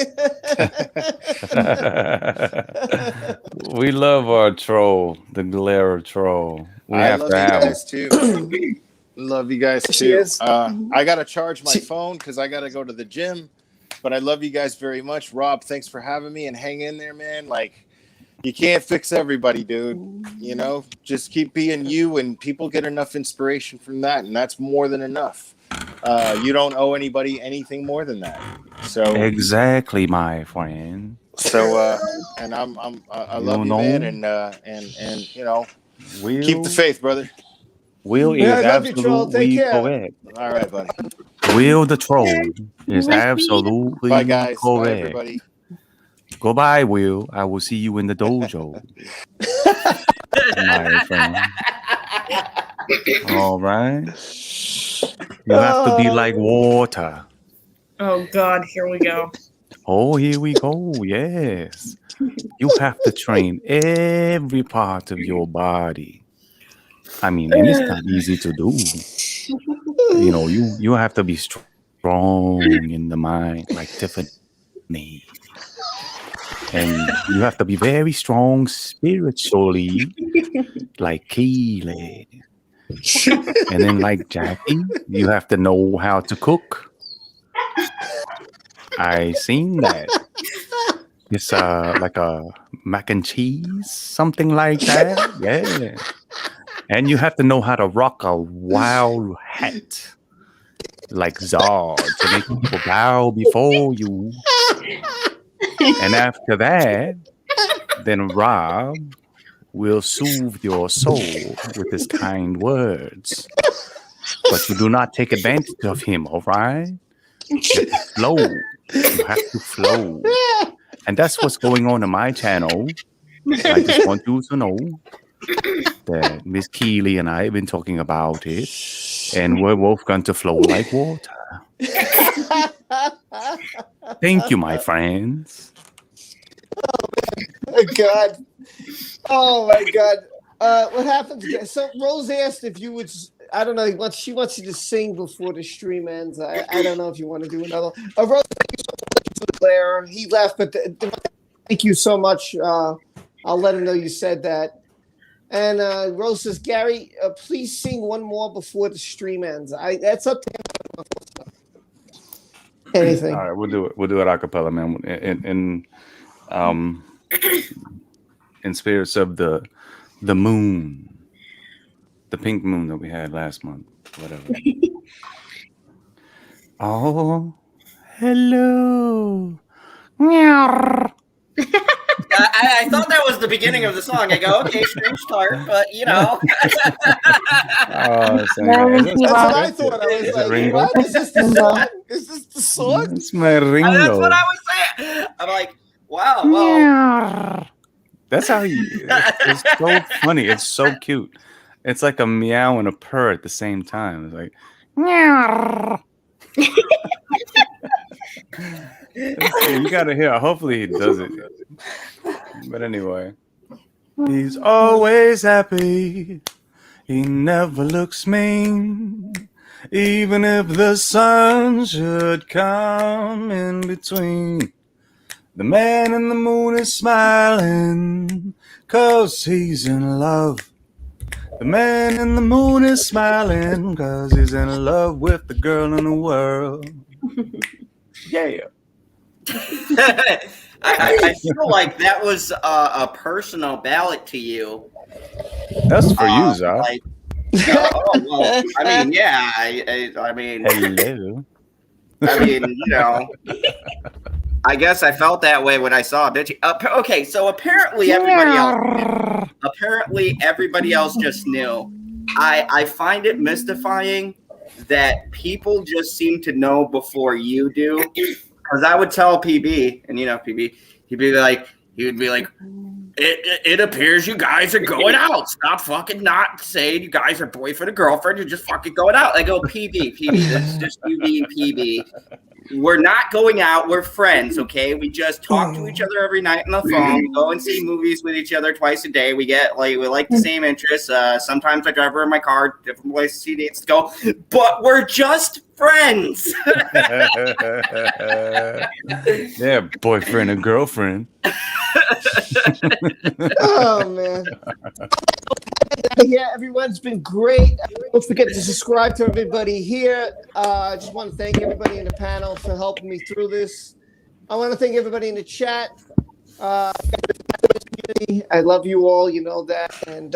We love our troll, the Galera troll. We I have love to you have guys too. Love you guys She too. is. I gotta charge my phone because I gotta go to the gym. But I love you guys very much, Rob. Thanks for having me and hang in there, man. Like. You can't fix everybody, dude. Just keep being you, and people get enough inspiration from that, and that's more than enough. You don't owe anybody anything more than that. So exactly, my friend. So, and I love you, man, and keep the faith, brother. Will is absolutely correct. All right, buddy. Will the troll is absolutely Bye, guys. correct. Bye, everybody. Goodbye, Will. I will see you in the dojo. My friend. All right. You have to be like water. Oh, God. Here we go. Oh, here we go. Yes. You have to train every part of your body. I mean, and it's not easy to do. You have to be strong in the mind, like Tiffany. And you have to be very strong spiritually, like Keely. And then, like Jackie, you have to know how to cook. I seen that. It's like a mac and cheese, something like that. Yeah. And you have to know how to rock a wild hat like Zod to make people bow before you. And after that, then Rob will soothe your soul with his kind words. But you do not take advantage of him, all right? You flow. You have to flow. And that's what's going on my channel. I just want you to know that Miss Keeley and I have been talking about it, and we're both going to flow like water. Thank you, my friends. Oh God! Oh my God! What happens? So Rose asked if you would. I don't know. She wants you to sing before the stream ends. I don't know if you want to do another. Rose, thank you so much for Blair. He left, but thank you so much. I'll let him know you said that. And Rose says, Gary, please sing one more before the stream ends. That's up to him. Anything. All right, we'll do it. We'll do it a cappella, man. In spirits of the moon, the pink moon that we had last month, whatever. Oh, hello. I thought that was the beginning of the song. I go, okay, strange start, but you know. That's what I thought. I was like, what? Is this the song? Is this the song? It's my Ringo. That's what I was saying. I'm like, wow, well. That's how it's so funny. It's so cute. It's like a meow and a purr at the same time. It's like, meow. You gotta hear. Hopefully he does it. But anyway, he's always happy. He never looks mean, even if the sun should come in between. The man in the moon is smiling 'cause he's in love. The man in the moon is smiling 'cause he's in love with the girl in the world. Yeah. I feel like that was a personal ballot to you. That's for you, Zach. Like, well, I mean, yeah. I mean, hello. I mean, you know. I guess I felt that way when I saw it. Okay, so apparently everybody else just knew. I find it mystifying that people just seem to know before you do. Because I would tell PB, and you know PB, he would be like, it appears you guys are going out. Stop fucking not saying you guys are boyfriend or girlfriend. You're just fucking going out. I go, PB, this is just you being PB. We're not going out. We're friends, okay? We just talk to each other every night on the phone. We go and see movies with each other twice a day. We like the same interests. Sometimes I drive her in my car, different places she needs to go. But we're just friends. Yeah, boyfriend and girlfriend. Oh man. Yeah, everyone's been great. Don't forget to subscribe to everybody here. I just want to thank everybody in the panel for helping me through this. I want to thank everybody in the chat. I love you all, you know that. And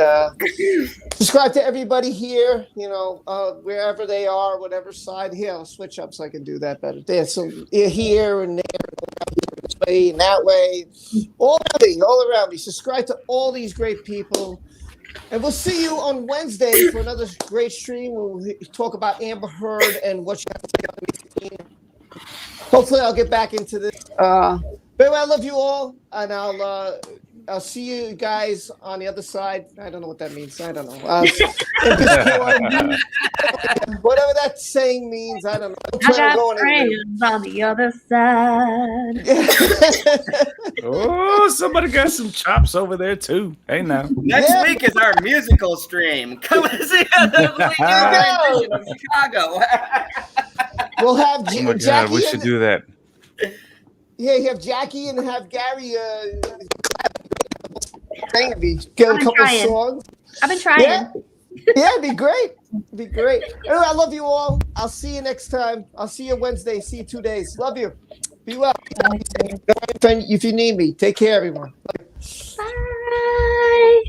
subscribe to everybody here, you know, wherever they are, whatever side. Here, I'll switch up so I can do that better. There, so here and there, this way and that way. All around me. Subscribe to all these great people. And we'll see you on Wednesday for another great stream. We'll talk about Amber Heard and what she has to say on the scene. Hopefully, I'll get back into this. But anyway, I love you all, and I'll see you guys on the other side. I don't know what that means. I don't know. Whatever that saying means, I don't know. I got friends on the other side. Oh, somebody got some chops over there too. Hey now. Next week is our musical stream. Come and see us in Chicago. We'll have Oh my Jackie. God, we should do that. Yeah, you have Jackie and have Gary get a couple of songs. I've been trying. Yeah, it'd be great. It'd be great. Anyway, I love you all. I'll see you next time. I'll see you Wednesday. See you 2 days. Love you. Be well. If you need me, take care, everyone. Bye.